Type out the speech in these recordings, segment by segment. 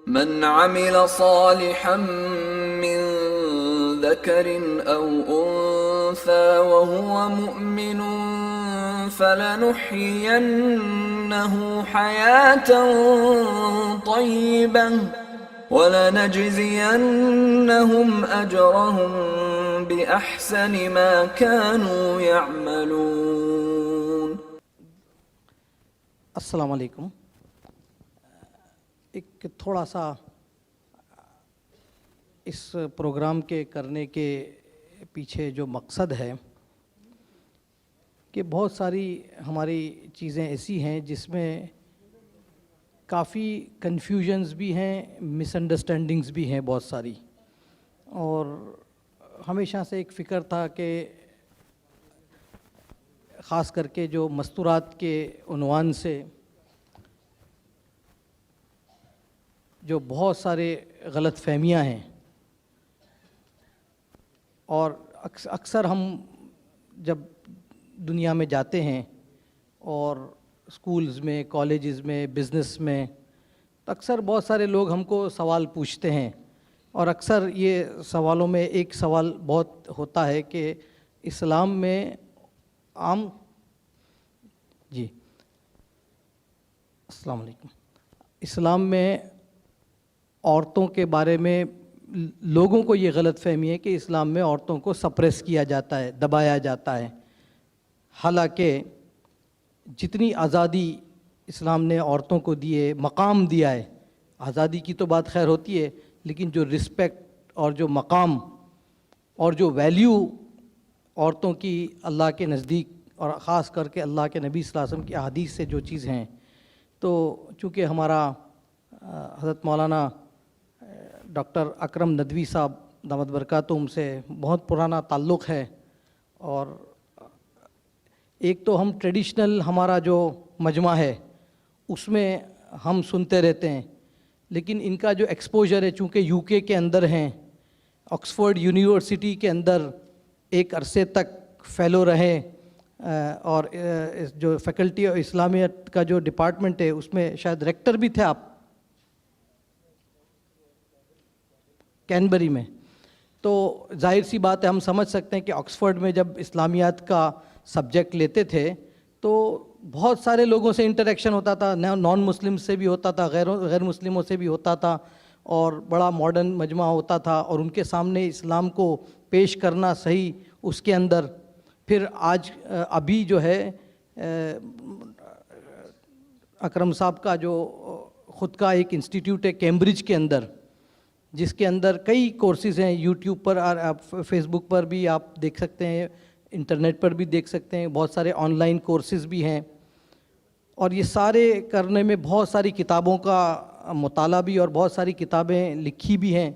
من عمل صالحا من ذكر أو أنثى وهو مؤمن فلنحيينه حياة طيبة وَلَنَجْزِيَنَّهُمْ أَجْرَهُمْ بِأَحْسَنِ مَا كَانُوا يَعْمَلُونَ۔ السلام علیکم۔ ایک تھوڑا سا اس پروگرام کے کرنے کے پیچھے جو مقصد ہے کہ بہت ساری ہماری چیزیں ایسی ہیں جس میں کافی کنفیوژنز بھی ہیں، مس انڈرسٹینڈنگز بھی ہیں بہت ساری، اور ہمیشہ سے ایک فکر تھا کہ خاص کر کے جو مستورات کے عنوان سے جو بہت سارے غلط فہمیاں ہیں، اور اکثر ہم جب دنیا میں جاتے ہیں اور اسکولز میں، کالجز میں، بزنس میں، تو اکثر بہت سارے لوگ ہم کو سوال پوچھتے ہیں، اور اکثر یہ سوالوں میں ایک سوال بہت ہوتا ہے کہ اسلام میں السلام علیکم، اسلام میں عورتوں کے بارے میں لوگوں کو یہ غلط فہمی ہے کہ اسلام میں عورتوں کو سپریس کیا جاتا ہے، دبایا جاتا ہے، حالانکہ جتنی آزادی اسلام نے عورتوں کو دیے، مقام دیا ہے، آزادی کی تو بات خیر ہوتی ہے، لیکن جو رسپیکٹ اور جو مقام اور جو ویلیو عورتوں کی اللہ کے نزدیک، اور خاص کر کے اللہ کے نبی صلی اللہ علیہ وسلم کی احادیث سے جو چیز ہیں، تو چونکہ ہمارا حضرت مولانا ڈاکٹر اکرم ندوی صاحب دامت برکاتہم سے بہت پرانا تعلق ہے، اور ایک تو ہم ٹریڈیشنل ہمارا جو مجمع ہے اس میں ہم سنتے رہتے ہیں، لیکن ان کا جو ایکسپوجر ہے، چونکہ یو کے اندر ہیں، آکسفورڈ یونیورسٹی کے اندر ایک عرصے تک فیلو رہے، اور جو فیکلٹی آف اسلامیت کا جو ڈپارٹمنٹ ہے اس میں شاید ریکٹر بھی تھے آپ کینبری میں، تو ظاہر سی بات ہے ہم سمجھ سکتے ہیں کہ آکسفورڈ میں جب اسلامیات کا سبجیکٹ لیتے تھے تو بہت سارے لوگوں سے انٹریکشن ہوتا تھا، نان مسلم سے بھی ہوتا تھا، غیر مسلموں سے بھی ہوتا تھا، اور بڑا ماڈرن مجمع ہوتا تھا، اور ان کے سامنے اسلام کو پیش کرنا صحیح اس کے اندر۔ پھر آج ابھی جو ہے اکرم صاحب کا جو خود کا ایک انسٹیٹیوٹ ہے کیمبرج کے اندر، جس کے اندر کئی کورسز ہیں، یوٹیوب پر اور فیس بک پر بھی آپ دیکھ سکتے ہیں، انٹرنیٹ پر بھی دیکھ سکتے ہیں، بہت سارے آن لائن کورسز بھی ہیں، اور یہ سارے کرنے میں بہت ساری کتابوں کا مطالعہ بھی، اور بہت ساری کتابیں لکھی بھی ہیں،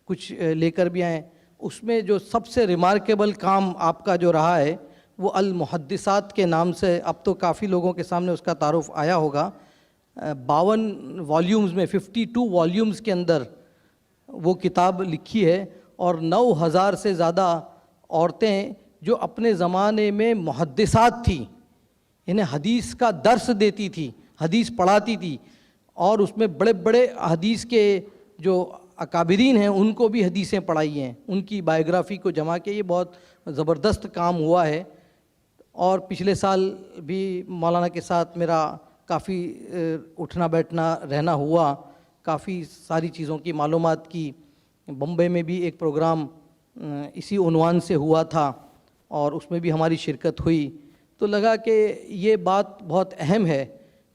کچھ لے کر بھی آئے ہیں۔ اس میں جو سب سے ریمارکیبل کام آپ کا جو رہا ہے وہ المحدثات کے نام سے، اب تو کافی لوگوں کے سامنے اس کا تعارف آیا ہوگا، 52 والیومز میں، 52 والیومز کے اندر وہ کتاب لکھی ہے، اور 9000 سے زیادہ عورتیں جو اپنے زمانے میں محدثات تھیں، انہیں حدیث کا درس دیتی تھی، حدیث پڑھاتی تھی، اور اس میں بڑے بڑے حدیث کے جو اکابرین ہیں ان کو بھی حدیثیں پڑھائی ہیں، ان کی بائیوگرافی کو جمع کے، یہ بہت زبردست کام ہوا ہے۔ اور پچھلے سال بھی مولانا کے ساتھ میرا کافی اٹھنا بیٹھنا رہنا ہوا، کافی ساری چیزوں کی معلومات کی۔ بمبئی میں بھی ایک پروگرام اسی عنوان سے ہوا تھا، اور اس میں بھی ہماری شرکت ہوئی، تو لگا کہ یہ بات بہت اہم ہے۔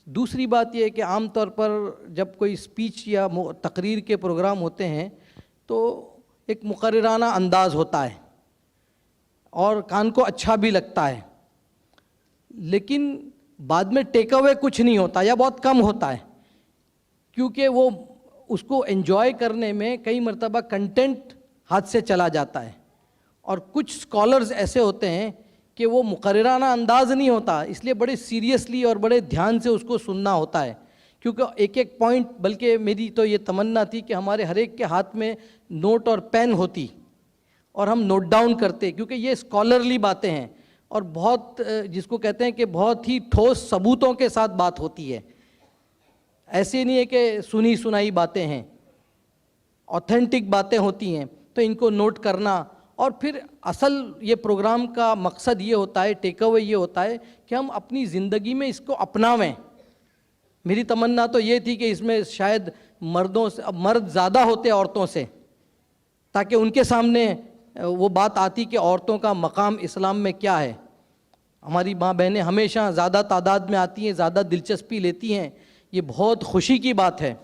دوسری بات یہ ہے کہ عام طور پر جب کوئی اسپیچ یا تقریر کے پروگرام ہوتے ہیں تو ایک مقررانہ انداز ہوتا ہے، اور کان کو اچھا بھی لگتا ہے، لیکن بعد میں ٹیک اوے کچھ نہیں ہوتا، یا بہت کم ہوتا ہے، کیونکہ وہ اس کو انجوائے کرنے میں کئی مرتبہ کنٹینٹ ہاتھ سے چلا جاتا ہے، اور کچھ اسکالرز ایسے ہوتے ہیں کہ وہ مقررانہ انداز نہیں ہوتا، اس لیے بڑے سیریسلی اور بڑے دھیان سے اس کو سننا ہوتا ہے، کیونکہ ایک ایک پوائنٹ، بلکہ میری تو یہ تمنا تھی کہ ہمارے ہر ایک کے ہاتھ میں نوٹ اور پین ہوتی، اور ہم نوٹ ڈاؤن کرتے، کیونکہ یہ اسکالرلی باتیں ہیں، اور بہت جس کو کہتے ہیں کہ بہت ہی ٹھوس ثبوتوں کے ساتھ بات ہوتی ہے، ایسے نہیں ہے کہ سنی سنائی باتیں ہیں، اوتھینٹک باتیں ہوتی ہیں، تو ان کو نوٹ کرنا. اور پھر اصل یہ پروگرام کا مقصد یہ ہوتا ہے، ٹیک اوے یہ ہوتا ہے کہ ہم اپنی زندگی میں اس کو اپناویں. میری تمنا تو یہ تھی کہ اس میں شاید مرد زیادہ ہوتے عورتوں سے، تاکہ ان کے سامنے وہ بات آتی کہ عورتوں کا مقام اسلام میں کیا ہے. ہماری ماں بہنیں ہمیشہ زیادہ تعداد میں آتی ہیں، زیادہ دلچسپی لیتی ہیں، یہ بہت خوشی کی بات ہے.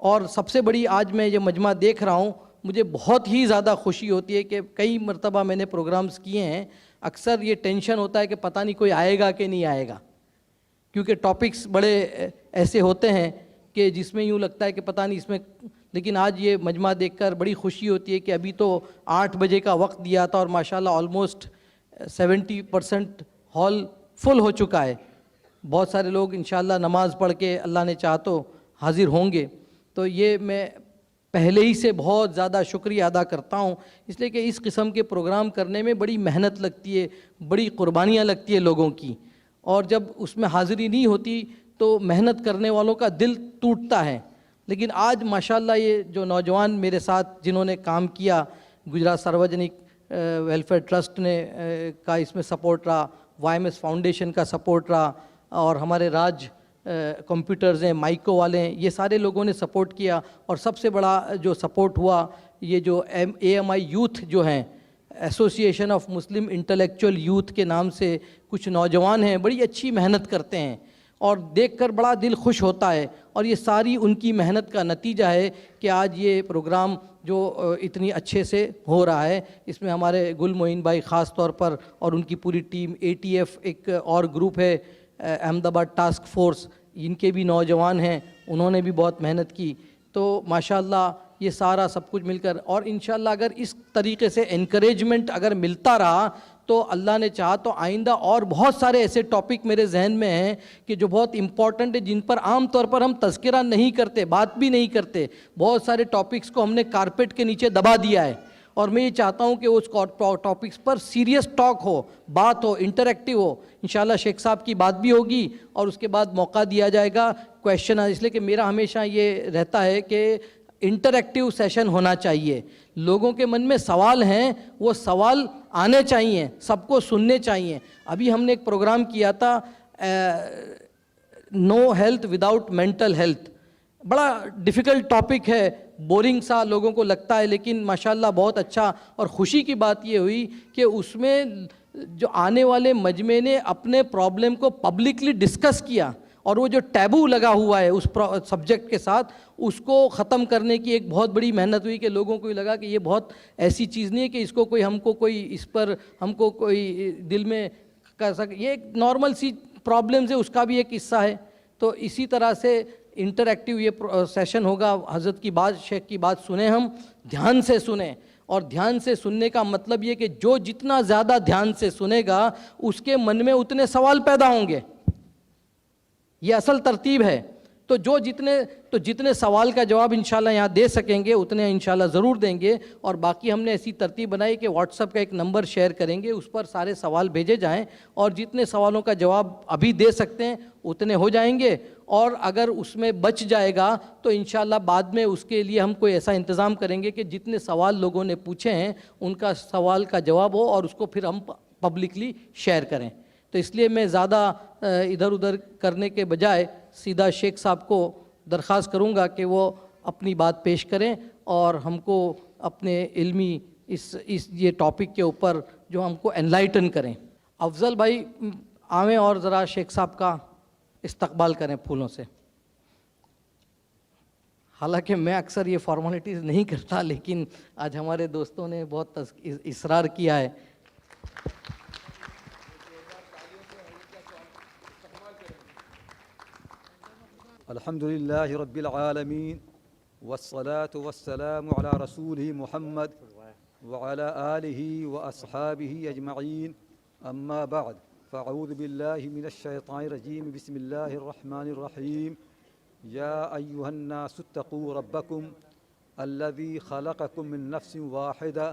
اور سب سے بڑی آج میں یہ مجمع دیکھ رہا ہوں، مجھے بہت ہی زیادہ خوشی ہوتی ہے کہ کئی مرتبہ میں نے پروگرامز کیے ہیں، اکثر یہ ٹینشن ہوتا ہے کہ پتہ نہیں کوئی آئے گا کہ نہیں آئے گا، کیونکہ ٹاپکس بڑے ایسے ہوتے ہیں کہ جس میں یوں لگتا ہے کہ پتہ نہیں اس میں. لیکن آج یہ مجمع دیکھ کر بڑی خوشی ہوتی ہے کہ ابھی تو 8 بجے کا وقت دیا تھا اور ماشاءاللہ آلموسٹ 70% ہال فل ہو چکا ہے. بہت سارے لوگ انشاءاللہ نماز پڑھ کے اللہ نے چاہا تو حاضر ہوں گے. تو یہ میں پہلے ہی سے بہت زیادہ شکریہ ادا کرتا ہوں، اس لیے کہ اس قسم کے پروگرام کرنے میں بڑی محنت لگتی ہے، بڑی قربانیاں لگتی ہیں لوگوں کی، اور جب اس میں حاضری نہیں ہوتی تو محنت کرنے والوں کا دل ٹوٹتا ہے. لیکن آج ماشاءاللہ یہ جو نوجوان میرے ساتھ جنہوں نے کام کیا، گجرات ساروجنک ویلفیئر ٹرسٹ نے کا اس میں سپورٹ رہا، YMS فاؤنڈیشن کا سپورٹ رہا، اور ہمارے راج کمپیوٹرز ہیں، مائیکو والے ہیں، یہ سارے لوگوں نے سپورٹ کیا. اور سب سے بڑا جو سپورٹ ہوا، یہ جو AMI یوتھ جو ہیں، association of Muslim intellectual youth کے نام سے کچھ نوجوان ہیں، بڑی اچھی محنت کرتے ہیں اور دیکھ کر بڑا دل خوش ہوتا ہے. اور یہ ساری ان کی محنت کا نتیجہ ہے کہ آج یہ پروگرام جو اتنی اچھے سے ہو رہا ہے. اس میں ہمارے گل معین بھائی خاص طور پر اور ان کی پوری ٹیم، ATF ایک اور گروپ ہے، احمد آباد ٹاسک فورس، ان کے بھی نوجوان ہیں، انہوں نے بھی بہت محنت کی. تو ماشاءاللہ یہ سارا سب کچھ مل کر، اور انشاءاللہ اگر اس طریقے سے انکریجمنٹ اگر ملتا رہا تو اللہ نے چاہا تو آئندہ اور بہت سارے ایسے ٹاپک میرے ذہن میں ہیں کہ جو بہت امپورٹنٹ ہے، جن پر عام طور پر ہم تذکرہ نہیں کرتے، بات بھی نہیں کرتے. بہت سارے ٹاپکس کو ہم نے کارپیٹ کے نیچے دبا دیا ہے، اور میں یہ چاہتا ہوں کہ اس ٹاپکس پر سیریس ٹاک ہو، بات ہو، انٹریکٹیو ہو. انشاءاللہ شیخ صاحب کی بات بھی ہوگی اور اس کے بعد موقع دیا جائے گا کویشچن، اس لیے کہ میرا ہمیشہ یہ رہتا ہے کہ انٹریکٹیو سیشن ہونا چاہیے. لوگوں کے من میں سوال ہیں، وہ سوال آنے چاہیے، سب کو سننے چاہیے. ابھی ہم نے ایک پروگرام کیا تھا no health without mental health. بڑا ڈیفیکلٹ ٹاپک ہے، بورنگ سا لوگوں کو لگتا ہے، لیکن ماشاءاللہ بہت اچھا. اور خوشی کی بات یہ ہوئی کہ اس میں جو آنے والے مجمع نے اپنے پرابلم کو پبلکلی ڈسکس کیا، اور وہ جو ٹیبو لگا ہوا ہے اس سبجیکٹ کے ساتھ، اس کو ختم کرنے کی ایک بہت بڑی محنت ہوئی کہ لوگوں کو لگا کہ یہ بہت ایسی چیز نہیں ہے کہ اس کو کوئی اس پر ہم کو کوئی دل میں کر سکے. یہ ایک نارمل سی پرابلمز ہے، اس کا بھی ایک حصہ ہے. تو اسی طرح سے انٹریکٹیو یہ سیشن ہوگا. حضرت کی بات، شیخ کی بات سنیں، ہم دھیان سے سنیں. اور دھیان سے سننے کا مطلب یہ کہ جو جتنا زیادہ دھیان سے سنے گا اس کے من میں اتنے سوال پیدا ہوں گے. یہ اصل ترتیب ہے. تو جتنے سوال کا جواب انشاءاللہ یہاں دے سکیں گے اتنے انشاءاللہ ضرور دیں گے. اور باقی ہم نے ایسی ترتیب بنائی کہ واٹس ایپ کا ایک نمبر شیئر کریں گے، اس پر سارے سوال بھیجے جائیں، اور جتنے سوالوں کا جواب ابھی دے سکتے ہیں اتنے ہو جائیں گے. اور اگر اس میں بچ جائے گا تو انشاءاللہ بعد میں اس کے لیے ہم کوئی ایسا انتظام کریں گے کہ جتنے سوال لوگوں نے پوچھے ہیں ان کا سوال کا جواب ہو، اور اس کو پھر ہم پبلکلی شیئر کریں. تو اس لیے میں زیادہ ادھر ادھر کرنے کے بجائے سیدھا شیخ صاحب کو درخواست کروں گا کہ وہ اپنی بات پیش کریں اور ہم کو اپنے علمی اس یہ ٹاپک کے اوپر جو ہم کو انلائٹن کریں. افضل بھائی آویں اور ذرا شیخ صاحب کا استقبال کریں پھولوں سے. حالانکہ میں اکثر یہ فارمیلٹیز نہیں کرتا، لیکن آج ہمارے دوستوں نے بہت اصرار کیا ہے. الحمد لله رب العالمين والصلاة والسلام على رسوله محمد وعلى آله وأصحابه أجمعين. أما بعد، فأعوذ بالله من الشيطان الرجيم. بسم الله الرحمن الرحيم. يا أيها الناس اتقوا ربكم الذي خلقكم من نفس واحدة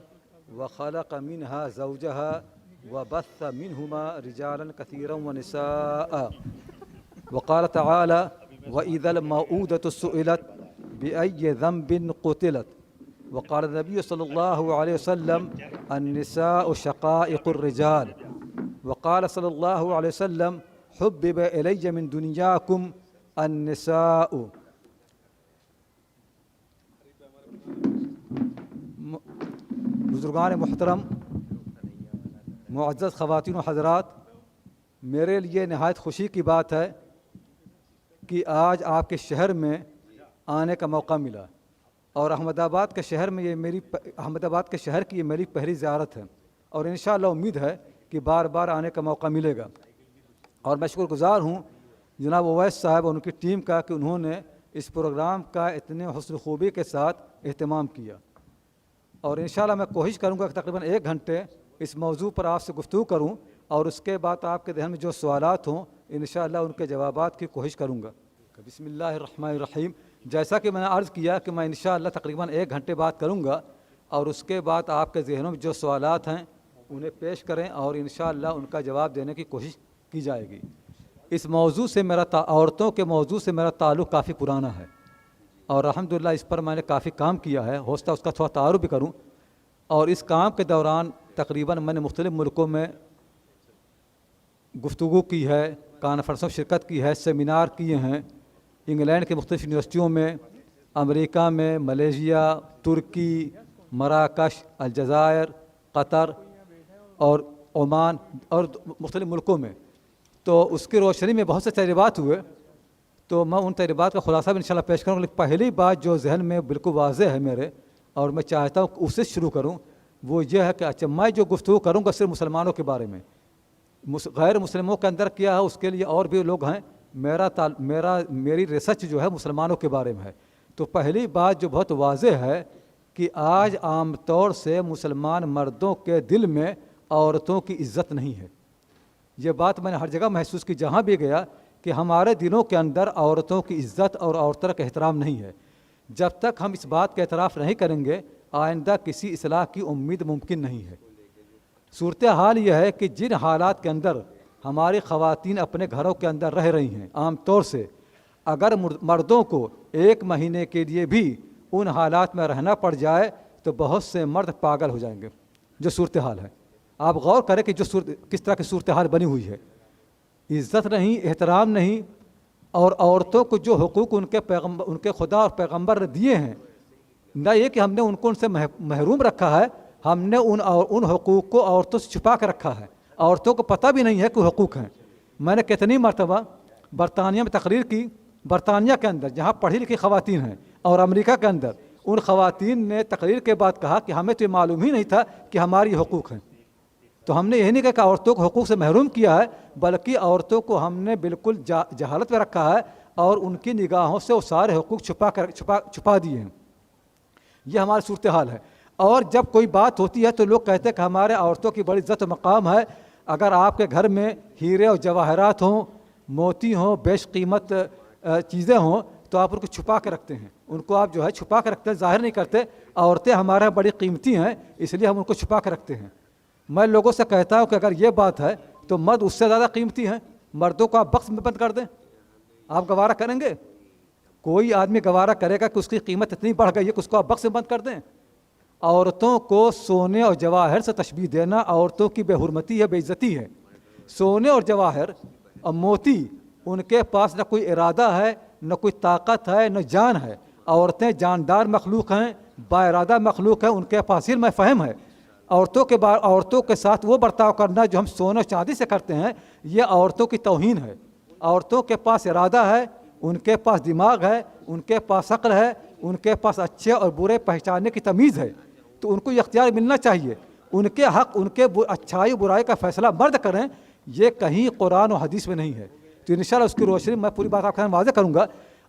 وخلق منها زوجها وبث منهما رجالا كثيرا ونساء. وقال تعالى وَإِذَا الْمَوْءُودَةُ سُئِلَتْ بِأَيِّ ذَنْبٍ قُتِلَتْ وقال النبي صلى الله عليه وسلم النساء شقائق الرجال وقال صلى الله عليه وسلم حبب إلي من دنياكم النساء. بزرگان محترم، معزز خواتین و حضرات، میرے لیے نہایت خوشی کی بات ہے کہ آج آپ کے شہر میں آنے کا موقع ملا، اور احمد آباد کے شہر میں احمد آباد کے شہر کی یہ میری پہلی زیارت ہے، اور انشاءاللہ امید ہے کہ بار بار آنے کا موقع ملے گا. اور میں شکر گزار ہوں جناب اویس صاحب اور ان کی ٹیم کا کہ انہوں نے اس پروگرام کا اتنے حسن خوبی کے ساتھ اہتمام کیا. اور انشاءاللہ میں کوشش کروں گا کہ تقریباً 1 گھنٹے اس موضوع پر آپ سے گفتگو کروں، اور اس کے بعد آپ کے ذہن میں جو سوالات ہوں انشاءاللہ ان کے جوابات کی کوشش کروں گا. بسم اللہ الرحمن الرحیم. جیسا کہ میں نے عرض کیا کہ میں انشاءاللہ تقریباً 1 گھنٹے بات کروں گا، اور اس کے بعد آپ کے ذہنوں میں جو سوالات ہیں انہیں پیش کریں اور انشاءاللہ ان کا جواب دینے کی کوشش کی جائے گی. اس موضوع سے عورتوں کے موضوع سے میرا تعلق کافی پرانا ہے، اور الحمدللہ اس پر میں نے کافی کام کیا ہے. ہو سکتا ہے اس کا تھوڑا تعارف بھی کروں. اور اس کام کے دوران تقریباً میں نے مختلف ملکوں میں گفتگو کی ہے، کانفرنسوں شرکت کی ہے، سیمینار کیے ہیں، انگلینڈ کے مختلف یونیورسٹیوں میں، امریکہ میں، ملیشیا، ترکی، مراکش، الجزائر، قطر اور عمان اور مختلف ملکوں میں. تو اس کی روشنی میں بہت سے تجربات ہوئے، تو میں ان تجربات کا خلاصہ بھی انشاءاللہ پیش کروں گا. لیکن پہلی بات جو ذہن میں بالکل واضح ہے میرے، اور میں چاہتا ہوں کہ اس سے شروع کروں، وہ یہ ہے کہ اچھا میں جو گفتگو کروں گا صرف مسلمانوں کے بارے میں، غیر مسلموں کے اندر کیا ہے اس کے لیے اور بھی لوگ ہیں. میری ریسرچ جو ہے مسلمانوں کے بارے میں ہے. تو پہلی بات جو بہت واضح ہے کہ آج عام طور سے مسلمان مردوں کے دل میں عورتوں کی عزت نہیں ہے. یہ بات میں نے ہر جگہ محسوس کی جہاں بھی گیا کہ ہمارے دلوں کے اندر عورتوں کی عزت اور عورتوں کا احترام نہیں ہے. جب تک ہم اس بات کا اعتراف نہیں کریں گے آئندہ کسی اصلاح کی امید ممکن نہیں ہے. صورتحال یہ ہے کہ جن حالات کے اندر ہماری خواتین اپنے گھروں کے اندر رہ رہی ہیں، عام طور سے اگر مردوں کو 1 مہینے کے لیے بھی ان حالات میں رہنا پڑ جائے تو بہت سے مرد پاگل ہو جائیں گے. جو صورتحال ہے آپ غور کریں کہ کس طرح کی صورتحال بنی ہوئی ہے. عزت نہیں، احترام نہیں، اور عورتوں کو جو حقوق ان کے خدا اور پیغمبر نے دیے ہیں، نہ یہ کہ ہم نے ان سے محروم رکھا ہے، ہم نے ان حقوق کو عورتوں سے چھپا کے رکھا ہے. عورتوں کو پتہ بھی نہیں ہے کہ حقوق ہیں. میں نے کتنی مرتبہ برطانیہ میں تقریر کی، برطانیہ کے اندر جہاں پڑھی لکھی خواتین ہیں، اور امریکہ کے اندر ان خواتین نے تقریر کے بعد کہا کہ ہمیں تو یہ معلوم ہی نہیں تھا کہ ہماری حقوق ہیں. تو ہم نے یہ نہیں کہا کہ عورتوں کو حقوق سے محروم کیا ہے، بلکہ عورتوں کو ہم نے بالکل جہالت میں رکھا ہے، اور ان کی نگاہوں سے وہ سارے حقوق چھپا دیے ہیں. یہ ہماری صورتحال ہے. اور جب کوئی بات ہوتی ہے تو لوگ کہتے ہیں کہ ہمارے عورتوں کی بڑی عزت و مقام ہے. اگر آپ کے گھر میں ہیرے اور جواہرات ہوں، موتی ہوں، بیش قیمت چیزیں ہوں تو آپ ان کو چھپا کے رکھتے ہیں. ان کو آپ جو ہے چھپا کے رکھتے ہیں، ظاہر نہیں کرتے. عورتیں ہمارے یہاں بڑی قیمتی ہیں، اس لیے ہم ان کو چھپا کے رکھتے ہیں. میں لوگوں سے کہتا ہوں کہ اگر یہ بات ہے تو مرد اس سے زیادہ قیمتی ہیں. مردوں کو آپ بکس میں بند کر دیں، آپ گوارہ کریں گے؟ کوئی آدمی گوارہ کرے گا کہ اس کی قیمت اتنی بڑھ گئی ہے کہ اس کو آپ بکس میں بند کر دیں؟ عورتوں کو سونے اور جواہر سے تشبیہ دینا عورتوں کی بے حرمتی ہے، بے عزتی ہے. سونے اور جواہر اور موتی ان کے پاس نہ کوئی ارادہ ہے، نہ کوئی طاقت ہے، نہ جان ہے. عورتیں جاندار مخلوق ہیں، با ارادہ مخلوق ہیں، ان کے پاس علم فہم ہے. عورتوں کے ساتھ وہ برتاؤ کرنا جو ہم سونے اور چاندی سے کرتے ہیں، یہ عورتوں کی توہین ہے. عورتوں کے پاس ارادہ ہے، ان کے پاس دماغ ہے، ان کے پاس عقل ہے، ان کے پاس اچھے اور برے پہچاننے کی تمیز ہے. تو ان کو یہ اختیار ملنا چاہیے. ان کے حق، ان کے اچھائی برائی کا فیصلہ مرد کریں، یہ کہیں قرآن و حدیث میں نہیں ہے. تو انشاءاللہ اس کی روشنی میں پوری بات آپ کے سامنے واضح کروں گا.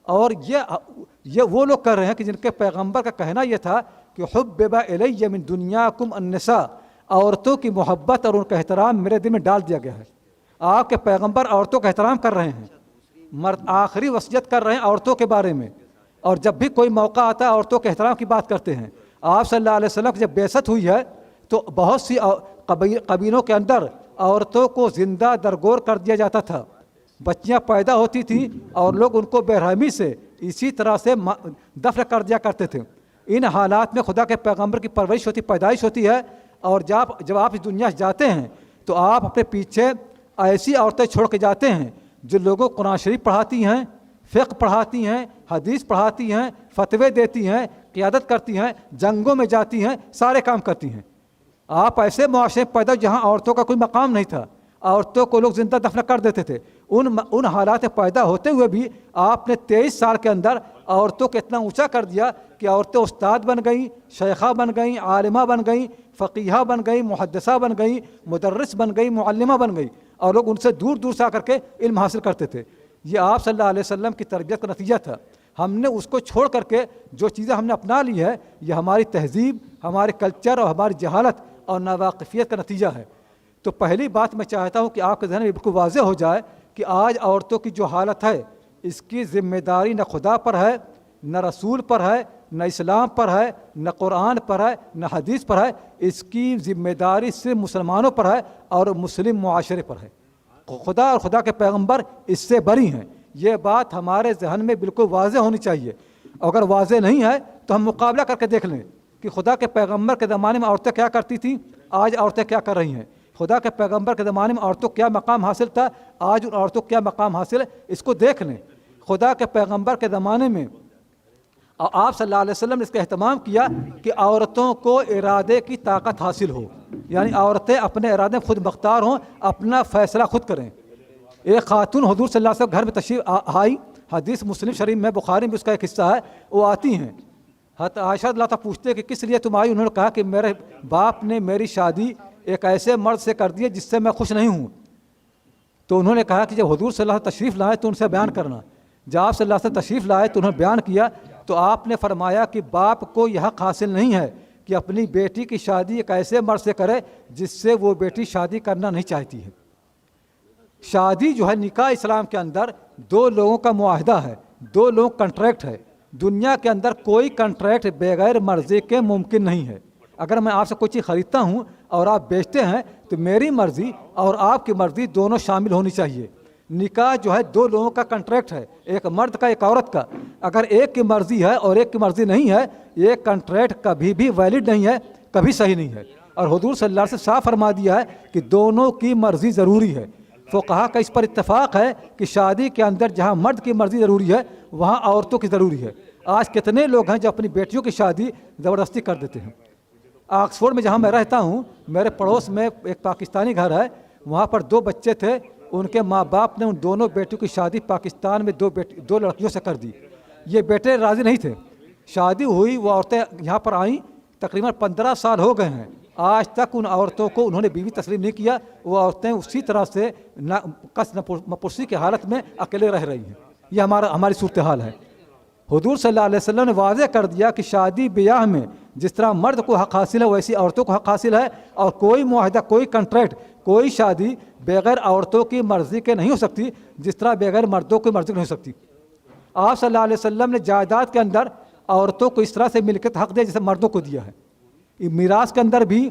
اور یہ وہ لوگ کر رہے ہیں کہ جن کے پیغمبر کا کہنا یہ تھا کہ حبب الی من دنیاکم النساء، عورتوں کی محبت اور ان کا احترام میرے دل میں ڈال دیا گیا ہے. آپ کے پیغمبر عورتوں کا احترام کر رہے ہیں، مرد آخری وصیت کر رہے ہیں عورتوں کے بارے میں، اور جب بھی کوئی موقع آتا ہے عورتوں کے احترام کی بات کرتے ہیں. آپ صلی اللہ علیہ وسلم کی جب بعثت ہوئی ہے تو بہت سی قبیلوں کے اندر عورتوں کو زندہ درگور کر دیا جاتا تھا. بچیاں پیدا ہوتی تھیں اور لوگ ان کو بے رحمی سے اسی طرح سے دفن کر دیا کرتے تھے. ان حالات میں خدا کے پیغمبر کی پرورش ہوتی، پیدائش ہوتی ہے، اور جب آپ اس دنیا سے جاتے ہیں تو آپ اپنے پیچھے ایسی عورتیں چھوڑ کے جاتے ہیں جو لوگوں کو قرآن شریف پڑھاتی ہیں، فقہ پڑھاتی ہیں، حدیث پڑھاتی ہیں، فتوے دیتی ہیں، قیادت کرتی ہیں، جنگوں میں جاتی ہیں، سارے کام کرتی ہیں. آپ ایسے معاشرے پیدا جہاں عورتوں کا کوئی مقام نہیں تھا، عورتوں کو لوگ زندہ دفن کر دیتے تھے. ان حالات پیدا ہوتے ہوئے بھی آپ نے 23 سال کے اندر عورتوں کو اتنا اونچا کر دیا کہ عورتیں استاد بن گئیں، شیخہ بن گئیں، عالمہ بن گئیں، فقیہہ بن گئیں، محدثہ بن گئیں، مدرس بن گئیں، معلمہ بن گئیں، اور لوگ ان سے دور دور سے آ کر کے علم حاصل کرتے تھے. یہ آپ صلی اللہ علیہ وسلم کی تربیت کا نتیجہ تھا. ہم نے اس کو چھوڑ کر کے جو چیزیں ہم نے اپنا لی ہے، یہ ہماری تہذیب، ہمارے کلچر اور ہماری جہالت اور ناواقفیت کا نتیجہ ہے. تو پہلی بات میں چاہتا ہوں کہ آپ کے ذہن میں بالکل واضح ہو جائے کہ آج عورتوں کی جو حالت ہے، اس کی ذمہ داری نہ خدا پر ہے، نہ رسول پر ہے، نہ اسلام پر ہے، نہ قرآن پر ہے، نہ حدیث پر ہے. اس کی ذمہ داری صرف مسلمانوں پر ہے اور مسلم معاشرے پر ہے. خدا اور خدا کے پیغمبر اس سے بری ہیں. یہ بات ہمارے ذہن میں بالکل واضح ہونی چاہیے. اگر واضح نہیں ہے تو ہم مقابلہ کر کے دیکھ لیں کہ خدا کے پیغمبر کے زمانے میں عورتیں کیا کرتی تھیں، آج عورتیں کیا کر رہی ہیں. خدا کے پیغمبر کے زمانے میں عورتوں کو کیا مقام حاصل تھا، آج ان عورتوں کو کیا مقام حاصل ہے، اس کو دیکھ لیں. خدا کے پیغمبر کے زمانے میں آپ صلی اللہ علیہ وسلم نے اس کا اہتمام کیا کہ عورتوں کو ارادے کی طاقت حاصل ہو، یعنی عورتیں اپنے ارادے میں خود مختار ہوں، اپنا فیصلہ خود کریں. ایک خاتون حضور صلی اللہ علیہ وسلم گھر میں تشریف آئی، حدیث مسلم شریف میں، بخاری میں اس کا ایک حصہ ہے. وہ آتی ہیں، حضرت عائشہ رضی اللہ تعالیٰ پوچھتے کہ کس لیے تم آئی؟ انہوں نے کہا کہ میرے باپ نے میری شادی ایک ایسے مرد سے کر دی ہے جس سے میں خوش نہیں ہوں. تو انہوں نے کہا کہ جب حضور صلی اللہ علیہ وسلم تشریف لائے تو ان سے بیان کرنا. جب آپ صلی اللہ علیہ وسلم تشریف لائے تو انہوں نے بیان کیا تو آپ نے فرمایا کہ باپ کو یہ حق حاصل نہیں ہے کہ اپنی بیٹی کی شادی ایک ایسے مرد سے کرے جس سے وہ بیٹی شادی کرنا نہیں چاہتی ہے. شادی جو ہے نکاح اسلام کے اندر دو لوگوں کا معاہدہ ہے، دو لوگ کنٹریکٹ ہے. دنیا کے اندر کوئی کنٹریکٹ بغیر مرضی کے ممکن نہیں ہے. اگر میں آپ سے کوئی چیز خریدتا ہوں اور آپ بیچتے ہیں تو میری مرضی اور آپ کی مرضی دونوں شامل ہونی چاہیے. نکاح جو ہے دو لوگوں کا کنٹریکٹ ہے، ایک مرد کا ایک عورت کا. اگر ایک کی مرضی ہے اور ایک کی مرضی نہیں ہے، یہ کنٹریکٹ کبھی بھی ویلڈ نہیں ہے، کبھی صحیح نہیں ہے. اور حضور صلی اللہ علیہ وسلم صاف فرما دیا ہے کہ دونوں کی مرضی ضروری ہے. فقہا کا اس پر اتفاق ہے کہ شادی کے اندر جہاں مرد کی مرضی ضروری ہے وہاں عورتوں کی ضروری ہے. آج کتنے لوگ ہیں جو اپنی بیٹیوں کی شادی زبردستی کر دیتے ہیں. آکسفورڈ میں جہاں میں رہتا ہوں، میرے پڑوس میں ایک پاکستانی گھر ہے. وہاں پر دو بچے تھے، ان کے ماں باپ نے ان دونوں بیٹیوں کی شادی پاکستان میں دو لڑکیوں سے کر دی. یہ بیٹے راضی نہیں تھے. شادی ہوئی، وہ عورتیں یہاں پر آئیں، تقریباً 15 سال ہو گئے ہیں، آج تک ان عورتوں کو انہوں نے بیوی تسلیم نہیں کیا. وہ عورتیں اسی طرح سے کس نپرسی کی حالت میں اکیلے رہ رہی ہیں. یہ ہماری صورتحال ہے. حضور صلی اللہ علیہ وسلم نے واضح کر دیا کہ شادی بیاہ میں جس طرح مرد کو حق حاصل ہے ویسی عورتوں کو حق حاصل ہے، اور کوئی معاہدہ، کوئی کنٹریکٹ، کوئی شادی بغیر عورتوں کی مرضی کے نہیں ہو سکتی، جس طرح بغیر مردوں کی مرضی نہیں ہو سکتی. آپ صلی اللہ علیہ وسلم نے جائیداد کے اندر عورتوں کو اس طرح سے ملکیت حق دیا جیسے مردوں کو دیا ہے. میراث کے اندر بھی،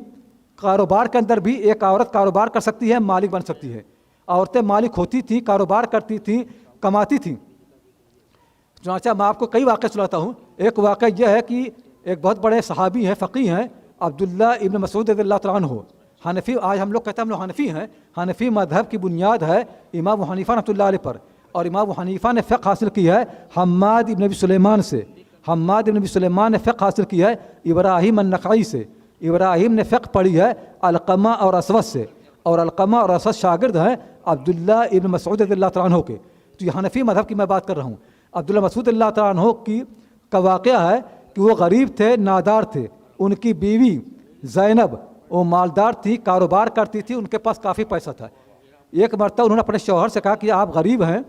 کاروبار کے اندر بھی ایک عورت کاروبار کر سکتی ہے، مالک بن سکتی ہے. عورتیں مالک ہوتی تھیں، کاروبار کرتی تھیں، کماتی تھیں. چنانچہ میں آپ کو کئی واقعے سناتا ہوں. ایک واقعہ یہ ہے کہ ایک بہت بڑے صحابی ہیں، فقیہ ہیں، عبداللہ ابن مسعود رضی اللہ تعالیٰ عنہ. حنفی، آج ہم لوگ کہتے ہیں ہم لوگ حنفی ہیں. حنفی مذہب کی بنیاد ہے امام ابو حنیفہ رحمۃ اللہ علیہ پر، اور امام ابو حنیفہ نے فقہ حاصل کی ہے حماد ابن ابی سلیمان سے. حماد ابن ابی سلیمان نے فقہ حاصل کی ہے ابراہیم النخعی سے. ابراہیم نے فقہ پڑھی ہے علقمہ اور اسود سے، اور علقمہ اور اسود شاگرد ہیں عبداللہ ابن مسعود رضی اللہ تعالیٰ عنہ کے. تو یہ حنفی مذہب کی میں بات کر رہا ہوں. عبداللہ مسعود اللہ تعالیٰ عنہ کا واقعہ ہے کہ وہ غریب تھے، نادار تھے. ان کی بیوی زینب وہ مالدار تھی، کاروبار کرتی تھی، ان کے پاس کافی پیسہ تھا. ایک مرتبہ انہوں نے اپنے شوہر سے کہا کہ آپ غریب ہیں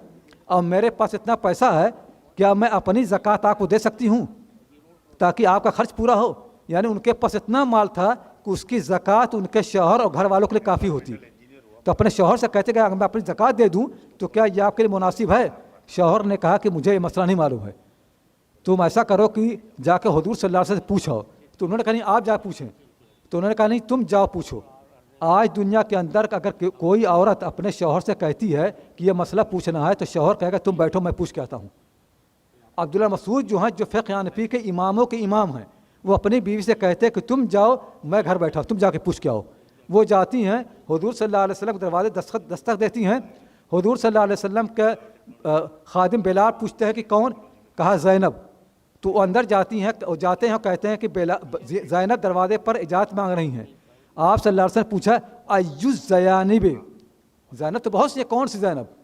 اور میرے پاس اتنا پیسہ ہے، کیا میں اپنی زکوٰۃ آپ کو دے سکتی ہوں تاکہ آپ کا خرچ پورا ہو؟ یعنی ان کے پاس اتنا مال تھا کہ اس کی زکوٰۃ ان کے شوہر اور گھر والوں کے لیے کافی ہوتی. تو اپنے شوہر سے کہتے کہ اگر میں اپنی زکوٰۃ دے دوں تو کیا یہ آپ کے لیے مناسب ہے؟ شوہر نے کہا کہ مجھے یہ مسئلہ نہیں معلوم ہے، تم ایسا کرو کہ جا کے حضور صلی اللہ علیہ وسلم سے پوچھو. تو انہوں نے کہا نہیں آپ جا پوچھیں. تو انہوں نے کہا نہیں تم جاؤ پوچھو. آج دنیا کے اندر اگر کوئی عورت اپنے شوہر سے کہتی ہے کہ یہ مسئلہ پوچھنا ہے تو شوہر کہے گا تم بیٹھو میں پوچھ کے آتا ہوں. عبداللہ مسعود جو ہیں جو فقہ حنفی کے اماموں کے امام ہیں وہ اپنی بیوی سے کہتے ہیں کہ تم جاؤ میں گھر بیٹھا تم جا کے پوچھ کے آؤ. وہ جاتی ہیں حضور صلی اللہ علیہ وسلم کے دروازے دستک دیتی ہیں. حضور صلی اللہ علیہ وسلم کے خادم بلال پوچھتے ہیں کہ کون؟ کہا زینب. تو وہ اندر جاتی ہیں جاتے ہیں اور کہتے ہیں کہ زینب دروازے پر اجازت مانگ رہی ہیں. آپ صلی اللہ علیہ وسلم نے پوچھا ایو الزیانب، زینب تو بہت سی، کون سی زینب؟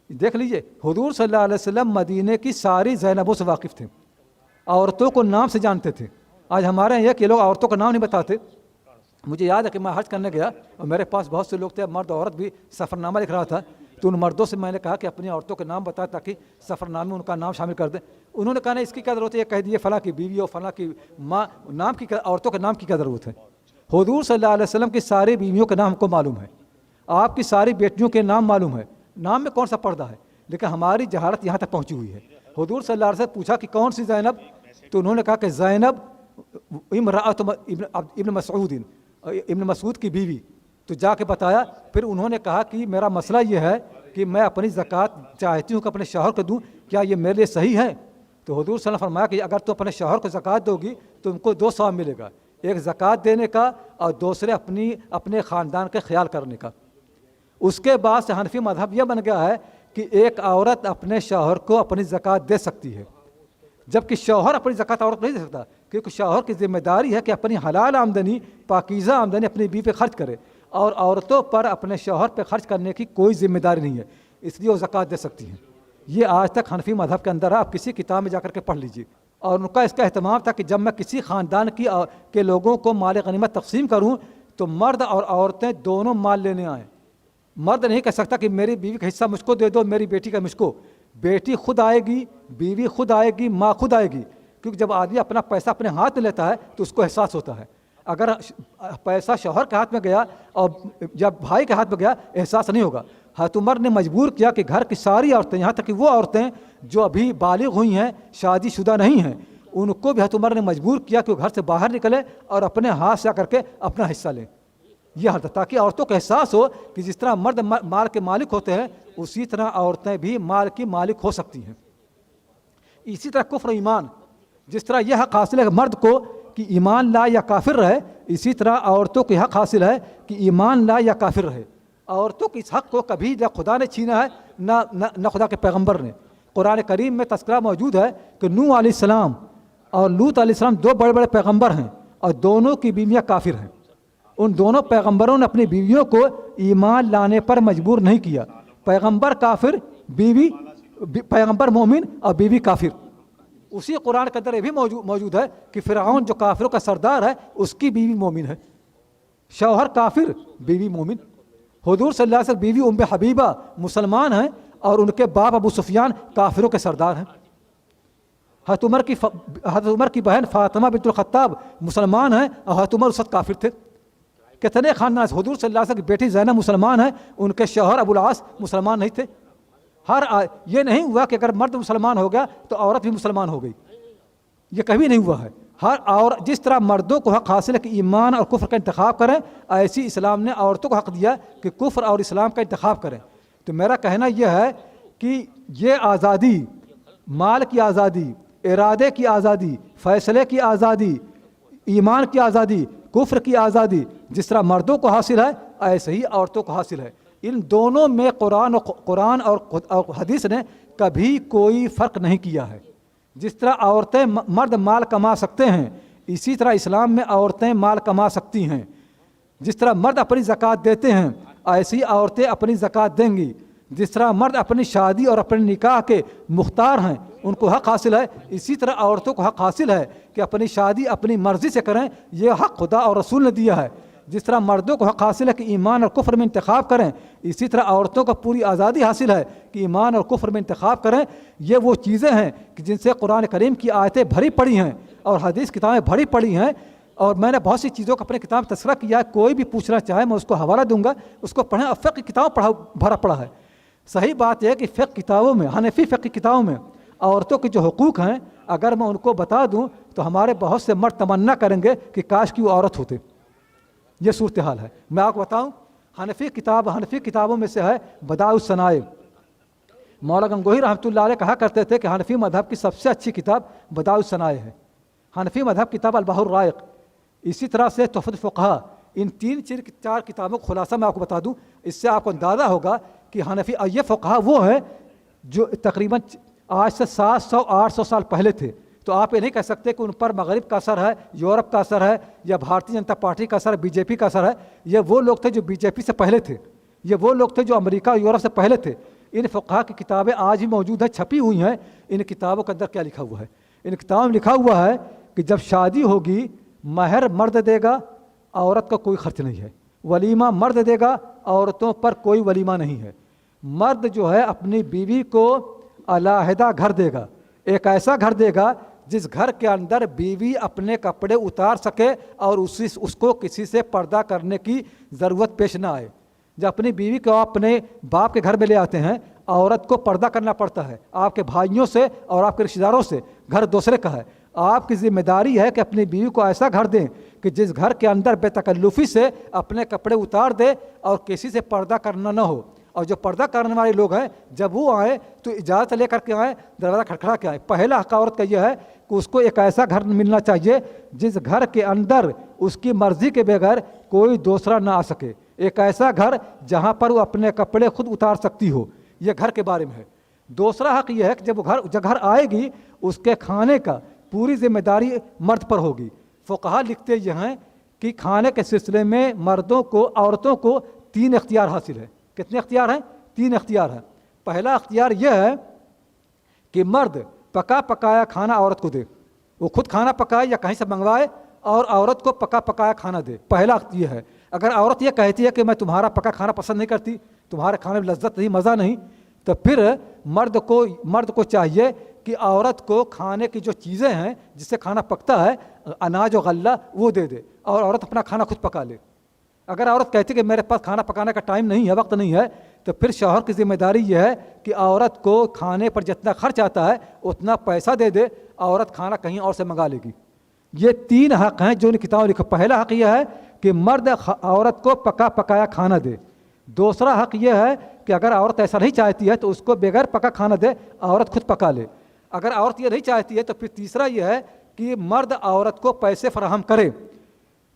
دیکھ لیجئے حضور صلی اللہ علیہ وسلم مدینے کی ساری زینبوں سے واقف تھے، عورتوں کو نام سے جانتے تھے. آج ہمارے یہاں کہ لوگ عورتوں کا نام نہیں بتاتے. مجھے یاد ہے کہ میں حج کرنے گیا اور میرے پاس بہت سے لوگ تھے، مرد عورت بھی، سفر نامہ لکھ رہا تھا. تو ان مردوں سے میں نے کہا کہ اپنی عورتوں کے نام بتائیں تاکہ سفر نامے میں ان کا نام شامل کر دیں. انہوں نے کہا نہیں اس کی کیا ضرورت ہے، یہ کہہ دیے فلاں کی بیوی اور فلاں کی ماں، نام کی عورتوں کے نام کی کیا ضرورت ہے. حضور صلی اللہ علیہ وسلم کی ساری بیویوں کے نام ہم کو معلوم ہے، آپ کی ساری بیٹیوں کے نام معلوم ہے، نام میں کون سا پردہ ہے. لیکن ہماری جہالت یہاں تک پہنچی ہوئی ہے. حضور صلی اللہ علیہ وسلم پوچھا کہ کون سی زینب؟ تو انہوں نے کہا کہ زینب امرأۃ ابن مسعود، ابن مسعود کی بیوی. تو جا کے بتایا. پھر انہوں نے کہا کہ میرا مسئلہ یہ ہے کہ میں اپنی زکوٰۃ چاہتی ہوں کہ اپنے شوہر کو دوں، کیا یہ میرے لیے صحیح ہے؟ تو حضور صلی اللہ علیہ وسلم نے فرمایا کہ اگر تو اپنے شوہر کو زکوٰۃ دو گی تو تم کو 2 ثواب ملے گا، ایک زکوٰۃ دینے کا اور دوسرے اپنے خاندان کے خیال کرنے کا. اس کے بعد سے حنفی مذہب یہ بن گیا ہے کہ ایک عورت اپنے شوہر کو اپنی زکوٰۃ دے سکتی ہے، جبکہ شوہر اپنی زکوٰۃ عورت نہیں دے سکتا، کیونکہ شوہر کی ذمہ داری ہے کہ اپنی حلال آمدنی، پاکیزہ آمدنی اپنی بیوی پہ خرچ کرے، اور عورتوں پر اپنے شوہر پہ خرچ کرنے کی کوئی ذمہ داری نہیں ہے، اس لیے وہ زکوٰۃ دے سکتی ہیں. یہ آج تک حنفی مذہب کے اندر ہے، آپ کسی کتاب میں جا کر کے پڑھ لیجیے. اور ان کا اس کا اہتمام تھا کہ جب میں کسی خاندان کے لوگوں کو مال غنیمت تقسیم کروں تو مرد اور عورتیں دونوں مال لینے آئیں. مرد نہیں کہہ سکتا کہ میری بیوی کا حصہ مجھ کو دے دو، میری بیٹی کا مجھ کو. بیٹی خود آئے گی، بیوی خود آئے گی، ماں خود آئے گی. کیونکہ جب آدمی اپنا پیسہ اپنے ہاتھ میں لیتا ہے تو اس کو احساس ہوتا ہے. اگر پیسہ شوہر کے ہاتھ میں گیا اور جب بھائی کے ہاتھ میں گیا احساس نہیں ہوگا. حضرت عمر نے مجبور کیا کہ گھر کی ساری عورتیں، یہاں تک کہ وہ عورتیں جو ابھی بالغ ہوئی ہیں، شادی شدہ نہیں ہیں، ان کو بھی حضرت عمر نے مجبور کیا کہ وہ گھر سے باہر نکلے اور اپنے ہاتھ سے آ کر کے اپنا حصہ لیں. یہ حالت، تاکہ عورتوں کو احساس ہو کہ جس طرح مرد مال کے مالک ہوتے ہیں اسی طرح عورتیں بھی مال کی مالک ہو سکتی ہیں. اسی طرح کفر و ایمان، جس طرح یہ حق حاصل ہے مرد کو کہ ایمان لا یا کافر رہے، اسی طرح عورتوں کو حق حاصل ہے کہ ایمان لا یا کافر رہے. عورتوں کے اس حق کو کبھی نہ خدا نے چھینا ہے نہ خدا کے پیغمبر نے. قرآن کریم میں تذکرہ موجود ہے کہ نوح علیہ السلام اور لوط علیہ السلام 2 بڑے بڑے پیغمبر ہیں اور دونوں کی بیویاں کافر ہیں. ان دونوں پیغمبروں نے اپنی بیویوں کو ایمان لانے پر مجبور نہیں کیا. پیغمبر کافر، بیوی پیغمبر مومن اور بیوی کافر. اسی قرآن کے اندر یہ بھی موجود ہے کہ فرعون جو کافروں کا سردار ہے اس کی بیوی مومن ہے. شوہر کافر، بیوی مومن. حضور صلی اللہ علیہ وسلم بیوی ام حبیبہ مسلمان ہیں اور ان کے باپ ابو سفیان کافروں کے سردار ہیں. حضرت عمر کی بہن فاطمہ بنت الخطاب مسلمان ہیں اور حضرت عمر اس وقت کافر تھے. کتنے خاندان، حضور صلی اللہ علیہ وسلم کی بیٹی زینب مسلمان ہیں، ان کے شوہر ابو العاص مسلمان نہیں تھے. یہ نہیں ہوا کہ اگر مرد مسلمان ہو گیا تو عورت بھی مسلمان ہو گئی، یہ کبھی نہیں ہوا ہے. جس طرح مردوں کو حق حاصل ہے کہ ایمان اور کفر کا انتخاب کریں، ایسی اسلام نے عورتوں کو حق دیا کہ کفر اور اسلام کا انتخاب کریں. تو میرا کہنا یہ ہے کہ یہ آزادی، مال کی آزادی، ارادے کی آزادی، فیصلے کی آزادی، ایمان کی آزادی، کفر کی آزادی، جس طرح مردوں کو حاصل ہے ایسے ہی عورتوں کو حاصل ہے. ان دونوں میں قرآن اور حدیث نے کبھی کوئی فرق نہیں کیا ہے. جس طرح عورتیں مرد مال کما سکتے ہیں اسی طرح اسلام میں عورتیں مال کما سکتی ہیں. جس طرح مرد اپنی زکوٰۃ دیتے ہیں ایسی عورتیں اپنی زکوٰۃ دیں گی. جس طرح مرد اپنی شادی اور اپنے نکاح کے مختار ہیں، ان کو حق حاصل ہے، اسی طرح عورتوں کو حق حاصل ہے کہ اپنی شادی اپنی مرضی سے کریں. یہ حق خدا اور رسول نے دیا ہے. جس طرح مردوں کو حق حاصل ہے کہ ایمان اور کفر میں انتخاب کریں، اسی طرح عورتوں کو پوری آزادی حاصل ہے کہ ایمان اور کفر میں انتخاب کریں. یہ وہ چیزیں ہیں کہ جن سے قرآن کریم کی آیتیں بھری پڑی ہیں اور حدیث کتابیں بھری پڑی ہیں. اور میں نے بہت سی چیزوں کو اپنے کتاب تذکرہ کیا ہے، کوئی بھی پوچھنا چاہے میں اس کو حوالہ دوں گا، اس کو پڑھیں. اب فقہ کی کتاب بھرا پڑا ہے. صحیح بات یہ ہے کہ فقہ کتابوں میں، حنفی فقہ کتابوں میں عورتوں کے جو حقوق ہیں اگر میں ان کو بتا دوں تو ہمارے بہت سے مرد تمنا کریں گے کہ کاش کی وہ عورت ہوتے. یہ صورتحال ہے. میں آپ کو بتاؤں, حنفی کتابوں میں سے ہے بدائع الصنائع. مولانا گنگوہی رحمۃ اللہ علیہ کہا کرتے تھے کہ حنفی مذہب کی سب سے اچھی کتاب بدائع الصنائع ہے. حنفی مذہب کتاب البحر الرائق, اسی طرح سے تحفۃ الفقہاء. ان 3-4 کتابوں کا خلاصہ میں آپ کو بتا دوں, اس سے آپ کو اندازہ ہوگا کہ حنفی یہ فقہاء وہ ہیں جو تقریباً آج سے 700-800 سال پہلے تھے. تو آپ یہ نہیں کہہ سکتے کہ ان پر مغرب کا اثر ہے, یورپ کا اثر ہے, یا بھارتیہ جنتا پارٹی کا اثر ہے, بی جے پی کا اثر ہے. یہ وہ لوگ تھے جو بی جے پی سے پہلے تھے, یہ وہ لوگ تھے جو امریکہ اور یورپ سے پہلے تھے. ان فقہاء کی کتابیں آج بھی موجود ہیں, چھپی ہوئی ہیں. ان کتابوں کے اندر کیا لکھا ہوا ہے؟ ان کتابوں میں لکھا ہوا ہے کہ جب شادی ہوگی مہر مرد دے گا, عورت کا کوئی خرچ نہیں ہے. ولیمہ مرد دے گا, عورتوں پر کوئی ولیمہ نہیں ہے. مرد جو ہے اپنی بیوی کو علیحدہ گھر دے گا, ایک ایسا گھر دے گا جس گھر کے اندر بیوی اپنے کپڑے اتار سکے اور اس کو کسی سے پردہ کرنے کی ضرورت پیش نہ آئے. جب اپنی بیوی کو اپنے باپ کے گھر میں لے آتے ہیں, عورت کو پردہ کرنا پڑتا ہے آپ کے بھائیوں سے اور آپ کے رشتہ داروں سے. گھر دوسرے کا ہے. آپ کی ذمہ داری ہے کہ اپنی بیوی کو ایسا گھر دیں کہ جس گھر کے اندر بے تکلفی سے اپنے کپڑے اتار دے اور کسی سے پردہ کرنا نہ ہو. اور جو پردہ کرنے والے لوگ ہیں جب وہ آئیں تو اجازت لے کر کے آئیں, دروازہ کھٹکھڑا کے آئیں. پہلا حق عورت کا یہ ہے کہ اس کو ایک ایسا گھر ملنا چاہیے جس گھر کے اندر اس کی مرضی کے بغیر کوئی دوسرا نہ آ سکے. ایک ایسا گھر جہاں پر وہ اپنے کپڑے خود اتار سکتی ہو. یہ گھر کے بارے میں ہے. دوسرا حق یہ ہے کہ جب گھر آئے گی اس کے کھانے کا پوری ذمہ داری مرد پر ہوگی. فقہاء لکھتے یہ ہیں کہ کھانے کے سلسلے میں مردوں کو عورتوں کو 3 اختیار حاصل ہے. کتنے اختیار ہیں؟ 3 اختیار ہیں. پہلا اختیار یہ ہے کہ مرد پکا پکایا کھانا عورت کو دے. وہ خود کھانا پکائے یا کہیں سے منگوائے اور عورت کو پکا پکایا کھانا دے. پہلا یہ ہے. اگر عورت یہ کہتی ہے کہ میں تمہارا پکا کھانا پسند نہیں کرتی, تمہارے کھانے میں لذت نہیں, مزہ نہیں, تو پھر مرد کو چاہیے کہ عورت کو کھانے کی جو چیزیں ہیں جس سے کھانا پکتا ہے, اناج و غلہ, وہ دے دے اور عورت اپنا کھانا خود پکا لے. اگر عورت کہتی کہ میرے پاس کھانا پکانے کا ٹائم نہیں ہے, وقت نہیں ہے, تو پھر شوہر کی ذمہ داری یہ ہے کہ عورت کو کھانے پر جتنا خرچ آتا ہے اتنا پیسہ دے دے, عورت کھانا کہیں اور سے منگا لے گی. یہ 3 حق ہیں جو ان کتابوں لکھا. پہلا حق یہ ہے کہ مرد عورت کو پکا پکایا کھانا دے. دوسرا حق یہ ہے کہ اگر عورت ایسا نہیں چاہتی ہے تو اس کو بغیر پکا کھانا دے, عورت خود پکا لے. اگر عورت یہ نہیں چاہتی ہے تو پھر تیسرا یہ ہے کہ مرد عورت کو پیسے فراہم کرے.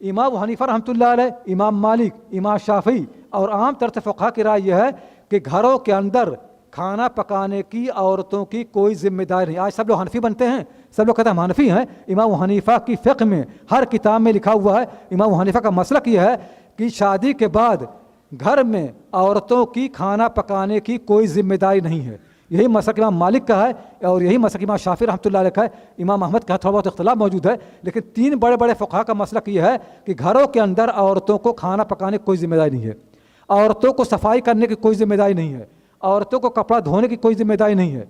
امام حنیفہ رحمۃ اللہ علیہ, امام مالک, امام شافعی اور عام طر سے فقہاء کی رائے یہ ہے کہ گھروں کے اندر کھانا پکانے کی عورتوں کی کوئی ذمہ داری نہیں. آج سب لوگ حنفی بنتے ہیں, سب لوگ کہتے ہیں ہم حنفی ہیں. امام حنیفہ کی فقہ میں ہر کتاب میں لکھا ہوا ہے, امام حنیفہ کا مسلک یہ ہے کہ شادی کے بعد گھر میں عورتوں کی کھانا پکانے کی کوئی ذمہ داری نہیں ہے. یہی مسلک امام مالک کا ہے اور یہی مسلک امام شافعی رحمۃ اللہ علیہ کا ہے. امام احمد کا تھوڑا بہت اختلاف موجود ہے, لیکن 3 بڑے بڑے فقہاء کا مسلک یہ ہے کہ گھروں کے اندر عورتوں کو کھانا پکانے کی کوئی ذمہ داری نہیں ہے, عورتوں کو صفائی کرنے کی کوئی ذمہ داری نہیں ہے, عورتوں کو کپڑا دھونے کی کوئی ذمہ داری نہیں ہے.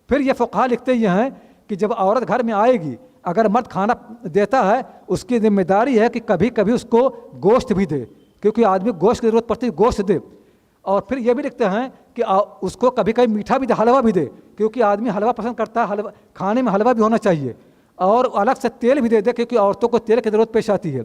پھر یہ فقہاء لکھتے یہ ہیں کہ جب عورت گھر میں آئے گی, اگر مرد کھانا دیتا ہے اس کی ذمہ داری ہے کہ کبھی کبھی اس کو گوشت بھی دے, کیونکہ آدمی گوشت کی ضرورت پڑتی ہے, گوشت دے. اور پھر یہ بھی لکھتے ہیں کہ اس کو کبھی کبھی میٹھا بھی دے, حلوہ بھی دے, کیونکہ آدمی حلوہ پسند کرتا ہے, حلوہ کھانے میں حلوہ بھی ہونا چاہیے. اور الگ سے تیل بھی دے دے, کیونکہ عورتوں کو تیل کی ضرورت پیش آتی ہے,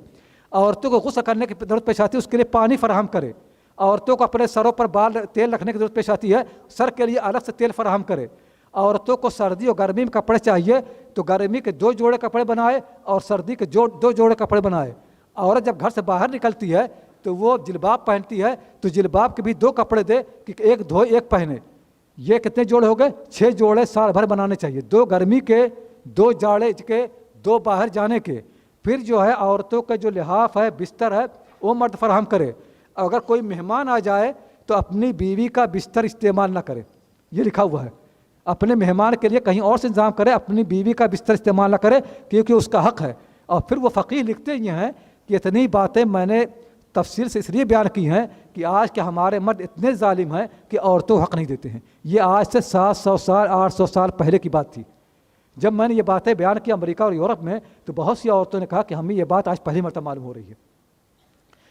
عورتوں کو غسل کرنے کی ضرورت پیش آتی ہے, اس کے لیے پانی فراہم کرے. عورتوں کو اپنے سروں پر بال تیل رکھنے کی ضرورت پیش آتی ہے, سر کے لیے الگ سے تیل فراہم کرے. عورتوں کو سردی اور گرمی میں کپڑے چاہیے تو گرمی کے 2 جوڑے کپڑے بنائے اور سردی کے 2 جوڑے کپڑے بنائے. عورت جب گھر سے باہر نکلتی ہے تو وہ جلباب پہنتی ہے تو جلباب کے بھی 2 کپڑے دے کہ ایک دھوئے ایک پہنے. یہ کتنے جوڑے ہو گئے؟ 6 جوڑے سال بھر بنانے چاہیے, 2 گرمی کے, 2 جاڑے کے, 2 باہر جانے کے. پھر جو ہے عورتوں کا جو لحاف ہے, بستر ہے, وہ مرد فراہم کرے. اگر کوئی مہمان آ جائے تو اپنی بیوی کا بستر استعمال نہ کرے, یہ لکھا ہوا ہے. اپنے مہمان کے لیے کہیں اور سے انتظام کرے, اپنی بیوی کا بستر استعمال نہ کرے, کیونکہ اس کا حق ہے. اور پھر وہ فقیہ لکھتے یہ ہیں کہ اتنی باتیں میں نے تفصیل سے اس لیے بیان کی ہیں کہ آج کے ہمارے مرد اتنے ظالم ہیں کہ عورتوں کو حق نہیں دیتے ہیں. یہ آج سے 700 سال 800 سال پہلے کی بات تھی. جب میں نے یہ باتیں بیان کی امریکہ اور یورپ میں تو بہت سی عورتوں نے کہا کہ ہمیں یہ بات آج پہلی مرتبہ معلوم ہو رہی ہے.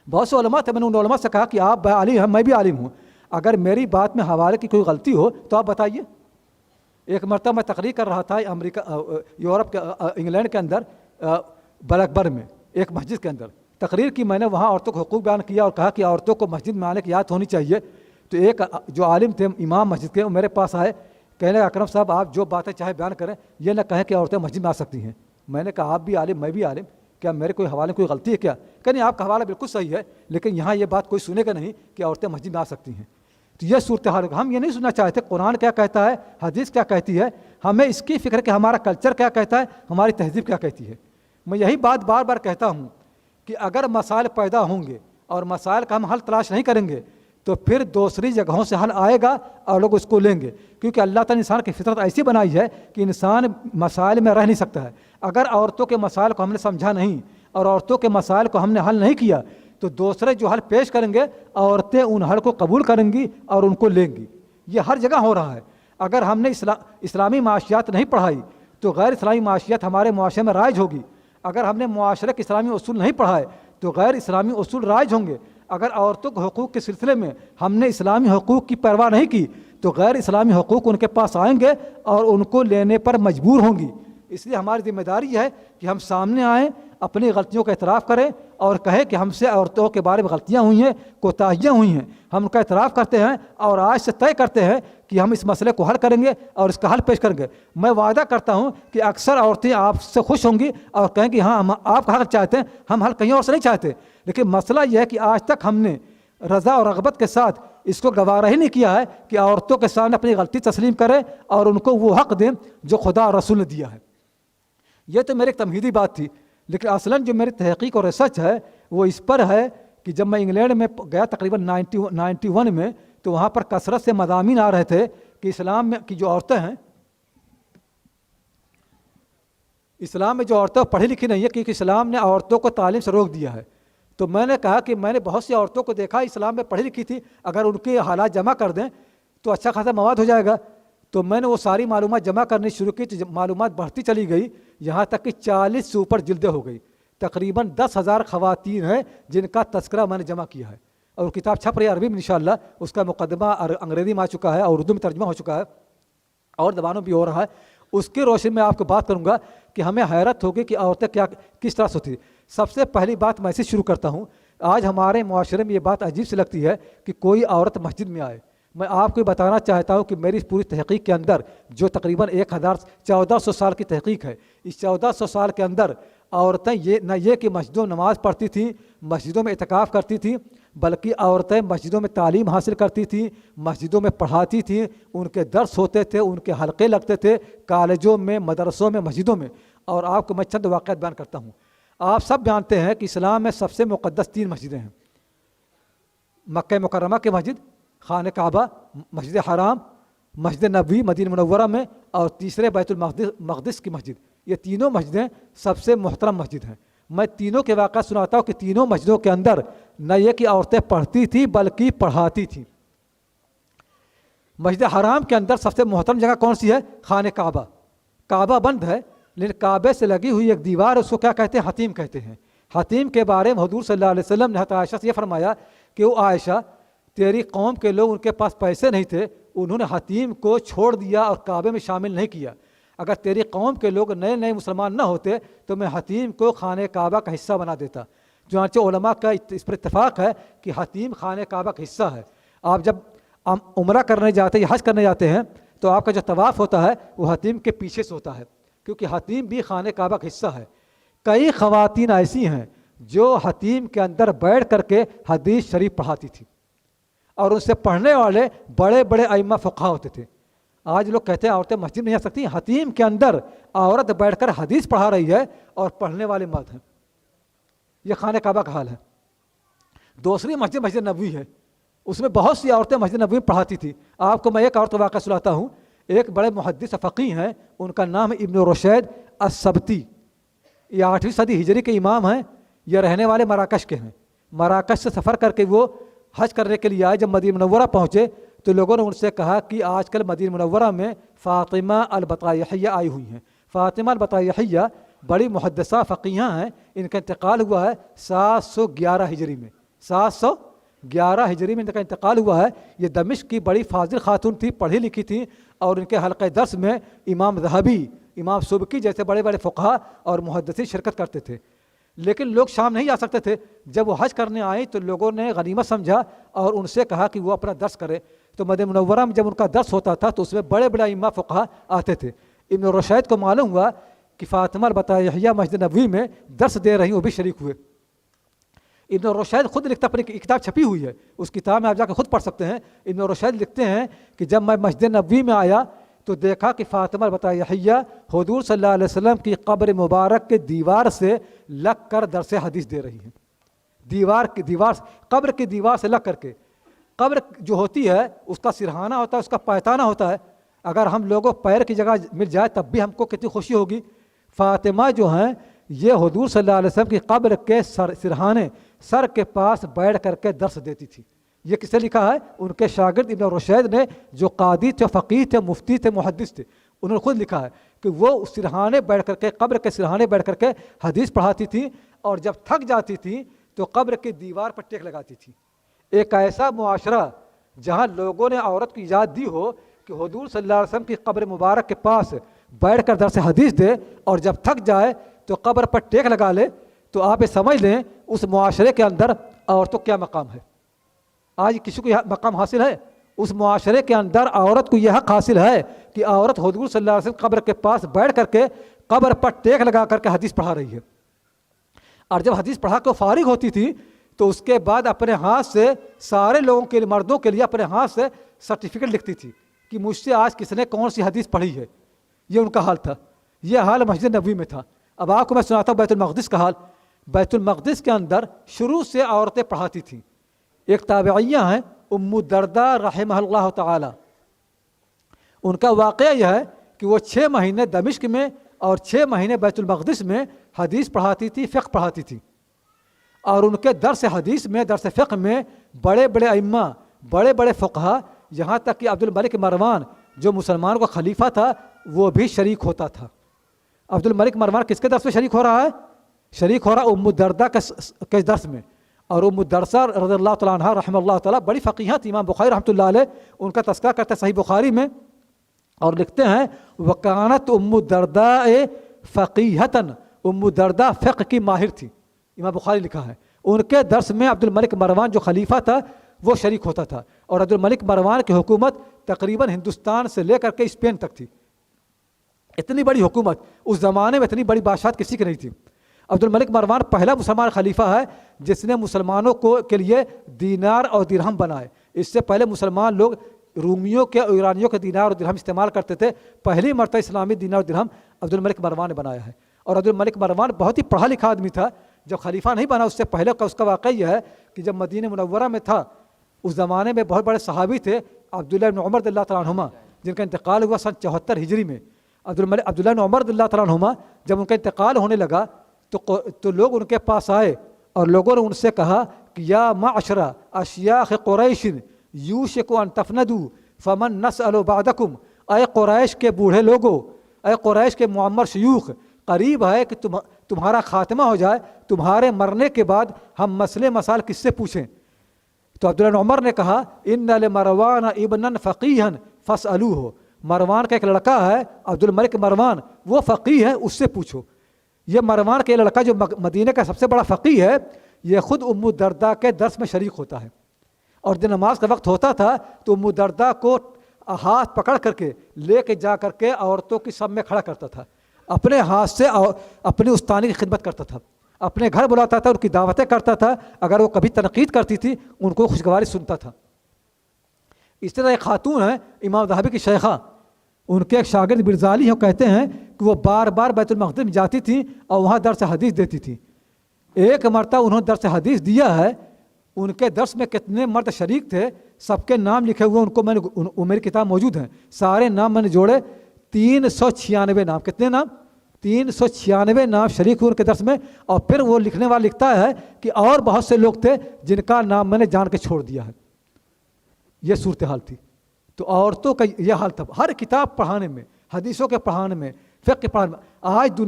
بہت سے علماء تھے, میں نے ان علماء سے کہا کہ آپ عالم ہیں, میں بھی عالم ہوں, اگر میری بات میں حوالے کی کوئی غلطی ہو تو آپ بتائیے. ایک مرتبہ میں تقریر کر رہا تھا امریکہ یورپ کے انگلینڈ کے اندر بلیک برن میں ایک مسجد کے اندر, تقریر کی میں نے وہاں عورتوں کو حقوق بیان کیا اور کہا کہ عورتوں کو مسجد میں آنے کی عادت ہونی چاہیے. تو ایک جو عالم تھے امام مسجد کے وہ میرے پاس آئے, کہنے لگے اکرم صاحب آپ جو باتیں چاہے بیان کریں, یہ نہ کہیں کہ عورتیں مسجد میں آ سکتی ہیں. میں نے کہا آپ بھی عالم میں بھی عالم, کیا میرے کوئی حوالے کوئی غلطی ہے کیا؟ کہ نہیں آپ کا حوالہ بالکل صحیح ہے, لیکن یہاں یہ بات کوئی سنے گا نہیں کہ عورتیں مسجد میں آ سکتی ہیں. تو یہ صورتحال ہم یہ نہیں سننا چاہتے قرآن کیا کہتا ہے, حدیث کیا کہتی ہے, ہمیں اس کی فکر کہ ہمارا کلچر کیا کہتا ہے, ہماری تہذیب کیا کہتی ہے. میں یہی بات بار بار کہتا ہوں کہ اگر مسائل پیدا ہوں گے اور مسائل کا ہم حل تلاش نہیں کریں گے تو پھر دوسری جگہوں سے حل آئے گا اور لوگ اس کو لیں گے, کیونکہ اللہ تعالیٰ نے انسان کی فطرت ایسی بنائی ہے کہ انسان مسائل میں رہ نہیں سکتا ہے. اگر عورتوں کے مسائل کو ہم نے سمجھا نہیں اور عورتوں کے مسائل کو ہم نے حل نہیں کیا تو دوسرے جو حل پیش کریں گے عورتیں ان حل کو قبول کریں گی اور ان کو لیں گی. یہ ہر جگہ ہو رہا ہے. اگر ہم نے اسلامی معاشیات نہیں پڑھائی تو غیر اسلامی معاشیات ہمارے معاشرے میں رائج ہوگی. اگر ہم نے معاشرے کے اسلامی اصول نہیں پڑھائے تو غیر اسلامی اصول رائج ہوں گے. اگر عورتوں کے حقوق کے سلسلے میں ہم نے اسلامی حقوق کی پرواہ نہیں کی تو غیر اسلامی حقوق ان کے پاس آئیں گے اور ان کو لینے پر مجبور ہوں گی. اس لیے ہماری ذمہ داری ہے کہ ہم سامنے آئیں, اپنی غلطیوں کا اعتراف کریں اور کہیں کہ ہم سے عورتوں کے بارے میں غلطیاں ہوئی ہیں, کوتاہیاں ہوئی ہیں. ہم ان کا اعتراف کرتے ہیں اور آج سے طے کرتے ہیں کہ ہم اس مسئلے کو حل کریں گے اور اس کا حل پیش کریں گے. میں وعدہ کرتا ہوں کہ اکثر عورتیں آپ سے خوش ہوں گی اور کہیں کہ ہاں ہم آپ کا حل چاہتے ہیں, ہم حل کہیں اور سے نہیں چاہتے. لیکن مسئلہ یہ ہے کہ آج تک ہم نے رضا اور رغبت کے ساتھ اس کو گوارا ہی نہیں کیا ہے کہ عورتوں کے سامنے اپنی غلطی تسلیم کریں اور ان کو وہ حق دیں جو خدا اور رسول نے دیا ہے. یہ تو میری ایک تمہیدی بات تھی, لیکن اصلاً جو میری تحقیق اور ریسرچ ہے وہ اس پر ہے کہ جب میں انگلینڈ میں گیا تقریباً 91 میں تو وہاں پر کثرت سے مضامین آ رہے تھے کہ اسلام میں کی جو عورتیں ہیں, اسلام میں جو عورتیں پڑھی لکھی نہیں ہے کیونکہ اسلام نے عورتوں کو تعلیم سے روک دیا ہے. تو میں نے کہا کہ میں نے بہت سی عورتوں کو دیکھا اسلام میں پڑھی لکھی تھی, اگر ان کے حالات جمع کر دیں تو اچھا خاصا مواد ہو جائے گا. تو میں نے وہ ساری معلومات جمع کرنی شروع کی تو معلومات بڑھتی چلی گئی, یہاں تک کہ 40 سے اوپر جلدیں ہو گئی. تقریباً 10,000 خواتین ہیں جن کا تذکرہ میں نے جمع کیا ہے اور وہ کتاب چھپ رہی ہے عربی میں انشاءاللہ. اس کا مقدمہ انگریزی میں آ چکا ہے اور اردو میں ترجمہ ہو چکا ہے اور زبانوں بھی ہو رہا ہے. اس کی روشنی میں آپ کو بات کروں گا کہ ہمیں حیرت ہوگی کہ عورتیں کس طرح سے ہوتی. سب سے پہلی بات میں ایسے شروع کرتا ہوں. آج ہمارے معاشرے میں یہ بات عجیب سی لگتی ہے کہ کوئی عورت مسجد میں آئے. میں آپ کو بتانا چاہتا ہوں کہ میری پوری تحقیق کے اندر جو تقریباً 1400 سال کی تحقیق ہے, اس 1400 سال کے اندر عورتیں یہ کہ مسجدوں میں نماز پڑھتی تھیں, مسجدوں میں اعتکاف کرتی تھیں, بلکہ عورتیں مسجدوں میں تعلیم حاصل کرتی تھیں, مسجدوں میں پڑھاتی تھیں, ان کے درس ہوتے تھے, ان کے حلقے لگتے تھے کالجوں میں, مدرسوں میں, مسجدوں میں. اور آپ کو میں چند واقعات بیان کرتا ہوں. آپ سب جانتے ہیں کہ اسلام میں سب سے مقدس 3 مسجدیں ہیں. مکہ مکرمہ کی مسجد, خانہ کعبہ, مسجد حرام, مسجد نبوی مدینہ منورہ میں, اور تیسرے بیت المقدس کی مسجد. یہ تینوں مسجدیں سب سے محترم مسجد ہیں. میں تینوں کے واقعات سناتا ہوں کہ تینوں مسجدوں کے اندر نہ یہ کہ عورتیں پڑھتی تھیں بلکہ پڑھاتی تھیں. مسجد حرام کے اندر سب سے محترم جگہ کون سی ہے؟ خانہ کعبہ. کعبہ بند ہے لیکن کعبے سے لگی ہوئی ایک دیوار, اس کو کیا کہتے ہیں؟ حتیم کہتے ہیں. حتیم کے بارے میں حضور صلی اللہ علیہ وسلم نے حضرت عائشہ سے یہ فرمایا کہ وہ عائشہ تیری قوم کے لوگ ان کے پاس پیسے نہیں تھے, انہوں نے حتیم کو چھوڑ دیا اور کعبے میں شامل نہیں کیا. اگر تیری قوم کے لوگ نئے مسلمان نہ ہوتے تو میں حتیم کو خانہ کعبہ کا حصہ بنا دیتا. چنانچہ علماء کا اس پر اتفاق ہے کہ حتیم خانہ کعبہ کا حصہ ہے. آپ جب عمرہ کرنے جاتے ہیں یا حج کرنے جاتے ہیں تو آپ کا جو طواف ہوتا ہے وہ حتیم کے پیچھے سے ہوتا ہے, کیونکہ حتیم بھی خانہ کعبہ کا حصہ ہے. کئی خواتین ایسی ہیں جو حتیم کے اندر بیٹھ کر کے حدیث شریف پڑھاتی تھی اور ان سے پڑھنے والے بڑے بڑے ائمہ فقہا ہوتے تھے. آج لوگ کہتے ہیں عورتیں مسجد نہیں آ سکتی. حتیم کے اندر عورت بیٹھ کر حدیث پڑھا رہی ہے اور پڑھنے والے مرد ہیں. یہ خانہ کعبہ کا حال ہے. دوسری مسجد مسجد نبوی ہے, اس میں بہت سی عورتیں مسجد نبوی میں پڑھاتی تھی. آپ کو میں ایک عورت کا واقعہ سناتا ہوں. ایک بڑے محدث فقیہ ہیں, ان کا نام ہے ابن رشید السبتی. یہ 8ویں صدی ہجری کے امام ہیں. یہ رہنے والے مراکش کے ہیں. مراکش سے سفر کر کے وہ حج کرنے کے لیے آئے. جب مدینہ منورہ پہنچے تو لوگوں نے ان سے کہا کہ آج کل مدینہ منورہ میں فاطمہ البطائحیہ آئی ہوئی ہیں. فاطمہ البطائحیہ بڑی محدثہ فقیہ ہیں. ان کا انتقال ہوا ہے 711 ہجری میں. 711 ہجری میں ان کا انتقال ہوا ہے. یہ دمشق کی بڑی فاضل خاتون تھی, پڑھی لکھی تھی, اور ان کے حلقہ درس میں امام ذہبی, امام سبکی جیسے بڑے بڑے فقہا اور محدثین شرکت کرتے تھے. لیکن لوگ شام نہیں جا سکتے تھے. جب وہ حج کرنے آئے تو لوگوں نے غنیمت سمجھا اور ان سے کہا کہ وہ اپنا درس کرے. تو مدینہ منورہ میں جب ان کا درس ہوتا تھا تو اس میں بڑے بڑے ائمہ فقہا آتے تھے. ابن رشید کو معلوم ہوا کہ فاطمہ البتہ یحییٰ مسجد نبوی میں درس دے رہی، وہ بھی شریک ہوئے. ابن رشید خود لکھتا، اپنی کتاب چھپی ہوئی ہے، اس کتاب میں آپ جا کے خود پڑھ سکتے ہیں. ابن رشید لکھتے ہیں کہ جب میں مسجد نبوی میں آیا تو دیکھا کہ فاطمہ البتہ یحییٰ حضور صلی اللہ علیہ وسلم کی قبر مبارک کے دیوار سے لگ کر درس حدیث دے رہی ہیں. قبر کی دیوار سے لگ کر کے. قبر جو ہوتی ہے اس کا سرہانہ ہوتا ہے، اس کا پایتانہ ہوتا ہے. اگر ہم لوگوں پیر کی جگہ مل جائے تب بھی ہم کو کتنی خوشی ہوگی. فاطمہ جو ہیں یہ حضور صلی اللہ علیہ وسلم کی قبر کے سرہانے سر کے پاس بیٹھ کر کے درس دیتی تھی. یہ کس نے لکھا ہے؟ ان کے شاگرد ابن رشید نے، جو قاضی تھے، فقیہ تھے، مفتی تھے، محدث تھے. انہوں نے خود لکھا ہے کہ وہ سرہانے بیٹھ کر کے، قبر کے سرہانے بیٹھ کر کے حدیث پڑھاتی تھی، اور جب تھک جاتی تھی تو قبر کی دیوار پر ٹیک لگاتی تھی. ایک ایسا معاشرہ جہاں لوگوں نے عورت کو اجازت دی ہو کہ حضور صلی اللہ علیہ وسلم کی قبر مبارک کے پاس بیٹھ کر درس حدیث دے، اور جب تھک جائے تو قبر پر ٹیک لگا لے، تو آپ یہ سمجھ لیں اس معاشرے کے اندر عورتوں کیا مقام ہے. آج کسی کو یہ مقام حاصل ہے؟ اس معاشرے کے اندر عورت کو یہ حق حاصل ہے کہ عورت حضور صلی اللہ علیہ وسلم قبر کے پاس بیٹھ کر کے قبر پر ٹیک لگا کر کے حدیث پڑھا رہی ہے. اور جب حدیث پڑھا کے فارغ ہوتی تھی تو اس کے بعد اپنے ہاتھ سے سارے لوگوں کے لیے، مردوں کے لیے اپنے ہاتھ سے سرٹیفکیٹ لکھتی تھی کہ مجھ سے آج کس نے کون سی حدیث پڑھی ہے. یہ ان کا حال تھا. یہ حال مسجد نبوی میں تھا. اب آپ کو میں سناتا ہوں بیت المقدس کا حال. بیت المقدس کے اندر شروع سے عورتیں پڑھاتی تھیں. ایک تابعیہ ہیں ام الدرداء رحمہ اللہ تعالی. ان کا واقعہ یہ ہے کہ وہ 6 مہینے دمشق میں اور 6 مہینے بیت المقدس میں حدیث پڑھاتی تھی، فقہ پڑھاتی تھی. اور ان کے درس حدیث میں، درس فقہ میں بڑے بڑے ائمہ، بڑے بڑے فقہا، یہاں تک کہ عبد الملک مروان جو مسلمانوں کا خلیفہ تھا وہ بھی شریک ہوتا تھا. عبد الملک مروان کس کے درس میں شریک ہو رہا ہے؟ شریک ہو رہا ام الدرداء کے درس میں. اور ام الدرداء رضی اللہ تعالیٰ عنہ رحمہ اللہ تعالیٰ بڑی فقیہ تھی. امام بخاری رحمۃ اللہ علیہ ان کا تذکرہ کرتے ہیں صحیح بخاری میں، اور لکھتے ہیں وکانت ام الدرداء فقیہتن، ام الدرداء فقہ کی ماہر تھی. امام بخاری لکھا ہے. ان کے درس میں عبد الملک مروان جو خلیفہ تھا وہ شریک ہوتا تھا. اور عبد الملک مروان کی حکومت تقریباً ہندوستان سے لے کر کے اسپین تک تھی. اتنی بڑی حکومت اس زمانے میں، اتنی بڑی بادشاہت کسی کی نہیں تھی. عبد الملک مروان پہلا مسلمان خلیفہ ہے جس نے مسلمانوں کے لیے دینار اور درہم بنائے. اس سے پہلے مسلمان لوگ رومیوں کے اور ایرانیوں کے دینار اور درہم استعمال کرتے تھے. پہلی مرتبہ اسلامی دینار اور درہم عبد الملک مروان نے بنایا ہے. اور عبد الملک مروان بہت ہی پڑھا لکھا آدمی تھا. جب خلیفہ نہیں بنا اس سے پہلے کا اس کا واقعہ یہ ہے کہ جب مدینہ منورہ میں تھا اس زمانے میں بہت بڑے صحابی تھے عبداللہ بن عمر رضی اللہ تعالیٰ عنہما، جن کا انتقال ہوا سن 74 ہجری میں. عبداللہ بن عمر رضی اللہ تعالیٰ عنہما جب ان کا انتقال ہونے لگا تو لوگ ان کے پاس آئے اور لوگوں نے ان سے کہا کہ یا معشر اشیاخ قریش یوشک ان تفندوا فمن نسأل بعدکم، اے قریش کے بوڑھے لوگوں، اے قریش کے معمر شیوخ، قریب ہے کہ تمہارا خاتمہ ہو جائے، تمہارے مرنے کے بعد ہم مسئلے مسائل کس سے پوچھیں. تو عبداللہ بن عمر نے کہا ان لمروان ابنا فقیہا فاسألوہ، مروان کا ایک لڑکا ہے عبد الملک مروان، وہ فقیہ ہے، اس سے پوچھو. یہ مروان کا لڑکا جو مدینہ کا سب سے بڑا فقیہ ہے یہ خود ام الدرداء کے درس میں شریک ہوتا ہے. اور جب نماز کا وقت ہوتا تھا تو ام الدرداء کو ہاتھ پکڑ کر کے لے کے جا کر کے عورتوں کی سب میں کھڑا کرتا تھا، اپنے ہاتھ سے اپنی استانی کی خدمت کرتا تھا، اپنے گھر بلاتا تھا، ان کی دعوتیں کرتا تھا. اگر وہ کبھی تنقید کرتی تھی ان کو خوشگواری سنتا تھا. اس طرح ایک خاتون ہے امام ذہبی کی شیخہ، ان کے ایک شاگرد برزالی ہیں، کہتے ہیں کہ وہ بار بار بیت المقدس میں جاتی تھیں اور وہاں درس حدیث دیتی تھیں. ایک مرتبہ انہوں نے درس حدیث دیا ہے. ان کے درس میں کتنے مرد شریک تھے سب کے نام لکھے ہوئے ان کو میری کتاب موجود ہیں. سارے نام میں نے جوڑے 396 نام. کتنے نام؟ 396 نام شریک ہوئے ان کے درس میں. اور پھر وہ لکھنے والا لکھتا ہے کہ اور بہت سے لوگ تھے جن کا نام میں نے جان کے چھوڑ دیا ہے. یہ صورتحال تھی. تو عورتوں کا یہ حال تھا ہر کتاب پڑھانے میں، حدیثوں کے پڑھانے میں، فقہ کے پڑھانے میں. آج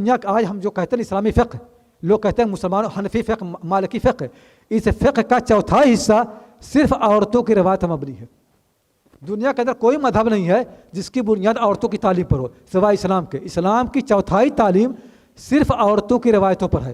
ہم جو کہتے ہیں اسلامی فقہ، لوگ کہتے ہیں مسلمان حنفی فقہ، مالکی فقہ، اس فقہ کا چوتھائی حصہ صرف عورتوں کی روایت مبنی ہے. دنیا کے اندر کوئی مذہب نہیں ہے جس کی بنیاد عورتوں کی تعلیم پر ہو سوائے اسلام کے. اسلام کی چوتھائی تعلیم صرف عورتوں کی روایتوں پر ہے.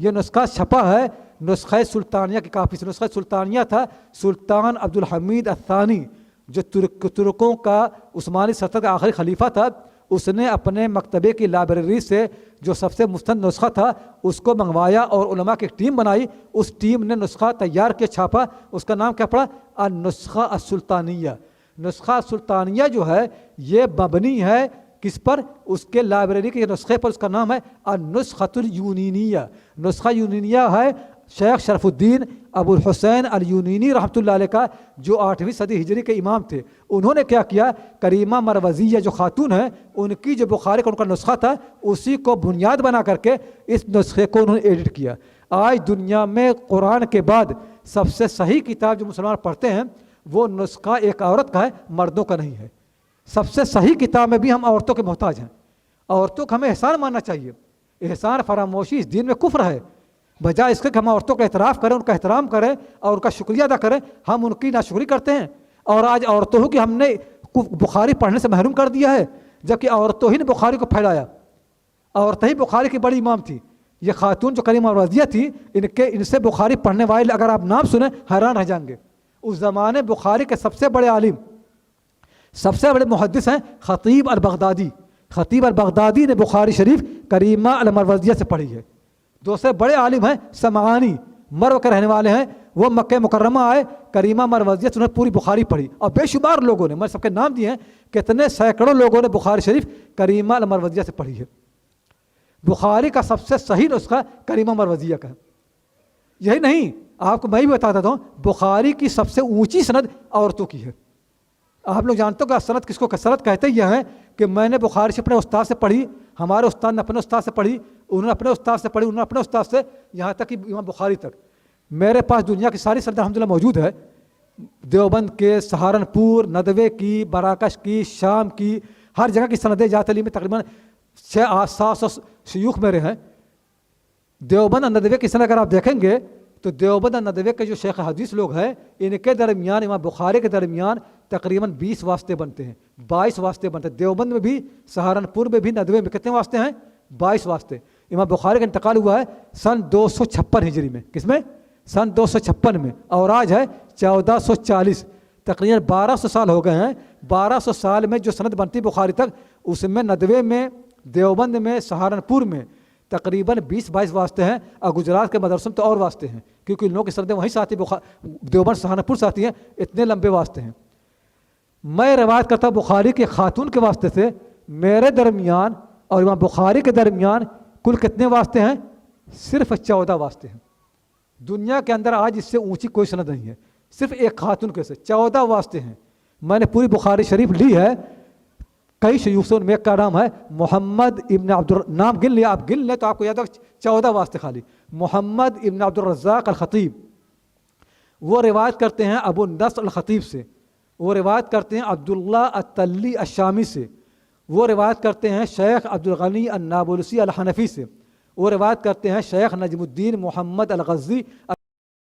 یہ نسخہ چھپا ہے نسخہ سلطانیہ کی کاپی سے. نسخہ سلطانیہ تھا سلطان عبدالحمید الثانی جو ترکوں کا عثمانی سلطنت کا آخری خلیفہ تھا. اس نے اپنے مکتبے کی لائبریری سے جو سب سے مستند نسخہ تھا اس کو منگوایا اور علماء کی ایک ٹیم بنائی. اس ٹیم نے نسخہ تیار کیا, چھاپا. اس کا نام کیا پڑا؟ النسخہ السلطانیہ. نسخہ سلطانیہ جو ہے یہ مبنی ہے کس پر؟ اس کے لائبریری کے نسخے پر. اس کا نام ہے النسخۃ الیونینیہ. نسخہ یونینیہ ہے شیخ شرف الدین ابو الحسین الیونینی رحمۃ اللہ علیہ کا, جو 8ویں صدی ہجری کے امام تھے. انہوں نے کیا کیا؟ کریمہ مروزیہ جو خاتون ہیں ان کی جو بخاری کا ان کا نسخہ تھا اسی کو بنیاد بنا کر کے اس نسخے کو انہوں نے ایڈٹ کیا. آج دنیا میں قرآن کے بعد سب سے صحیح کتاب جو مسلمان پڑھتے ہیں وہ نسخہ ایک عورت کا ہے, مردوں کا نہیں ہے. سب سے صحیح کتاب میں بھی ہم عورتوں کے محتاج ہیں. عورتوں کو ہمیں احسان ماننا چاہیے. احسان فراموشی اس دین میں کفر ہے. بجائے اس کے کہ ہم عورتوں کا اعتراف کریں, ان کا احترام کریں اور ان کا شکریہ ادا کریں, ہم ان کی ناشکری کرتے ہیں. اور آج عورتوں کی ہم نے بخاری پڑھنے سے محروم کر دیا ہے, جبکہ عورتوں ہی نے بخاری کو پھیلایا. عورتیں ہی بخاری کی بڑی امام تھی. یہ خاتون جو کریمہ مروزیہ تھی ان سے بخاری پڑھنے والے اگر آپ نام سنیں حیران رہ جائیں گے. اس زمانے بخاری کے سب سے بڑے عالم, سب سے بڑے محدث ہیں خطیب البغدادی. خطیب البغدادی نے بخاری شریف کریمہ المروزیہ سے پڑھی ہے. دوسرے بڑے عالم ہیں سمعانی, مرو کے رہنے والے ہیں. وہ مکہ مکرمہ آئے, کریمہ مروزیہ سے انہوں نے پوری بخاری پڑھی. اور بے شمار لوگوں نے, میں سب کے نام دیے ہیں, کتنے سینکڑوں لوگوں نے بخاری شریف کریمہ المروزیہ سے پڑھی ہے. بخاری کا سب سے صحیح نسخہ کریمہ مروزیہ کا ہے. یہی نہیں, آپ کو میں بھی بتا دیتا ہوں, بخاری کی سب سے اونچی سند عورتوں کی ہے. آپ لوگ جانتے ہو کہ سند کس کو سند کہتے یہ ہیں کہ میں نے بخاری سے اپنے استاد سے پڑھی, ہمارے استاد نے اپنے استاد سے پڑھی, انہوں نے اپنے استاد سے پڑھی, انہوں نے اپنے استاد سے, یہاں تک کہ امام بخاری تک. میرے پاس دنیا کی ساری سند الحمدللہ موجود ہے. دیوبند کے, سہارنپور, ندوے کی, مراکش کی, شام کی, ہر جگہ کی سندیں جات علی میں تقریباً 600-700 شیوخ میرے ہیں. دیوبند اور ندوے کی سند اگر آپ دیکھیں گے تو دیوبند اور ندوے کے جو شیخ حدیث لوگ ہیں ان کے درمیان امام بخاری کے درمیان تقریباً 20 واسطے بنتے ہیں, 22 واسطے بنتے ہیں. دیوبند میں بھی, سہارنپور میں بھی, ندوے میں کتنے واسطے ہیں؟ 22 واسطے. امام بخاری کا انتقال ہوا ہے سن 256 ہجری میں. کس میں؟ سن 256 میں. اور آج ہے 1440. تقریباً 1200 سال ہو گئے ہیں. 1200 سال میں جو سند بنتی بخاری تک, اس میں ندوے میں, دیوبند میں, سہارنپور میں تقریباً 20-22 واسطے ہیں. اور گجرات کے مدرسوں میں تو اور واسطے ہیں, کیونکہ ان لوگوں کی سندیں وہیں سے آتی, دیوبند سہارنپور سے آتی ہیں. اتنے لمبے واسطے ہیں. میں روایت کرتا ہوں بخاری کے خاتون کے واسطے سے. میرے درمیان اور امام بخاری کے درمیان کل کتنے واسطے ہیں؟ صرف 14 واسطے ہیں. دنیا کے اندر آج اس سے اونچی کوئی سند نہیں ہے, صرف ایک خاتون کے سے 14 واسطے ہیں. میں نے پوری بخاری شریف لی ہے کئی شیوخ سے, ان میں ایک کا نام ہے محمد ابن نام گن لیا, آپ گن لیں تو آپ کو یاد ہو 14 واسطے خالی. محمد ابن عبد الرزاق الخطیب, وہ روایت کرتے ہیں ابو النصر الخطیب سے. وہ روایت کرتے ہیں عبداللہ التلی الشامی سے. وہ روایت کرتے ہیں شیخ عبدالغنی النابلسی الحنفی سے. وہ روایت کرتے ہیں شیخ نجم الدین محمد الغزی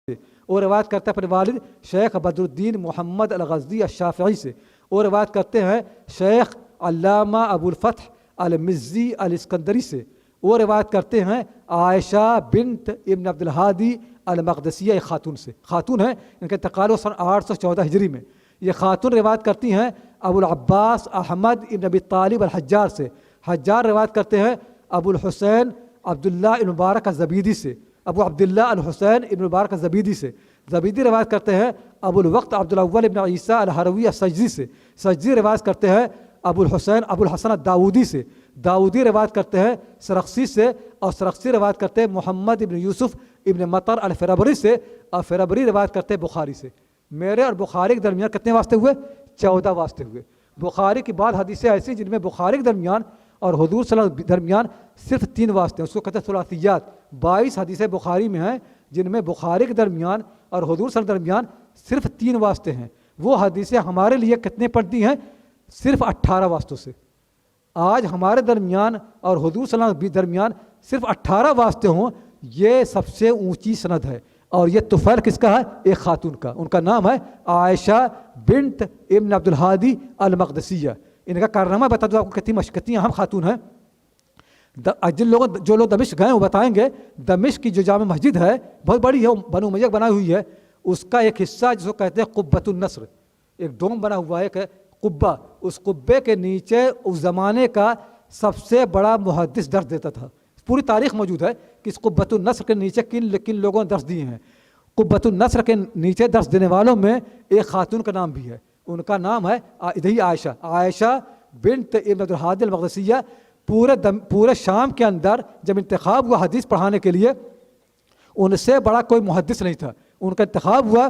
سے. وہ روایت کرتے ہیں اپنے والد شیخ بدر الدین محمد الغزی الشافعی سے. وہ روایت کرتے ہیں شیخ علامہ ابو الفتح المزی الاسکندری سے. وہ روایت کرتے ہیں عائشہ بنت ابن عبد الہادی المقدسیہ خاتون سے. خاتون ہیں, ان کا انتقال سن 814 ہجری میں. یہ خاتون روایت کرتی ہیں ابو العباس احمد ابن ابی طالب الحجار سے. حجار روایت کرتے ہیں ابو الحسین عبداللہ ابن مبارک الزبیدی سے. ابو عبداللہ الحسین ابن مبارک الزبیدی سے. زبیدی روایت کرتے ہیں ابو الوقت عبدالاول ابن عیسیٰ الحروی السجزی سے. سجزی روایت کرتے ہیں ابو الحسین ابو الحسن الداودی سے. داودی روایت کرتے ہیں سرخسی سے. اور سرخسی روایت کرتے ہیں محمد ابن یوسف ابن مطر الفرابری سے. اور فرابری روایت کرتے ہیں بخاری سے. میرے اور بخاری کے درمیان کتنے واسطے ہوئے؟ 14 واسطے ہوئے. بخاری کی بعض حدیثیں ایسی جن میں بخاری کے درمیان اور حضور صلی اللہ علیہ وسلم کے درمیان صرف 3 واسطے ہیں, اس کو کہتے ہیں ثلاثیات. 22 حدیثیں بخاری میں ہیں جن میں بخاری کے درمیان اور حضور صلی اللہ علیہ وسلم کے درمیان صرف 3 واسطے ہیں. وہ حدیثیں ہمارے لیے کتنے پڑتی ہیں؟ صرف 18 واسطوں سے. آج ہمارے درمیان اور حضور صلی اللہ علیہ وسلم کے درمیان صرف 18 واسطے ہوں, یہ سب سے اونچی سند ہے. اور یہ طفیل کس کا ہے؟ ایک خاتون کا. ان کا نام ہے عائشہ بنت ابن عبد الہادی المقدسیہ. ان کا کارنامہ بتا دو آپ کو, کتنی اہم خاتون ہیں. جو لوگ دمشق گئے وہ بتائیں گے دمشق کی جو جامع مسجد ہے بہت بڑی ہے، بنو امیہ بنائی ہوئی ہے، اس کا ایک حصہ جس کو کہتے ہیں قبۃ النصر، ایک ڈوم بنا ہوا ہے، ایک قبہ، اس قبے کے نیچے اس زمانے کا سب سے بڑا محدث درس دیتا تھا. پوری تاریخ موجود ہے کہ اس قبۃ النصر کے نیچے کن لوگوں نے درس دیے ہیں. قبۃ النصر کے نیچے درس دینے والوں میں ایک خاتون کا نام بھی ہے، ان کا نام ہے عائشہ بنت ابن عبدالہادی المقدسیہ. پورے شام کے اندر جب انتخاب ہوا حدیث پڑھانے کے لیے، ان سے بڑا کوئی محدث نہیں تھا. ان کا انتخاب ہوا،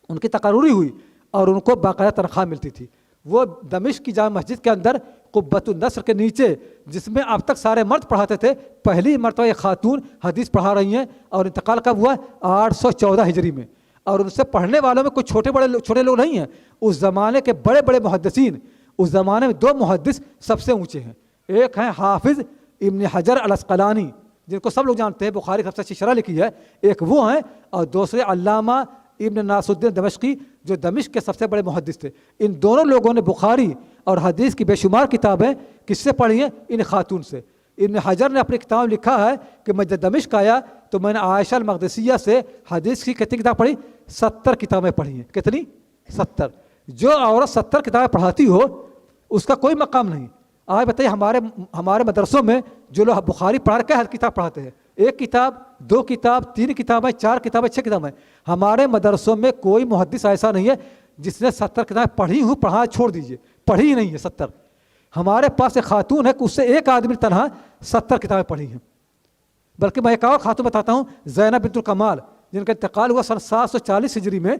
ان کی تقرری ہوئی اور ان کو باقاعدہ تنخواہ ملتی تھی. وہ دمشق کی جامع مسجد کے اندر قبۃ النصر کے نیچے، جس میں اب تک سارے مرد پڑھاتے تھے، پہلی مرتبہ ایک خاتون حدیث پڑھا رہی ہیں. اور انتقال کب ہوا؟ 814 ہجری میں. اور ان سے پڑھنے والوں میں کوئی چھوٹے لوگ نہیں ہیں. اس زمانے کے بڑے بڑے محدثین، اس زمانے میں 2 محدث سب سے اونچے ہیں. ایک ہیں حافظ ابن حجر العسقلانی، جن کو سب لوگ جانتے ہیں، بخاری سب سے اچھی شرح لکھی ہے، ایک وہ ہیں. اور دوسرے علامہ ابن ناصر الدین دمشقی، جو دمشق کے سب سے بڑے محدث تھے. ان دونوں لوگوں نے بخاری اور حدیث کی بے شمار کتابیں کس سے پڑھی ہیں؟ ان خاتون سے. ابن حجر نے اپنی کتاب میں لکھا ہے کہ میں جب دمشق آیا تو میں نے عائشہ المقدسیہ سے حدیث کی کتنی کتاب پڑھی؟ 70 کتابیں پڑھی ہیں. کتنی؟ 70. جو عورت 70 کتابیں پڑھاتی ہو اس کا کوئی مقام نہیں. آج بتائیے ہمارے مدرسوں میں جو لوگ بخاری پڑھا کے ہر کتاب پڑھاتے ہیں، 1 کتاب 2 کتاب 3 کتابیں 4 کتابیں 6 کتابیں. ہمارے مدرسوں میں کوئی محدث ایسا نہیں ہے جس نے 70 کتابیں پڑھی ہوں. پڑھا چھوڑ دیجئے، پڑھی ہی نہیں ہے 70. ہمارے پاس ایک خاتون ہے کہ اس سے ایک آدمی تنہا 70 کتابیں پڑھی ہیں. بلکہ میں ایک اور خاتون بتاتا ہوں، زینب بنت الکمال، جن کا انتقال ہوا سن 740 ہجری میں،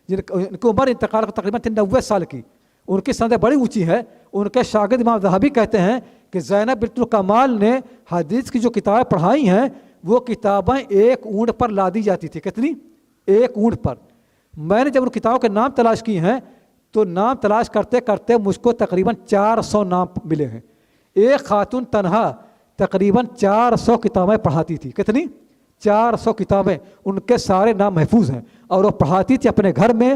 جن کی عمر انتقال کو تقریباً 90 سال کی. ان کی سند بڑی اونچی ہے. ان کے شاگرد امام ذہبی کہتے ہیں کہ زینب بنت الکمال نے حدیث کی جو کتابیں پڑھائی ہیں وہ کتابیں 1 اونٹ پر لادی جاتی تھی. کتنی؟ 1 اونٹ پر. میں نے جب ان کتابوں کے نام تلاش کیے ہیں تو نام تلاش کرتے کرتے مجھ کو تقریباً 400 نام ملے ہیں. ایک خاتون تنہا تقریباً 400 کتابیں پڑھاتی تھی. کتنی؟ 400 کتابیں. ان کے سارے نام محفوظ ہیں اور وہ پڑھاتی تھی اپنے گھر میں،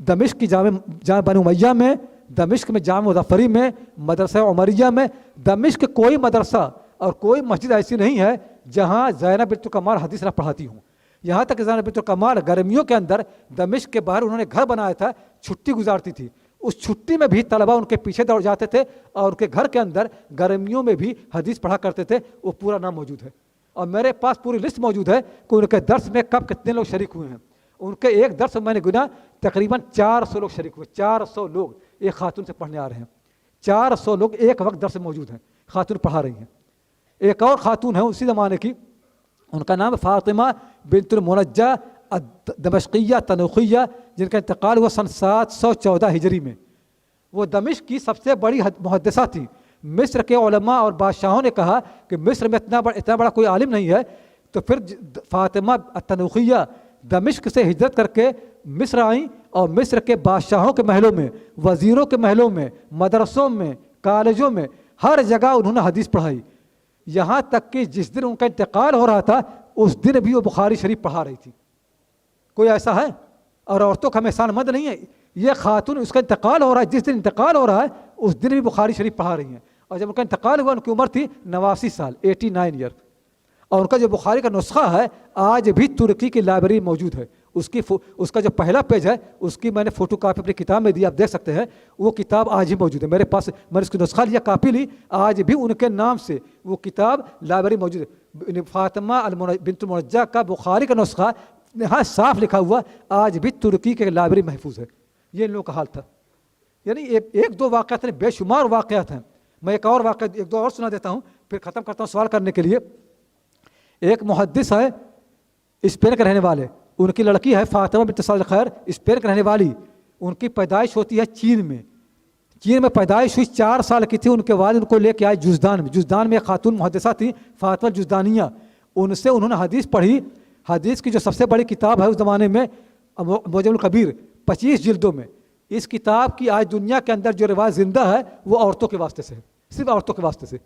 دمشق کی جامع بنو امیہ میں، دمشق میں جامع مظفری میں، مدرسہ عمریہ میں. دمشق کوئی مدرسہ اور کوئی مسجد ایسی نہیں ہے جہاں زینب بنت الکمال حدیث نہ پڑھاتی ہوں. یہاں تک کہ زینب بنت الکمال گرمیوں کے اندر دمشق کے باہر انہوں نے گھر بنایا تھا، چھٹی گزارتی تھی. اس چھٹی میں بھی طلبہ ان کے پیچھے دوڑ جاتے تھے اور ان کے گھر کے اندر گرمیوں میں بھی حدیث پڑھا کرتے تھے. وہ پورا نام موجود ہے اور میرے پاس پوری لسٹ موجود ہے کہ ان کے درس میں کب کتنے لوگ شریک ہوئے ہیں. ان کے ایک درس میں نے گنا تقریباً 400 لوگ شریک ہوئے. 400 لوگ ایک خاتون سے پڑھنے آ رہے ہیں. 400 لوگ ایک وقت درس میں موجود ہیں، خاتون پڑھا رہی ہیں. ایک اور خاتون ہے اسی زمانے کی، ان کا نام فاطمہ بنت المنجہ دمشقیہ تنوخیہ، جن کا انتقال ہوا سن 714 ہجری میں. وہ دمشق کی سب سے بڑی محدثہ تھی. مصر کے علماء اور بادشاہوں نے کہا کہ مصر میں اتنا بڑا کوئی عالم نہیں ہے، تو پھر فاطمہ تنوخیہ دمشق سے ہجرت کر کے مصر آئیں اور مصر کے بادشاہوں کے محلوں میں، وزیروں کے محلوں میں، مدرسوں میں، کالجوں میں، ہر جگہ انہوں نے حدیث پڑھائی. یہاں تک کہ جس دن ان کا انتقال ہو رہا تھا اس دن بھی وہ بخاری شریف پڑھا رہی تھی. کوئی ایسا ہے؟ اور عورتوں کا ہم احسان مند نہیں ہے. یہ خاتون اس کا انتقال ہو رہا ہے، جس دن انتقال ہو رہا ہے اس دن بھی بخاری شریف پڑھا رہی ہیں. اور جب ان کا انتقال ہوا ان کی عمر تھی 89 سال، 89 ایئر. اور ان کا جو بخاری کا نسخہ ہے آج بھی ترکی کی لائبریری موجود ہے. اس کا جو پہلا پیج ہے اس کی میں نے فوٹو کاپی اپنی کتاب میں دی، آپ دیکھ سکتے ہیں. وہ کتاب آج ہی موجود ہے میرے پاس. میں نے اس کی نسخہ لیا، کاپی لی، آج بھی ان کے نام سے وہ کتاب لائبریری موجود ہے. فاطمہ بنت المنجہ کا بخاری کا نسخہ نہایت صاف لکھا ہوا آج بھی ترکی کے لائبریری محفوظ ہے. یہ ان لوگوں کا حال تھا. یعنی ایک دو واقعات بے شمار واقعات ہیں. میں ایک اور واقعہ 1-2 اور سنا دیتا ہوں پھر ختم کرتا ہوں سوال کرنے کے لیے. ایک محدث ہے اسپین کے رہنے والے، ان کی لڑکی ہے فاطمہ بنت سعد الخیر، اسپین کے رہنے والی. ان کی پیدائش ہوتی ہے چین میں پیدائش ہوئی، 4 سال کی تھی. ان کے والد ان کو لے کے آئے جزدان میں ایک خاتون محدثہ تھی فاطمہ جزدانیہ. ان سے انہوں نے حدیث پڑھی. حدیث کی جو سب سے بڑی کتاب ہے اس زمانے میں معجم الکبیر، 25 جلدوں میں. اس کتاب کی آج دنیا کے اندر جو روایت زندہ ہے وہ عورتوں کے واسطے سے، صرف عورتوں کے واسطے سے.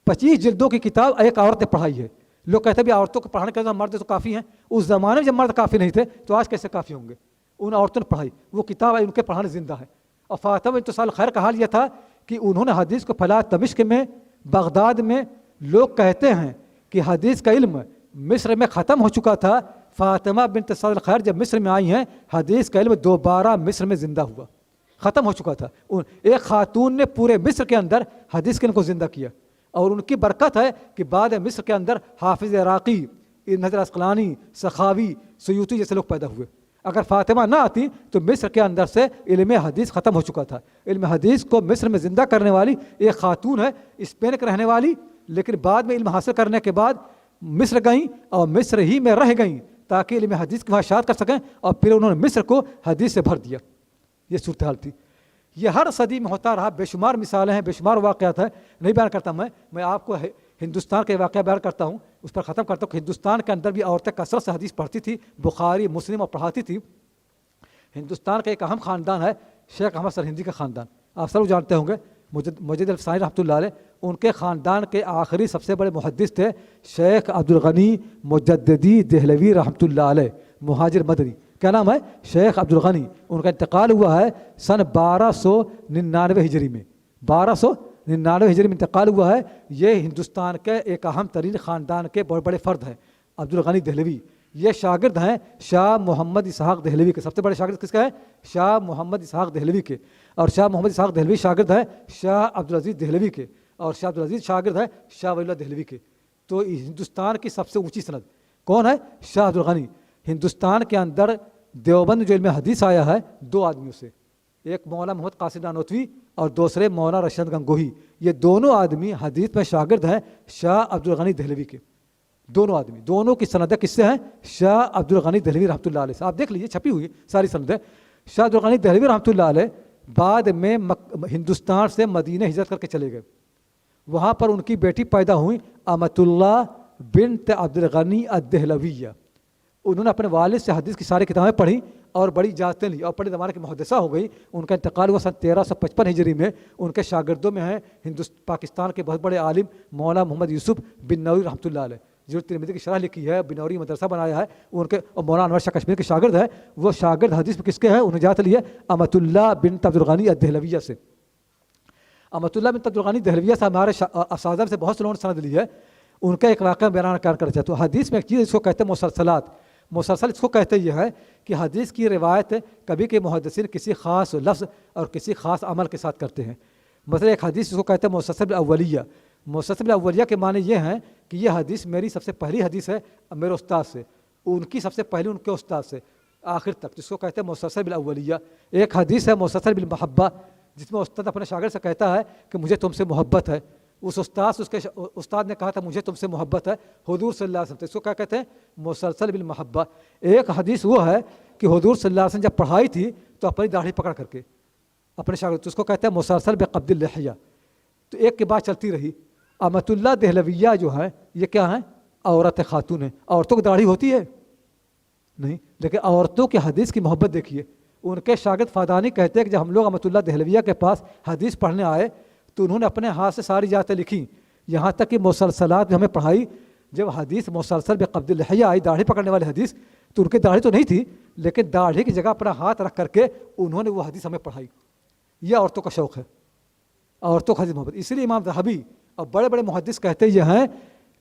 25 جلدوں کی کتاب ایک عورت نے پڑھائی ہے. لوگ کہتے ہیں بھی عورتوں کو پڑھانے کے لیے مرد تو کافی ہیں. اس زمانے میں جب مرد کافی نہیں تھے تو آج کیسے کافی ہوں گے؟ ان عورتوں نے پڑھائی. وہ کتاب ان کے پڑھانے زندہ ہے. اور فاطمہ بنت سعد الخیر کا حال یہ تھا کہ انہوں نے حدیث کو پھیلایا دمشق میں بغداد میں لوگ کہتے ہیں کہ حدیث کا علم مصر میں ختم ہو چکا تھا. فاطمہ بنت سعد الخیر جب مصر میں آئی ہیں حدیث کا علم دوبارہ مصر میں زندہ ہوا, ختم ہو چکا تھا. ایک خاتون نے پورے مصر کے اندر حدیث کے علم کو زندہ کیا, اور ان کی برکت ہے کہ بعد مصر کے اندر حافظ عراقی, ابن حجر عسقلانی, سخاوی, سیوطی جیسے لوگ پیدا ہوئے. اگر فاطمہ نہ آتی تو مصر کے اندر سے علم حدیث ختم ہو چکا تھا. علم حدیث کو مصر میں زندہ کرنے والی ایک خاتون ہے, اسپین کے رہنے والی, لیکن بعد میں علم حاصل کرنے کے بعد مصر گئیں اور مصر ہی میں رہ گئیں تاکہ علم حدیث کی اشاعت کر سکیں, اور پھر انہوں نے مصر کو حدیث سے بھر دیا. یہ صورتحال تھی. یہ ہر صدی میں ہوتا رہا. بے شمار مثالیں ہیں, بے شمار واقعات ہیں, نہیں بیان کرتا میں آپ کو ہندوستان کے واقعہ بیان کرتا ہوں, اس پر ختم کرتا ہوں کہ ہندوستان کے اندر بھی عورتیں کثرت سے حدیث پڑھتی تھی, بخاری مسلم اور پڑھاتی تھی. ہندوستان کا ایک اہم خاندان ہے شیخ احمد سرہندی کا خاندان, آپ سب جانتے ہوں گے, مجد الفسانی رحمۃ اللہ علیہ. ان کے خاندان کے آخری سب سے بڑے محدث تھے شیخ عبدالغنی مجددی دہلوی رحمۃ اللہ علیہ, مہاجر مدنی. کیا نام ہے؟ شیخ عبدالغنی. ان کا انتقال ہوا ہے سن 1299 ہجری میں. 1299 ہجری میں انتقال ہوا ہے. یہ ہندوستان کے ایک اہم ترین خاندان کے بہت بڑے فرد ہیں عبدالغنی دہلوی. یہ شاگرد ہیں شاہ محمد اسحاق دہلوی کے. سب سے بڑے شاگرد کس کا ہے؟ شاہ محمد اسحاق دہلوی کے. اور شاہ محمد اسحاق دہلوی شاگرد ہیں شاہ عبدالعزیز دہلوی کے, اور شاہ عبدالعزیز شاگرد ہیں شاہ ولی اللہ دہلوی کے. تو ہندوستان کی سب سے اونچی سند کون ہے؟ شاہ عبدالغنی. ہندوستان کے اندر دیوبند جو علم حدیث آیا ہے دو آدمیوں سے, ایک مولانا محمد قاسم نانوتوی اور دوسرے مولانا رشید گنگوہی. یہ دونوں آدمی حدیث میں شاگرد ہیں شاہ عبدالغنی دہلوی کے. دونوں آدمی, دونوں کی سندیں کس سے ہیں؟ شاہ عبدالغنی دہلوی رحمۃ اللہ علیہ سے. آپ دیکھ لیجیے, چھپی ہوئی ساری سندیں. شاہ عبدالغنی دہلوی رحمۃ اللہ علیہ بعد میں ہندوستان سے مدینہ ہجرت کر کے چلے گئے. وہاں پر ان کی بیٹی پیدا ہوئی امۃ اللہ بنت عبدالغنی الدہلویہ. انہوں نے اپنے والد سے حدیث کی ساری کتابیں پڑھی اور بڑی اجازتیں لی اور بڑے زمانے کی محدثہ ہو گئی. ان کا انتقال ہوا سن 1355 ہجری میں. ان کے شاگردوں میں ہیں پاکستان کے بہت بڑے عالم مولانا محمد یوسف بن نوری رحمۃ اللہ علیہ, جو ترمذی کی شرح لکھی ہے, بنوری مدرسہ بنایا ہے. ان کے مولانا انور شاہ کشمیر کے شاگرد ہیں. وہ شاگرد حدیث میں کس کے ہیں؟ انہوں نے اجازت لی ہے امۃ اللہ بنت عبدالغنی الدہلویہ سے. امۃ اللہ بنت عبدالغنی دہلویہ سے ہمارے اساتذہ سے بہت سے لوگوں نے سند لی ہے. ان کا ایک واقعہ بیان کرنا چاہتا ہوں. حدیث میں ایک چیز اس کو کہتے ہیں مسلسلات. مسلسل اس کو کہتے یہ ہے کہ حدیث کی روایت کبھی کہ محدثین کسی خاص لفظ اور کسی خاص عمل کے ساتھ کرتے ہیں. مثلا ایک حدیث اس کو کہتے ہیں مسلسل الاولیہ. مسلسل الاولیہ کے معنی یہ ہیں کہ یہ حدیث میری سب سے پہلی حدیث ہے میرے استاد سے, ان کی سب سے پہلی ان کے استاد سے آخر تک, جس کو کہتے ہیں مسلسل بالاولیہ. ایک حدیث ہے مسلسل بالمحبہ, جس میں استاد اپنے شاگرد سے کہتا ہے کہ مجھے تم سے محبت ہے. اس کے استاد نے کہا تھا مجھے تم سے محبت ہے حضور صلی اللہ علیہ وسلم. اس کو کیا کہتے ہیں؟ مسلسل بالمحبہ. ایک حدیث وہ ہے کہ حضور صلی اللہ علیہ وسلم جب پڑھائی تھی تو اپنی داڑھی پکڑ کر کے اپنے شاگرد, اس کو کہتے ہیں مسلسل بقبض اللحیہ. تو ایک کے بعد چلتی رہی. امۃ اللہ دہلویہ جو ہے یہ کیا ہیں؟ عورت خاتون ہیں. عورتوں کی داڑھی ہوتی ہے نہیں, لیکن عورتوں کی حدیث کی محبت دیکھیے. ان کے شاگرد فادانی کہتے ہیں کہ جب ہم لوگ امۃ اللہ دہلویہ کے پاس حدیث پڑھنے آئے تو انہوں نے اپنے ہاتھ سے ساری اجازتیں لکھی, یہاں تک کہ مسلسلات بھی ہمیں پڑھائی. جب حدیث مسلسل بقبض اللحیہ آئی, داڑھی پکڑنے والی حدیث, تو ان کی داڑھی تو نہیں تھی لیکن داڑھی کی جگہ اپنا ہاتھ رکھ کر کے انہوں نے وہ حدیث ہمیں پڑھائی. یہ عورتوں کا شوق ہے, عورتوں کا حدیث محبت. اسی لیے امام ذہبی اور بڑے بڑے محدث کہتے یہ ہیں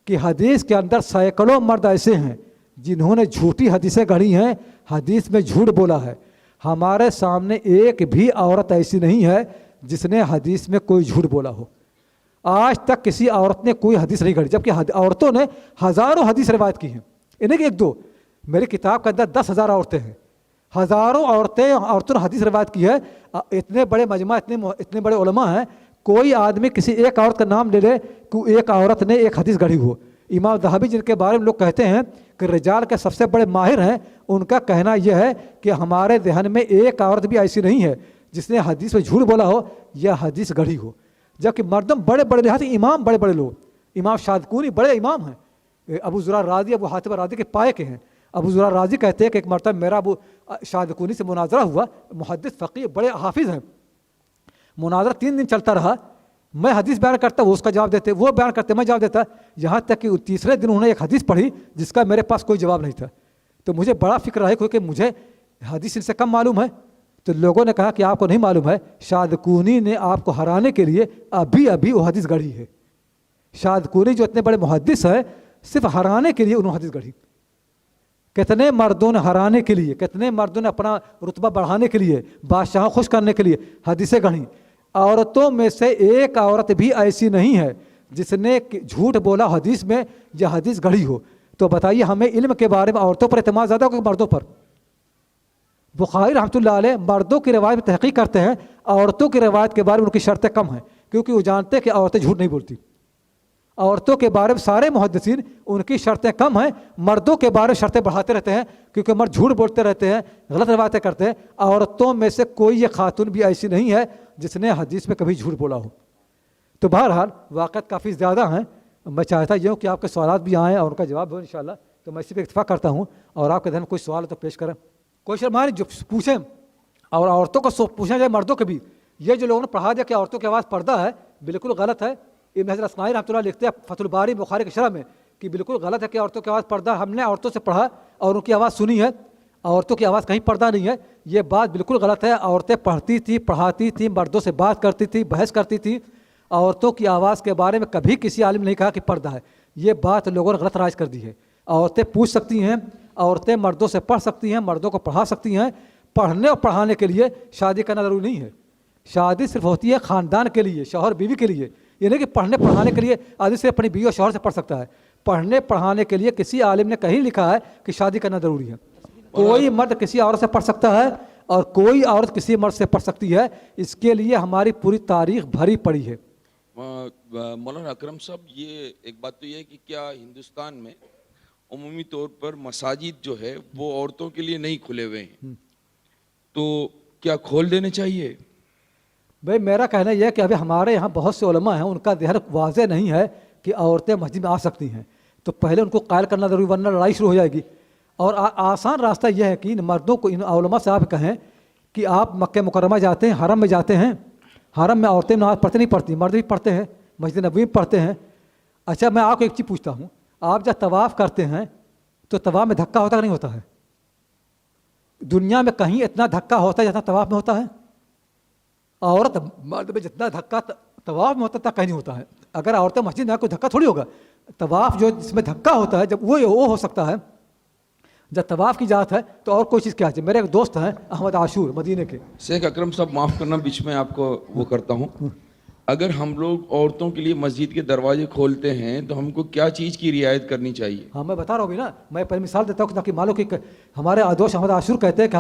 کہ حدیث کے اندر سینکڑوں مرد ایسے ہیں جنہوں نے جھوٹی حدیثیں گڑھی ہیں, حدیث میں جھوٹ بولا ہے. ہمارے سامنے ایک بھی عورت ایسی نہیں ہے جس نے حدیث میں کوئی جھوٹ بولا ہو. آج تک کسی عورت نے کوئی حدیث نہیں گھڑی, جبکہ عورتوں نے ہزاروں حدیث روایت کی ہیں. انہیں کہ ایک دو, میری کتاب کے اندر 10,000 عورتیں ہیں, ہزاروں عورتوں نے حدیث روایت کی ہے. اتنے بڑے مجمع, اتنے بڑے علماء ہیں, کوئی آدمی کسی ایک عورت کا نام لے لے کہ ایک عورت نے ایک حدیث گھڑی ہو. امام ذہبی جن کے بارے میں لوگ کہتے ہیں کہ رجال کے سب سے بڑے ماہر ہیں, ان کا کہنا یہ ہے کہ ہمارے ذہن میں ایک عورت بھی ایسی نہیں ہے جس نے حدیث میں جھوٹ بولا ہو یا حدیث گڑھی ہو. جبکہ مردم بڑے بڑے لحاظ امام بڑے بڑے لوگ, امام شادکونی بڑے امام ہیں, ابو زرع رازی ابو حاتم رازی کے پائے کے ہیں. ابو زرع رازی کہتے ہیں کہ ایک مرتبہ میرا ابو شادکونی سے مناظرہ ہوا, محدث فقیہ بڑے حافظ ہیں. مناظرہ 3 دن چلتا رہا, میں حدیث بیان کرتا وہ اس کا جواب دیتے, وہ بیان کرتے میں جواب دیتا, یہاں تک کہ تیسرے دن انہوں نے ایک حدیث پڑھی جس کا میرے پاس کوئی جواب نہیں تھا. تو مجھے بڑا فکر ہے کیونکہ مجھے حدیث ان سے کم معلوم ہے. تو لوگوں نے کہا کہ آپ کو نہیں معلوم ہے, شادکونی نے آپ کو ہرانے کے لیے ابھی وہ حدیث گڑھی ہے. شادکوری جو اتنے بڑے محدث ہیں صرف ہرانے کے لیے انہوں نے حدیث گڑھی. کتنے مردوں نے ہرانے کے لیے, کتنے مردوں نے اپنا رتبہ بڑھانے کے لیے, بادشاہ خوش کرنے کے لیے حدیثیں گڑھی. عورتوں میں سے ایک عورت بھی ایسی نہیں ہے جس نے جھوٹ بولا حدیث میں یا حدیث گڑھی ہو. تو بتائیے ہمیں علم کے بارے میں عورتوں پر اعتماد زیادہ ہوگا کہ مردوں پر؟ بخاری رحمۃ اللہ علیہ مردوں کی روایت میں تحقیق کرتے ہیں, عورتوں کی روایت کے بارے میں ان کی شرطیں کم ہیں, کیونکہ وہ جانتے ہیں کہ عورتیں جھوٹ نہیں بولتی. عورتوں کے بارے میں سارے محدثین ان کی شرطیں کم ہیں, مردوں کے بارے میں شرطیں بڑھاتے رہتے ہیں, کیونکہ مرد جھوٹ بولتے رہتے ہیں, غلط روایتیں کرتے ہیں. عورتوں میں سے کوئی یہ خاتون بھی ایسی نہیں ہے جس نے حدیث میں کبھی جھوٹ بولا ہو. تو بہرحال واقعات کافی زیادہ ہیں. میں چاہتا ہوں کہ آپ کے سوالات بھی آئیں اور ان کا جواب ہو انشاءاللہ. تو میں اسی پہ اتفاق کرتا ہوں, اور آپ کے ذہن میں کوئی سوال ہے تو پیش کریں. کوئی شرمائے جو پوچھیں, اور عورتوں کو پوچھنا جائے مردوں کے بھی. یہ جو لوگوں نے پڑھا دیا کہ عورتوں کی آواز پردہ ہے, بالکل غلط ہے. ابن حجر الاسقلانی رحمۃ اللہ لکھتے ہیں فتح الباری بخاری کی شرح میں کہ بالکل غلط ہے کہ عورتوں کی آواز پردہ. ہم نے عورتوں سے پڑھا اور ان کی آواز سنی ہے, عورتوں کی آواز کہیں پردہ نہیں ہے. یہ بات بالکل غلط ہے. عورتیں پڑھتی تھیں, پڑھاتی تھیں, مردوں سے بات کرتی تھیں, بحث کرتی تھیں. عورتوں کی آواز کے بارے میں کبھی کسی عالم نے نہیں کہا کہ پردہ ہے. یہ بات لوگوں نے غلط رائج کر دی ہے. عورتیں پوچھ سکتی ہیں, عورتیں مردوں سے پڑھ سکتی ہیں, مردوں کو پڑھا سکتی ہیں. پڑھنے اور پڑھانے کے لیے شادی کرنا ضروری نہیں ہے. شادی صرف ہوتی ہے خاندان کے لیے, شوہر بیوی کے لیے. یہ نہیں کہ پڑھنے پڑھانے کے لیے آدمی صرف اپنی بیوی اور شوہر سے پڑھ سکتا ہے. پڑھنے پڑھانے کے لیے کسی عالم نے کہیں لکھا ہے کہ شادی کرنا ضروری ہے. کوئی مرد کسی عورت سے پڑھ سکتا ہے اور کوئی عورت کسی مرد سے پڑھ سکتی ہے. اس کے لیے ہماری پوری تاریخ بھری پڑی ہے. مولانا اکرم صاحب, یہ ایک بات تو یہ ہے کہ کیا ہندوستان میں عمومی طور پر مساجد جو ہے وہ عورتوں کے لیے نہیں کھلے ہوئے ہیں, تو کیا کھول دینے چاہیے؟ بھائی میرا کہنا یہ ہے کہ ابھی ہمارے یہاں بہت سے علماء ہیں, ان کا ذہن واضح نہیں ہے کہ عورتیں مسجد میں آ سکتی ہیں. تو پہلے ان کو قائل کرنا ضروری, ورنہ لڑائی شروع ہو جائے گی. اور آسان راستہ یہ ہے کہ ان مردوں کو, ان علماء سے آپ کہیں کہ آپ مکہ مکرمہ جاتے ہیں, حرم میں جاتے ہیں, حرم میں عورتیں نماز پڑھتے نہیں پڑھتی, مرد بھی پڑھتے ہیں, مسجد نبوی میں پڑھتے ہیں. اچھا میں آپ کو ایک چیز پوچھتا ہوں, آپ جب طواف کرتے ہیں تو طواف میں دھکا ہوتا کہ نہیں ہوتا ہے؟ دنیا میں کہیں اتنا دھکا ہوتا ہے جتنا طواف میں ہوتا ہے؟ عورت مرد میں جتنا دھکا طواف میں ہوتا ہے کہیں نہیں ہوتا ہے. اگر عورتیں مسجد میں کوئی دھکا تھوڑی ہوگا. طواف جو جس میں دھکا ہوتا ہے جب وہ ہو سکتا ہے جب طواف کی جات ہے, تو اور کوئی چیز کیا ہے. میرے ایک دوست ہیں احمد عاشور مدینے کے. شیخ اکرم صاحب معاف کرنا, بیچ میں آپ کو وہ کرتا ہوں. اگر ہم لوگ عورتوں کے لیے مسجد کے دروازے کھولتے ہیں تو ہم کو کیا چیز کی رعایت کرنی چاہیے؟ ہاں میں بتا رہا ہوں بھی نا, میں پہلے مثال دیتا ہوں تاکہ معلوم کہ ہمارے دوست احمد عاشور کہتے ہیں کہ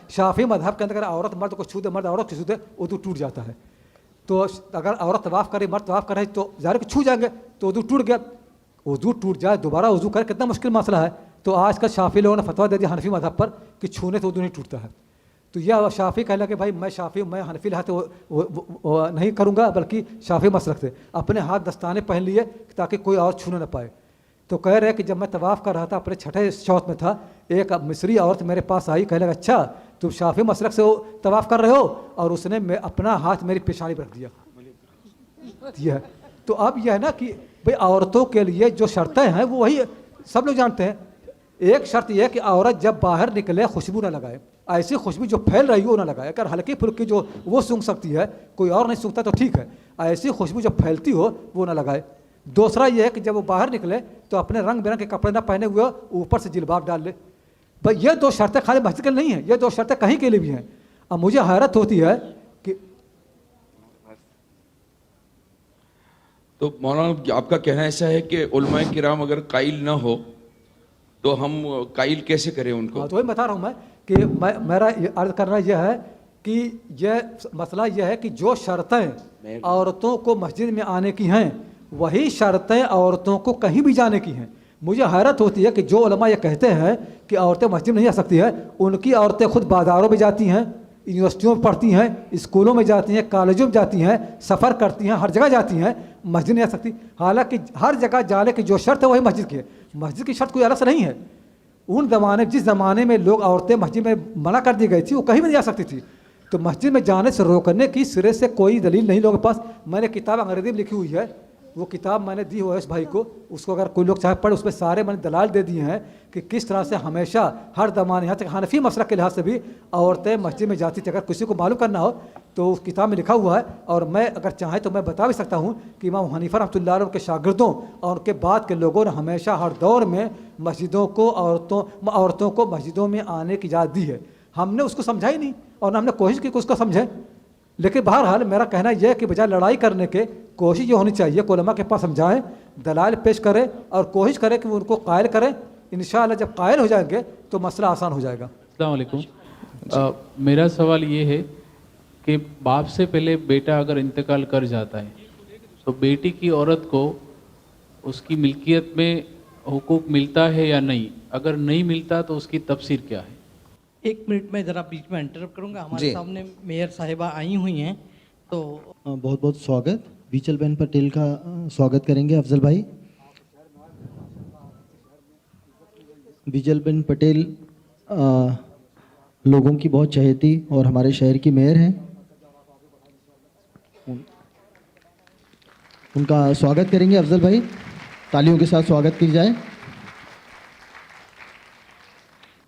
شافعی مذہب کے اندر اگر عورت مرد کو چھو دے, مرد عورت کو چھو دے, وضو ٹوٹ جاتا ہے. تو اگر عورت طواف کرے, مرد طواف کرے تو ظاہر کہ چھو جائیں گے تو وضو ٹوٹ گیا. وضو ٹوٹ جائے دوبارہ وضو کرے, کتنا مشکل مسئلہ ہے. تو آج کل شافعی لوگوں نے فتویٰ دے دیا حنفی مذہب پر کہ چھونے سے وضو نہیں ٹوٹتا ہے. تو یہ شافعی کہہ لگا کہ بھائی میں شافعی ہوں, میں حنفی لحاظ نہیں کروں گا, بلکہ شافعی مسلک سے اپنے ہاتھ دستانے پہن لیے تاکہ کوئی اور چھونے نہ پائے. تو کہہ رہے کہ جب میں طواف کر رہا تھا اپنے چھٹے شوط میں تھا, ایک مصری عورت میرے پاس آئی, کہنے لگا اچھا تم شافعی مسلک سے طواف کر رہے ہو, اور اس نے اپنا ہاتھ میری پیشانی پر رکھ دیا. یہ ہے. تو اب یہ ہے نا کہ بھئی عورتوں کے لیے جو شرطیں ہیں وہ وہی سب لوگ جانتے ہیں. ایک شرط یہ ہے کہ عورت جب باہر نکلے خوشبو نہ لگائے, ایسی خوشبو جو پھیل رہی ہو نہ لگائے. اگر ہلکی پھلکی جو وہ سونگھ سکتی ہے, کوئی اور نہیں سونگتا تو ٹھیک ہے, ایسی خوشبو جو پھیلتی ہو وہ نہ لگائے. دوسرا یہ ہے کہ جب وہ باہر نکلے تو اپنے رنگ برنگ کے کپڑے نہ پہنے ہوئے, اوپر سے جلباب ڈال لے. بھائی یہ دو شرطیں خالی مسجد کے لیے نہیں ہیں, یہ دو شرطیں کہیں کے لیے بھی ہیں. اب مجھے حیرت ہوتی ہے کہ تو مولانا آپ کا کہنا ایسا ہے کہ علماء کرام اگر قائل نہ ہو تو ہم قائل کیسے کریں ان کو؟ تو وہی بتا رہا ہوں میں کہ میرا عرض کرنا یہ ہے کہ یہ مسئلہ یہ ہے کہ جو شرطیں عورتوں کو مسجد میں آنے کی ہیں وہی شرطیں عورتوں کو کہیں بھی جانے کی ہیں. مجھے حیرت ہوتی ہے کہ جو علماء یہ کہتے ہیں کہ عورتیں مسجد میں نہیں آ سکتی ہیں, ان کی عورتیں خود بازاروں میں جاتی ہیں, یونیورسٹیوں میں پڑھتی ہیں, اسکولوں میں جاتی ہیں, کالجوں میں جاتی ہیں, سفر کرتی ہیں, ہر جگہ جاتی ہیں, مسجد نہیں آ سکتی. حالانکہ ہر جگہ جانے کی جو شرط ہے وہی مسجد کی ہے. مسجد کی شرط کوئی الگ سے نہیں ہے. ان زمانے جس زمانے میں لوگ عورتیں مسجد میں منع کر دی گئی تھی وہ کہیں بھی نہیں جا سکتی تھی. تو مسجد میں جانے سے روکنے کی سرے سے کوئی دلیل نہیں لوگوں کے پاس. میں نے کتاب انگریزی میں لکھی ہوئی ہے, وہ کتاب میں نے دی ہوا ہے اس بھائی کو, اس کو اگر کوئی لوگ چاہے پڑھ, اس میں سارے میں نے دلائل دے دیے ہیں کہ کس طرح سے ہمیشہ ہر زمانے, یہاں تک حنفی مسلک کے لحاظ سے بھی عورتیں مسجد میں جاتی تھیں. اگر کسی کو معلوم کرنا ہو تو اس کتاب میں لکھا ہوا ہے, اور میں اگر چاہیں تو میں بتا بھی سکتا ہوں کہ امام حنیفہ رحمۃ اللہ علیہ کے شاگردوں اور ان کے بعد کے لوگوں نے ہمیشہ ہر دور میں مسجدوں کو عورتوں کو مسجدوں میں آنے کی اجازت دی ہے. ہم نے اس کو سمجھا ہی نہیں, اور ہم نے کوشش کی کہ اس کو سمجھیں. لیکن بہرحال میرا کہنا یہ ہے کہ بجائے لڑائی کرنے کے کوشش یہ ہونی چاہیے کہ علماء کے پاس سمجھائیں, دلائل پیش کریں اور کوشش کریں کہ وہ ان کو قائل کریں. انشاءاللہ جب قائل ہو جائیں گے تو مسئلہ آسان ہو جائے گا. السلام علیکم. میرا سوال یہ ہے کہ باپ سے پہلے بیٹا اگر انتقال کر جاتا ہے تو بیٹی کی عورت کو اس کی ملکیت میں حقوق ملتا ہے یا نہیں؟ اگر نہیں ملتا تو اس کی تفسیر کیا ہے؟ ایک منٹ میں ذرا بیچ میں انٹرپٹ کروں گا. ہمارے سامنے میئر صاحبہ آئی ہوئی ہیں, تو بہت بہت سواگت. بیچل بین پٹیل کا سواگت کریں گے افضل بھائی. بیچل بین پٹیل لوگوں کی بہت چہیتی اور ہمارے شہر کی میئر ہیں. ان کا سواگت کریں گے افضل بھائی, تالیوں کے ساتھ سواگت کی جائے.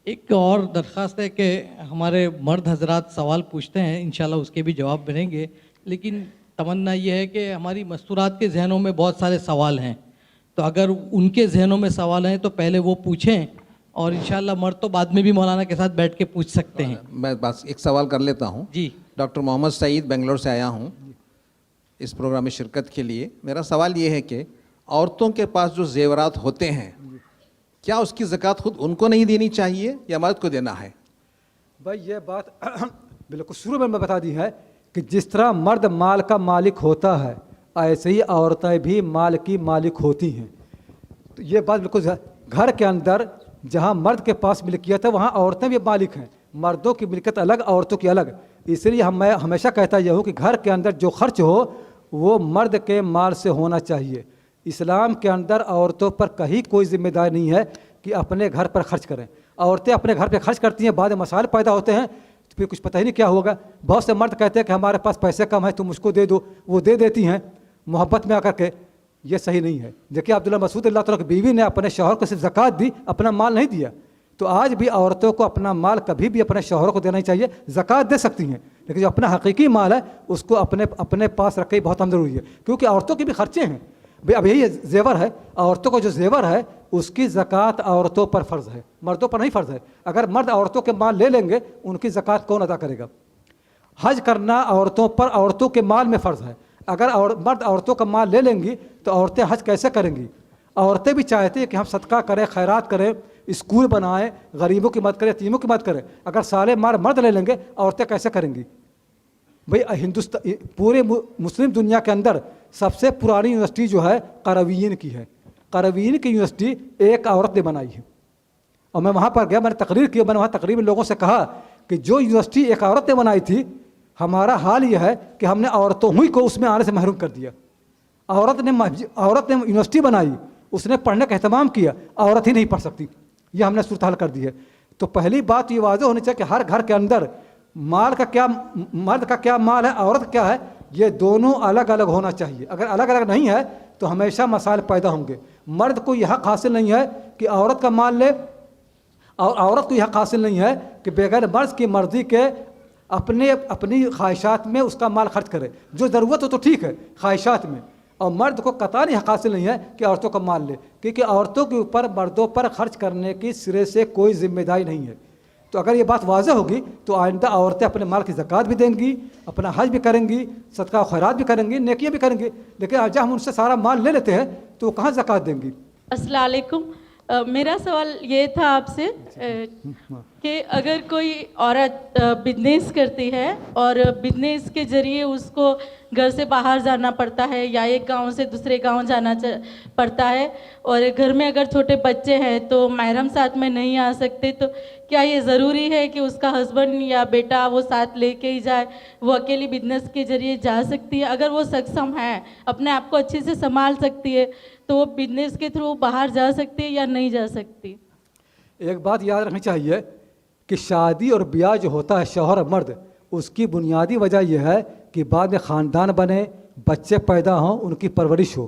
ایک اور درخواست ہے کہ ہمارے مرد حضرات سوال پوچھتے ہیں, انشاءاللہ اس کے بھی جواب ملیں گے, لیکن تمنا یہ ہے کہ ہماری مستورات کے ذہنوں میں بہت سارے سوال ہیں, تو اگر ان کے ذہنوں میں سوال ہیں تو پہلے وہ پوچھیں, اور انشاءاللہ مرد تو بعد میں بھی مولانا کے ساتھ بیٹھ کے پوچھ سکتے ہیں. میں بس ایک سوال کر لیتا ہوں. جی. ڈاکٹر محمد سعید بنگلور سے آیا ہوں اس پروگرام میں شرکت کے لیے. میرا سوال یہ ہے کہ عورتوں کے پاس جو زیورات ہوتے ہیں, کیا اس کی زکوٰۃ خود ان کو نہیں دینی چاہیے یا مرد کو دینا ہے؟ بھائی یہ بات بالکل شروع میں بتا دی ہے کہ جس طرح مرد مال کا مالک ہوتا ہے ایسے ہی عورتیں بھی مال کی مالک ہوتی ہیں. تو یہ بات بالکل, گھر کے اندر جہاں مرد کے پاس ملکیت ہے وہاں عورتیں بھی مالک ہیں. مردوں کی ملکیت الگ, عورتوں کی الگ. اس لیے میں ہمیشہ کہتا یہ ہوں کہ گھر کے اندر جو خرچ ہو وہ مرد کے مال سے ہونا چاہیے. اسلام کے اندر عورتوں پر کہیں کوئی ذمہ داری نہیں ہے کہ اپنے گھر پر خرچ کریں. عورتیں اپنے گھر پہ خرچ کرتی ہیں, بعد میں مسائل پیدا ہوتے ہیں تو پھر کچھ پتہ ہی نہیں کیا ہوگا. بہت سے مرد کہتے ہیں کہ ہمارے پاس پیسے کم ہیں تم مجھ کو دے دو, وہ دے دیتی ہیں محبت میں آ کر کے. یہ صحیح نہیں ہے. دیکھیے عبداللہ مسعود اللہ تعالیٰ کی بیوی نے اپنے شوہر کو صرف زکوٰۃ دی, اپنا مال نہیں دیا. تو آج بھی عورتوں کو اپنا مال کبھی بھی اپنے شوہر کو دینا ہی چاہیے. زکوٰۃ دے سکتی ہیں لیکن جو اپنا حقیقی مال ہے اس کو اپنے پاس رکھے بہت ہم ضروری ہے, کیونکہ عورتوں کے بھی خرچے ہیں. بھئی اب یہی زیور ہے, عورتوں کو جو زیور ہے اس کی زکوٰۃ عورتوں پر فرض ہے, مردوں پر نہیں فرض ہے. اگر مرد عورتوں کے مال لے لیں گے ان کی زکوٰۃ کون ادا کرے گا؟ حج کرنا عورتوں پر عورتوں کے مال میں فرض ہے. اگر مرد عورتوں کا مال لے لیں گی تو عورتیں حج کیسے کریں گی؟ عورتیں بھی چاہتی ہیں کہ ہم صدقہ کریں, خیرات کریں, اسکول بنائیں, غریبوں کی مدد کریں, یتیموں کی مدد کریں. اگر سارے مال مرد لے لیں گے عورتیں کیسے کریں گی؟ بھئی ہندوستان, پورے مسلم دنیا کے اندر سب سے پرانی یونیورسٹی جو ہے قرویین کی ہے. قرویین کی یونیورسٹی ایک عورت نے بنائی ہے, اور میں وہاں پر گیا, میں نے تقریر کی, میں نے وہاں تقریباً لوگوں سے کہا کہ جو یونیورسٹی ایک عورت نے بنائی تھی, ہمارا حال یہ ہے کہ ہم نے عورتوں ہی کو اس میں آنے سے محروم کر دیا. عورت نے یونیورسٹی بنائی, اس نے پڑھنے کا اہتمام کیا, عورت ہی نہیں پڑھ سکتی. یہ ہم نے صورتحال کر دی ہے. تو پہلی بات یہ واضح ہونی چاہیے کہ ہر گھر کے اندر مال کا کیا, مرد کا کیا مال ہے, عورت کیا ہے, یہ دونوں الگ الگ ہونا چاہیے. اگر الگ الگ نہیں ہے تو ہمیشہ مسائل پیدا ہوں گے. مرد کو یہ حق حاصل نہیں ہے کہ عورت کا مال لے, اور عورت کو یہ حق حاصل نہیں ہے کہ بغیر مرد کی مرضی کے اپنی خواہشات میں اس کا مال خرچ کرے. جو ضرورت ہو تو ٹھیک ہے خواہشات میں, اور مرد کو قطعی حق حاصل نہیں ہے کہ عورتوں کا مال لے, کیونکہ عورتوں کے اوپر مردوں پر خرچ کرنے کی سرے سے کوئی ذمہ داری نہیں ہے. تو اگر یہ بات واضح ہوگی تو آئندہ عورتیں اپنے مال کی زکوٰۃ بھی دیں گی, اپنا حج بھی کریں گی, صدقہ و خیرات بھی کریں گی, نیکیاں بھی کریں گی. لیکن جب ہم ان سے سارا مال لے لیتے ہیں تو وہ کہاں زکوٰۃ دیں گی؟ السلام علیکم. میرا سوال یہ تھا آپ سے کہ اگر کوئی عورت بزنس کرتی ہے اور بزنس کے ذریعے اس کو گھر سے باہر جانا پڑتا ہے یا ایک گاؤں سے دوسرے گاؤں جانا پڑتا ہے, اور گھر میں اگر چھوٹے بچے ہیں تو محرم ساتھ میں نہیں آ سکتے, تو کیا یہ ضروری ہے کہ اس کا ہسبینڈ یا بیٹا وہ ساتھ لے کے ہی جائے؟ وہ اکیلی بزنس کے ذریعے جا سکتی ہے؟ اگر وہ سکسم ہے, اپنے آپ کو اچھے سے سنبھال سکتی ہے, تو وہ بزنس کے تھرو باہر جا سکتی ہے یا نہیں جا سکتی؟ ایک بات یاد رکھنی چاہیے کہ شادی اور بیاہ جو ہوتا ہے شوہر اور مرد, اس کی بنیادی وجہ یہ ہے کہ بعد میں خاندان بنے, بچے پیدا ہوں, ان کی پرورش ہو.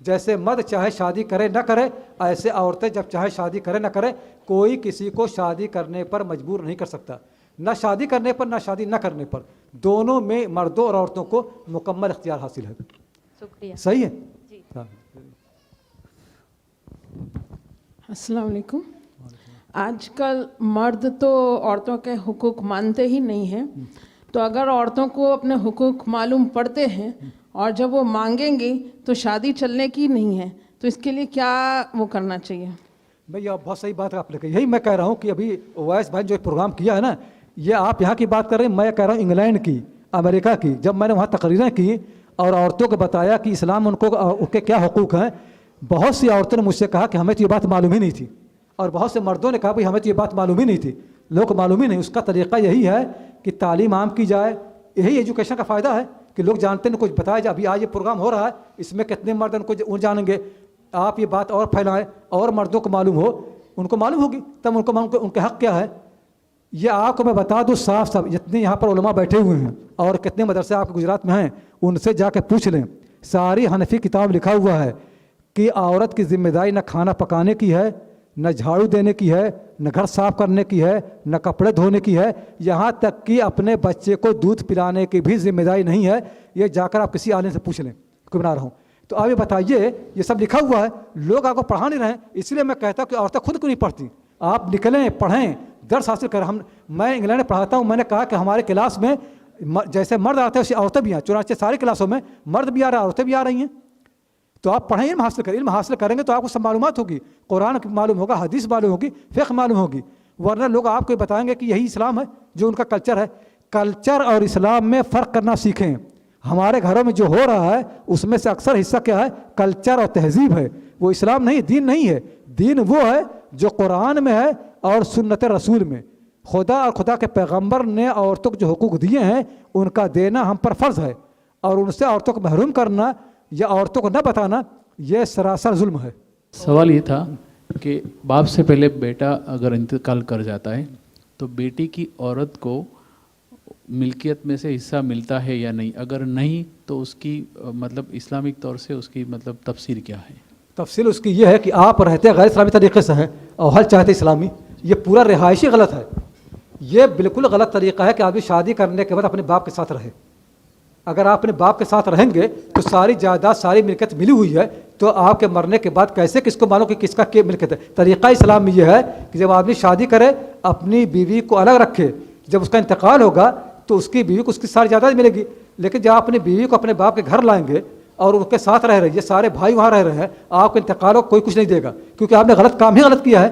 جیسے مرد چاہے شادی کرے نہ کرے، ایسے عورتیں جب چاہے شادی کرے نہ کرے، کوئی کسی کو شادی کرنے پر مجبور نہیں کر سکتا، نہ شادی کرنے پر نہ شادی نہ کرنے پر، دونوں میں مردوں اور عورتوں کو مکمل اختیار حاصل ہے. شکریہ. صحیح ہے. جی. ہاں. السلام علیکم. آج کل مرد تو عورتوں کے حقوق مانتے ہی نہیں ہیں، تو اگر عورتوں کو اپنے حقوق معلوم پڑتے ہیں اور جب وہ مانگیں گی تو شادی چلنے کی نہیں ہے، تو اس کے لیے کیا وہ کرنا چاہیے؟ بھئی آپ بہت صحیح بات آپ نے کہی. یہی میں کہہ رہا ہوں کہ ابھی اویس بھائی جو پروگرام کیا ہے نا، یہ آپ یہاں کی بات کر رہے ہیں، میں کہہ رہا ہوں انگلینڈ کی، امریکہ کی. جب میں نے وہاں تقریریں کی اور عورتوں کو بتایا کہ اسلام ان کے کیا حقوق ہیں، بہت سی عورتوں نے مجھ سے کہا کہ ہمیں تو یہ بات معلوم ہی نہیں تھی، اور بہت سے مردوں نے کہا بھئی ہمیں تو یہ بات معلوم ہی نہیں تھی. لوگوں کو معلوم ہی نہیں. اس کا طریقہ یہی ہے کہ تعلیم عام کی جائے. یہی ایجوکیشن کا فائدہ ہے کہ لوگ جانتے ہیں، کچھ بتایا جائے. ابھی آج یہ پروگرام ہو رہا ہے، اس میں کتنے مرد ان کو جانیں گے. آپ یہ بات اور پھیلائیں اور مردوں کو معلوم ہو، ان کو معلوم ہوگی تب ان کو ان کے حق کیا ہے. یہ آپ کو میں بتا دوں صاف صاف، جتنے یہاں پر علماء بیٹھے ہوئے ہیں اور کتنے مدرسے آپ کے گجرات میں ہیں، ان سے جا کے پوچھ لیں. ساری حنفی کتاب لکھا ہوا ہے کہ عورت کی ذمہ داری نہ کھانا پکانے کی ہے، نہ جھاڑو دینے کی ہے، نہ گھر صاف کرنے کی ہے، نہ کپڑے دھونے کی ہے، یہاں تک کہ اپنے بچے کو دودھ پلانے کی بھی ذمہ داری نہیں ہے. یہ جا کر آپ کسی عالم سے پوچھ لیں کوئی بنا رہا ہوں. تو آپ یہ بتائیے، یہ سب لکھا ہوا ہے، لوگ آپ کو پڑھا نہیں رہے ہیں. اس لیے میں کہتا ہوں کہ عورتیں خود کو نہیں پڑھتی. آپ نکلیں، پڑھیں، درس حاصل کریں. میں انگلینڈ میں پڑھاتا ہوں. میں نے کہا کہ ہمارے کلاس میں جیسے مرد آتے ہیں ویسے عورتیں بھی ہیں. چنانچہ ساری کلاسوں میں مرد بھی آ رہا ہے، عورتیں بھی آ رہی ہیں. تو آپ پڑھیں، علم حاصل کریں. علم حاصل کریں گے تو آپ کو سب معلومات ہوگی، قرآن معلوم ہوگا، حدیث معلوم ہوگی، فقہ معلوم ہوگی. ورنہ لوگ آپ کو بتائیں گے کہ یہی اسلام ہے جو ان کا کلچر ہے. کلچر اور اسلام میں فرق کرنا سیکھیں. ہمارے گھروں میں جو ہو رہا ہے اس میں سے اکثر حصہ کیا ہے؟ کلچر اور تہذیب ہے. وہ اسلام نہیں، دین نہیں ہے. دین وہ ہے جو قرآن میں ہے اور سنت رسول میں. خدا اور خدا کے پیغمبر نے عورتوں کو جو حقوق دیے ہیں ان کا دینا ہم پر فرض ہے، اور ان سے عورتوں کو محروم کرنا یا عورتوں کو نہ بتانا یہ سراسر ظلم ہے. سوال یہ تھا کہ باپ سے پہلے بیٹا اگر انتقال کر جاتا ہے تو بیٹی کی عورت کو ملکیت میں سے حصہ ملتا ہے یا نہیں؟ اگر نہیں تو اس کی مطلب اسلامک طور سے اس کی مطلب تفسیر کیا ہے؟ تفصیل اس کی یہ ہے کہ آپ رہتے غیر اسلامی طریقے سے ہیں اور حل چاہتے اسلامی. یہ پورا رہائشی غلط ہے. یہ بالکل غلط طریقہ ہے کہ آدمی شادی کرنے کے بعد اپنے باپ کے ساتھ رہے. اگر آپ اپنے باپ کے ساتھ رہیں گے تو ساری جائیداد ساری ملکت ملی ہوئی ہے، تو آپ کے مرنے کے بعد کیسے کس کو معلوم کہ کس کا کیا ملکت ہے؟ طریقہ اسلام میں یہ ہے کہ جب آدمی شادی کرے اپنی بیوی کو الگ رکھے. جب اس کا انتقال ہوگا تو اس کی بیوی کو اس کی ساری جائیداد ملے گی. لیکن جب آپ اپنی بیوی کو اپنے باپ کے گھر لائیں گے اور ان کے ساتھ رہ رہے ہیں، سارے بھائی وہاں رہ رہے ہیں، آپ کے انتقال ہو کوئی کچھ نہیں دے گا، کیونکہ آپ نے غلط کام ہی غلط کیا ہے.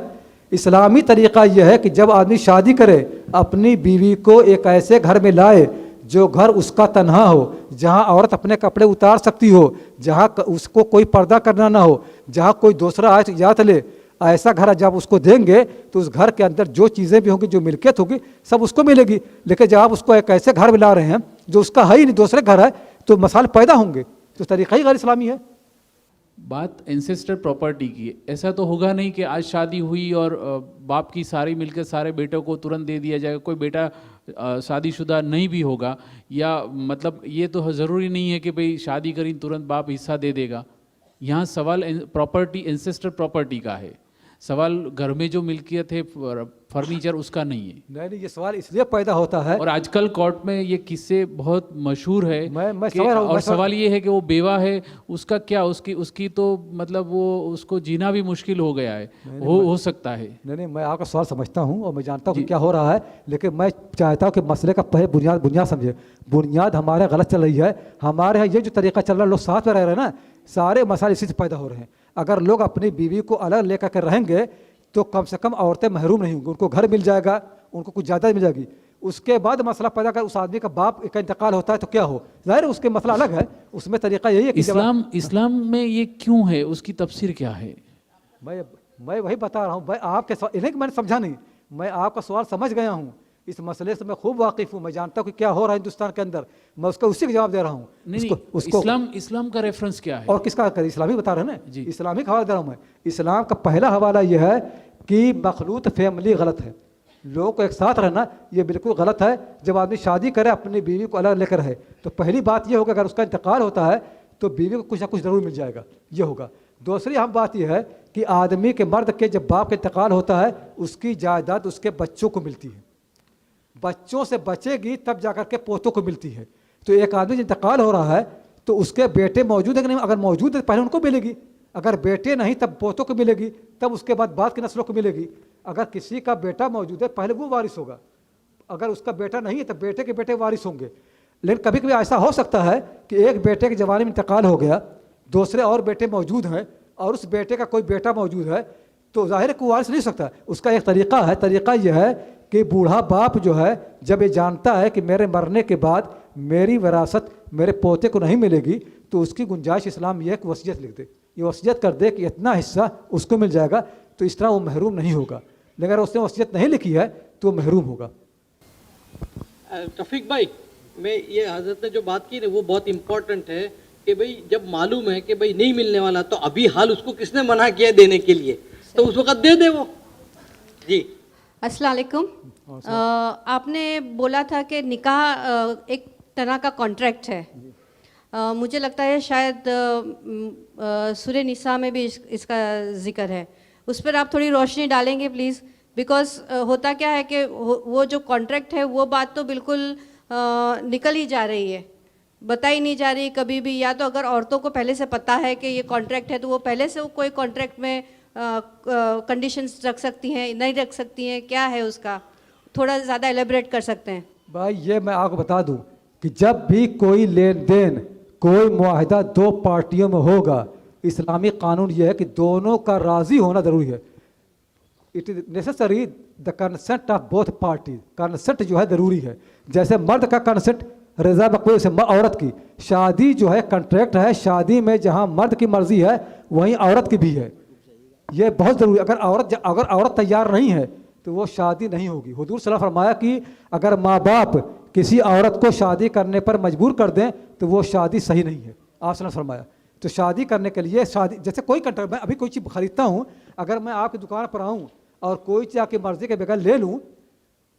اسلامی طریقہ یہ ہے کہ جب آدمی شادی کرے اپنی بیوی کو ایک ایسے گھر میں لائے جو گھر اس کا تنہا ہو، جہاں عورت اپنے کپڑے اتار سکتی ہو، جہاں اس کو کوئی پردہ کرنا نہ ہو، جہاں کوئی دوسرا آئے تو اجازت لے. ایسا گھر جب اس کو دیں گے تو اس گھر کے اندر جو چیزیں بھی ہوں گی، جو ملکیت ہوگی، سب اس کو ملے گی. لیکن جب آپ اس کو ایک ایسے گھر میں لا رہے ہیں جو اس کا ہے ہی نہیں، دوسرے گھر ہے، تو مسائل پیدا ہوں گے. تو طریقہ ہی غیر اسلامی ہے. بات انسیسٹر پراپرٹی کی، ایسا تو ہوگا نہیں کہ آج شادی ہوئی اور باپ کی ساری ملکیت سارے بیٹوں کو ترنت دے دیا جائے گا. کوئی بیٹا شادی شدہ نہیں بھی ہوگا، یا مطلب یہ تو ضروری نہیں ہے کہ بھئی شادی کریں ترنت باپ حصہ دے دے گا. یہاں سوال پراپرٹی انسیسٹر پراپرٹی کا ہے. سوال گھر میں جو ملکیت ہے فرنیچر اس کا نہیں ہے. نہیں، یہ سوال اس لیے پیدا ہوتا ہے، اور آج کل کورٹ میں یہ قصے بہت مشہور ہے. اور سوال یہ ہے کہ وہ بیوہ ہے، اس کا کیا، اس کی تو مطلب وہ اس کو جینا بھی مشکل ہو گیا ہے، ہو سکتا ہے. نہیں، میں آپ کا سوال سمجھتا ہوں اور میں جانتا ہوں کہ کیا ہو رہا ہے، لیکن میں چاہتا ہوں کہ مسئلے کا پہلے بنیاد سمجھے. بنیاد ہمارے غلط چل رہی ہے. ہمارے یہاں یہ جو طریقہ چل رہا ہے، لوگ ساتھ میں رہ رہے ہیں نا، سارے مسائل اسی سے پیدا ہو رہے ہیں. اگر لوگ اپنی بیوی کو الگ لے کر کے رہیں گے تو کم سے کم عورتیں محروم نہیں ہوں گی، ان کو گھر مل جائے گا، ان کو کچھ زیادہ مل جائے گی. اس کے بعد مسئلہ پیدا کر اس آدمی کا باپ کا انتقال ہوتا ہے تو کیا ہو، ظاہر ہے اس کے مسئلہ الگ ہے. اس میں طریقہ یہی ہے کہ اسلام میں یہ کیوں ہے، اس کی تفسیر کیا ہے؟ میں وہی بتا رہا ہوں. آپ کے سوال انہیں میں نے سمجھا نہیں، میں آپ کا سوال سمجھ گیا ہوں. اس مسئلے سے میں خوب واقف ہوں. میں جانتا ہوں کہ کیا ہو رہا ہے ہندوستان کے اندر. میں اس کا اسی کا جواب دے رہا ہوں. اسلام کا ریفرنس کیا ہے اور کس کا کرے؟ اسلامی بتا رہے ہیں نا، اسلامی کا حوالہ دے رہا ہوں میں. اسلام کا پہلا حوالہ یہ ہے کہ مخلوط فیملی غلط ہے. لوگوں کو ایک ساتھ رہنا یہ بالکل غلط ہے. جب آدمی شادی کرے اپنی بیوی کو الگ لے کر رہے تو پہلی بات یہ ہوگا اگر اس کا انتقال ہوتا ہے تو بیوی کو کچھ نہ کچھ ضرور مل جائے گا، یہ ہوگا۔ دوسری اہم بات یہ ہے کہ آدمی کے مرد کے جب باپ کا انتقال ہوتا ہے اس کی جائیداد اس کے بچوں کو ملتی ہے، بچوں سے بچے گی تب جا کر کے پوتوں کو ملتی ہے۔ تو ایک آدمی جب انتقال ہو رہا ہے تو اس کے بیٹے موجود ہیں کہ نہیں؟ اگر موجود ہے پہلے ان کو ملے گی، اگر بیٹے نہیں تب پوتوں کو ملے گی، تب اس کے بعد کی نسلوں کو ملے گی۔ اگر کسی کا بیٹا موجود ہے پہلے وہ وارث ہوگا، اگر اس کا بیٹا نہیں ہے تو بیٹے کے بیٹے وارث ہوں گے۔ لیکن کبھی کبھی ایسا ہو سکتا ہے کہ ایک بیٹے کے جوانی میں انتقال ہو گیا، دوسرے اور بیٹے موجود ہیں اور اس بیٹے کا کوئی بیٹا موجود ہے، تو ظاہر ہے کوئی وارث نہیں سکتا۔ اس کا ایک طریقہ ہے، طریقہ یہ ہے کہ بوڑھا باپ جو ہے جب یہ جانتا ہے کہ میرے مرنے کے بعد میری وراثت میرے پوتے کو نہیں ملے گی، تو اس کی گنجائش اسلام یہ ہے کہ وصیت لکھ دے، یہ وصیت کر دے کہ اتنا حصہ اس کو مل جائے گا، تو اس طرح وہ محروم نہیں ہوگا۔ لیکن اگر اس نے وصیت نہیں لکھی ہے تو وہ محروم ہوگا۔ رفیق بھائی، میں یہ حضرت نے جو بات کی وہ بہت امپورٹنٹ ہے کہ بھئی جب معلوم ہے کہ بھئی نہیں ملنے والا تو ابھی حال اس کو کس نے منع کیا دینے کے لیے، تو اس وقت دے دے وہ۔ جی السلام علیکم۔ آپ نے بولا تھا کہ نکاح ایک طرح کا کانٹریکٹ ہے، مجھے لگتا ہے شاید سورہ نساء میں بھی اس کا ذکر ہے، اس پر آپ تھوڑی روشنی ڈالیں گے پلیز؟ بیکاز ہوتا کیا ہے کہ وہ جو کانٹریکٹ ہے وہ بات تو بالکل نکل ہی جا رہی ہے، بتائی نہیں جا رہی کبھی بھی۔ یا تو اگر عورتوں کو پہلے سے پتہ ہے کہ یہ کانٹریکٹ ہے تو وہ پہلے سے کوئی کانٹریکٹ میں کنڈیشنز رکھ سکتی ہیں، نہیں رکھ سکتی ہیں، کیا ہے اس کا؟ تھوڑا زیادہ ایلیبریٹ کر سکتے ہیں؟ بھائی یہ میں آپ کو بتا دوں کہ جب بھی کوئی لین دین، کوئی معاہدہ دو پارٹیوں میں ہوگا، اسلامی قانون یہ ہے کہ دونوں کا راضی ہونا ضروری ہے۔ It is necessary the consent of both parties, consent جو ہے ضروری ہے۔ جیسے مرد کا کنسنٹ رضا مقبول سے عورت کی، شادی جو ہے کنٹریکٹ ہے، شادی میں جہاں مرد کی مرضی ہے وہیں عورت کی بھی ہے، یہ بہت ضروری ہے۔ اگر عورت تیار نہیں ہے تو وہ شادی نہیں ہوگی۔ حضور صلی اللہ علیہ وسلم فرمایا کہ اگر ماں باپ کسی عورت کو شادی کرنے پر مجبور کر دیں تو وہ شادی صحیح نہیں ہے، آپ صلی اللہ علیہ وسلم فرمایا۔ تو شادی کرنے کے لیے شادی، جیسے کوئی کنٹریکٹ، میں ابھی کوئی چیز خریدتا ہوں، اگر میں آپ کی دکان پر آؤں اور کوئی چیز آپ کی مرضی کے بغیر لے لوں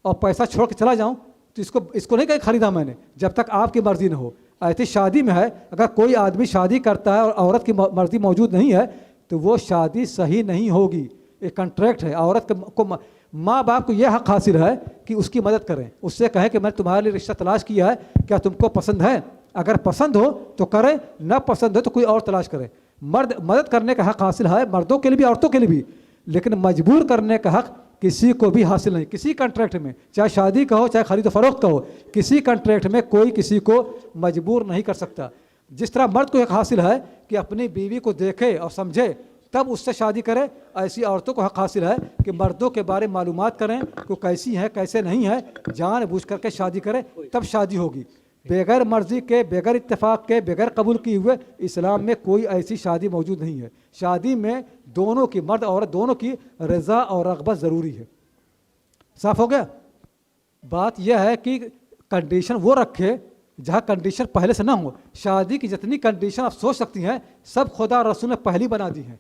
اور پیسہ چھوڑ کے چلا جاؤں تو اس کو نہیں کہیں خریدا میں نے، جب تک آپ کی مرضی نہ ہو۔ ایسے شادی میں ہے، اگر کوئی آدمی شادی کرتا ہے اور عورت کی مرضی موجود نہیں ہے تو وہ شادی صحیح نہیں ہوگی، ایک کنٹریکٹ ہے۔ عورت کو ماں باپ کو یہ حق حاصل ہے کہ اس کی مدد کریں، اس سے کہیں کہ میں تمہارے لیے رشتہ تلاش کیا ہے، کیا تم کو پسند ہے؟ اگر پسند ہو تو کریں، نہ پسند ہو تو کوئی اور تلاش کریں۔ مرد مدد کرنے کا حق حاصل ہے، مردوں کے لیے بھی عورتوں کے لیے بھی، لیکن مجبور کرنے کا حق کسی کو بھی حاصل نہیں۔ کسی کنٹریکٹ میں، چاہے شادی کا ہو چاہے خرید و فروخت کا ہو، کسی کنٹریکٹ میں کوئی کسی کو مجبور نہیں کر سکتا۔ جس طرح مرد کو ایک حاصل ہے کہ اپنی بیوی کو دیکھے اور سمجھے تب اس سے شادی کرے، ایسی عورتوں کو حق حاصل ہے کہ مردوں کے بارے میں معلومات کریں کہ کیسی ہے کیسے نہیں ہے، جان بوجھ کر کے شادی کرے تب شادی ہوگی۔ بغیر مرضی کے، بغیر اتفاق کے، بغیر قبول کیے ہوئے اسلام میں کوئی ایسی شادی موجود نہیں ہے۔ شادی میں دونوں کی، مرد عورت دونوں کی رضا اور رغبت ضروری ہے۔ صاف ہو گیا؟ بات یہ ہے کہ کنڈیشن وہ رکھے جہاں کنڈیشن پہلے سے نہ ہو۔ شادی کی جتنی کنڈیشن آپ سوچ سکتی ہیں سب خدا رسول نے پہلی بنا دی ہیں۔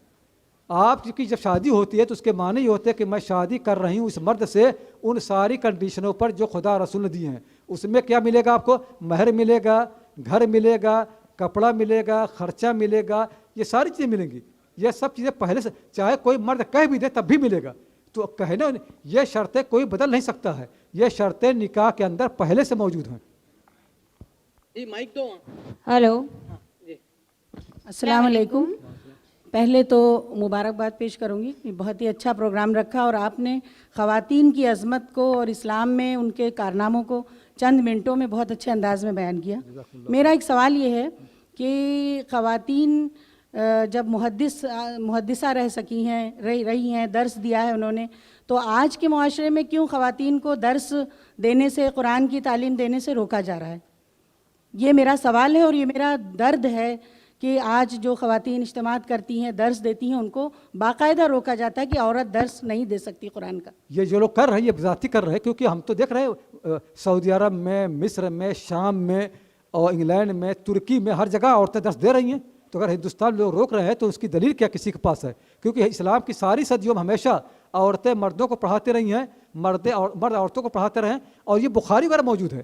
آپ کی جب شادی ہوتی ہے تو اس کے معنی یہ ہوتے ہیں کہ میں شادی کر رہی ہوں اس مرد سے ان ساری کنڈیشنوں پر جو خدا رسول نے دی ہیں۔ اس میں کیا ملے گا آپ کو؟ مہر ملے گا، گھر ملے گا، کپڑا ملے گا، خرچہ ملے گا، یہ ساری چیزیں ملیں گی۔ یہ سب چیزیں پہلے سے، چاہے کوئی مرد کہہ بھی دے تب بھی ملے گا۔ تو کہنا یہ شرطیں کوئی بدل نہیں سکتا ہے، یہ شرطیں نکاح کے اندر پہلے سے موجود ہیں۔ جی مائک دو۔ ہلو، السلام علیکم۔ پہلے تو مبارکباد پیش کروں گی، بہت ہی اچھا پروگرام رکھا اور آپ نے خواتین کی عظمت کو اور اسلام میں ان کے کارناموں کو چند منٹوں میں بہت اچھے انداز میں بیان کیا۔ میرا ایک سوال یہ ہے کہ خواتین جب محدثہ رہ سکی ہیں، رہی ہیں، درس دیا ہے انہوں نے، تو آج کے معاشرے میں کیوں خواتین کو درس دینے سے، قرآن کی تعلیم دینے سے روکا جا رہا ہے؟ یہ میرا سوال ہے اور یہ میرا درد ہے کہ آج جو خواتین اجتماعات کرتی ہیں، درس دیتی ہیں، ان کو باقاعدہ روکا جاتا ہے کہ عورت درس نہیں دے سکتی قرآن کا۔ یہ جو لوگ کر رہے ہیں یہ ذاتی کر رہے ہیں، کیونکہ ہم تو دیکھ رہے ہیں سعودی عرب میں، مصر میں، شام میں اور انگلینڈ میں، ترکی میں، ہر جگہ عورتیں درس دے رہی ہیں۔ تو اگر ہندوستان لوگ روک رہے ہیں تو اس کی دلیل کیا کسی کے پاس ہے؟ کیونکہ اسلام کی ساری صدیوں میں ہمیشہ عورتیں مردوں کو پڑھاتے رہی ہیں، مرد عورتوں کو پڑھاتے رہے ہیں، اور یہ بخاری وغیرہ موجود ہے۔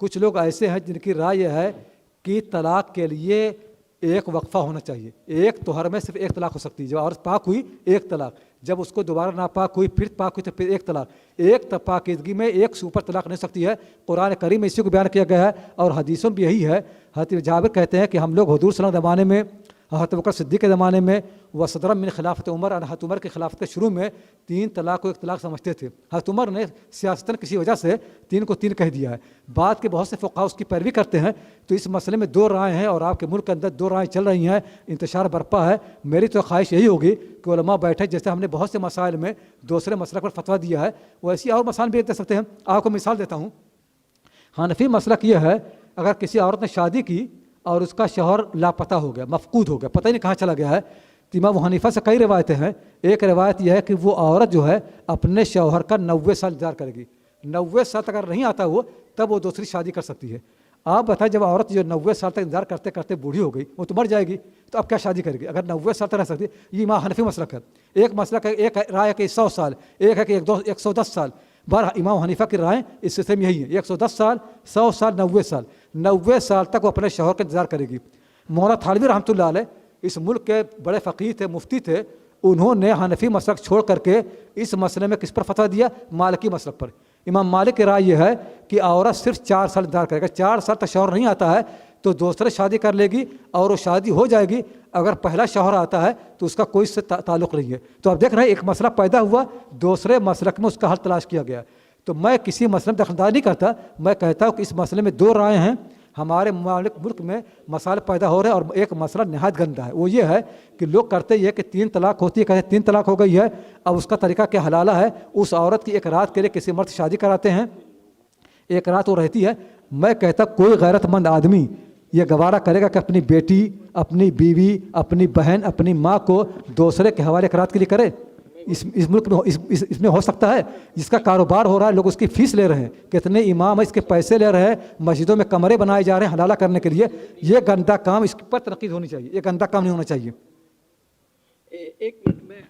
کچھ لوگ ایسے ہیں جن کی رائے یہ ہے کہ طلاق کے لیے ایک وقفہ ہونا چاہیے. ایک طہر میں صرف ایک طلاق ہو سکتی ہے. جب عورت پاک ہوئی ایک طلاق, جب اس کو دوبارہ ناپاک ہوئی پھر پاک ہوئی تو پھر ایک طلاق. ایک پاکیزگی میں ایک سے اوپر طلاق نہیں سکتی ہے. قرآن کریم میں اسی کو بیان کیا گیا ہے اور حدیثوں میں یہی ہے. حضرت جابر کہتے ہیں کہ ہم لوگ حضور صلی اللہ علیہ وسلم زمانے میں, حضرت بکر صدیق کے زمانے میں, و صدر من خلافت عمر, حضرت عمر کی خلافت کے شروع میں 3 طلاق کو ایک طلاق سمجھتے تھے. حضرت عمر نے سیاستاً کسی وجہ سے 3 کو 3 کہہ دیا ہے. بعد کے بہت سے فقہاء اس کی پیروی کرتے ہیں. تو اس مسئلے میں 2 رائے ہیں اور آپ کے ملک کے اندر 2 رائے چل رہی ہیں, انتشار برپا ہے. میری تو خواہش یہی ہوگی کہ علماء بیٹھے, جیسے ہم نے بہت سے مسائل میں دوسرے مسئلہ پر فتویٰ دیا ہے ویسی اور مسائل بھی دے سکتے ہیں. آپ کو مثال دیتا ہوں. حنفی مسلک یہ ہے, اگر کسی عورت نے شادی کی اور اس کا شوہر لاپتہ ہو گیا, مفقود ہو گیا, پتہ ہی نہیں کہاں چلا گیا ہے, تو امام ابو حنیفہ سے کئی روایتیں ہیں. ایک روایت یہ ہے کہ وہ عورت جو ہے اپنے شوہر کا 90 سال انتظار کرے گی. 90 سال تک اگر نہیں آتا وہ, تب وہ دوسری شادی کر سکتی ہے. آپ بتائیں, جب عورت جو 90 سال تک انتظار کرتے کرتے بوڑھی ہو گئی, وہ تو مر جائے گی, تو اب کیا شادی کرے گی اگر 90 سال تک رہ سکتی ہے. یہ امام حنفی مسلک ہے. ایک مسلک ہے, ایک رائے ہے کہ 100 سال, ایک ہے کہ 110 سال. بہرحال امام حنیفہ کی رائے اس سلسلے میں یہی ہے, 110 سال, 100 سال, 90 سال. 90 سال تک وہ اپنے شوہر کا انتظار کرے گی. مولانا تھانوی رحمۃ اللہ علیہ اس ملک کے بڑے فقیہ تھے, مفتی تھے. انہوں نے حنفی مسلک چھوڑ کر کے اس مسئلے میں کس پر فتویٰ دیا؟ مالکی مسلک پر. امام مالک کی رائے یہ ہے کہ عورت صرف 4 سال انتظار کرے گا. 4 سال تک شوہر نہیں آتا ہے تو دوسرے شادی کر لے گی اور وہ شادی ہو جائے گی. اگر پہلا شوہر آتا ہے تو اس کا کوئی اس سے تعلق نہیں ہے. تو آپ دیکھ رہے ہیں ایک مسئلہ پیدا ہوا, دوسرے مسلک میں اس کا حل تلاش کیا گیا. تو میں کسی مسئلے میں دخل نہیں کرتا, میں کہتا ہوں کہ اس مسئلے میں 2 رائے ہیں. ہمارے ملک میں مسائل پیدا ہو رہے ہیں اور ایک مسئلہ نہایت گندہ ہے. وہ یہ ہے کہ لوگ کرتے یہ کہ 3 طلاق ہوتی ہے, کہتے ہیں 3 طلاق ہو گئی ہے, اب اس کا طریقہ کیا حلالہ ہے. اس عورت کی ایک رات کے لیے کسی مرد شادی کراتے ہیں, ایک رات وہ رہتی ہے. میں کہتا کوئی غیرت مند آدمی یہ گوارا کرے گا کہ اپنی بیٹی, اپنی بیوی, اپنی بہن, اپنی ماں کو دوسرے کے حوالے ایک رات کے لیے کرے؟ اس ملک میں اس میں ہو سکتا ہے؟ جس کا کاروبار ہو رہا ہے, لوگ اس کی فیس لے رہے ہیں, کتنے امام ہیں اس کے پیسے لے رہے ہیں, مسجدوں میں کمرے بنائے جا رہے ہیں حلالہ کرنے کے لیے. یہ گندہ کام, اس پر تنقید ہونی چاہیے. یہ گندہ کام نہیں ہونا چاہیے. ایک منٹ میں,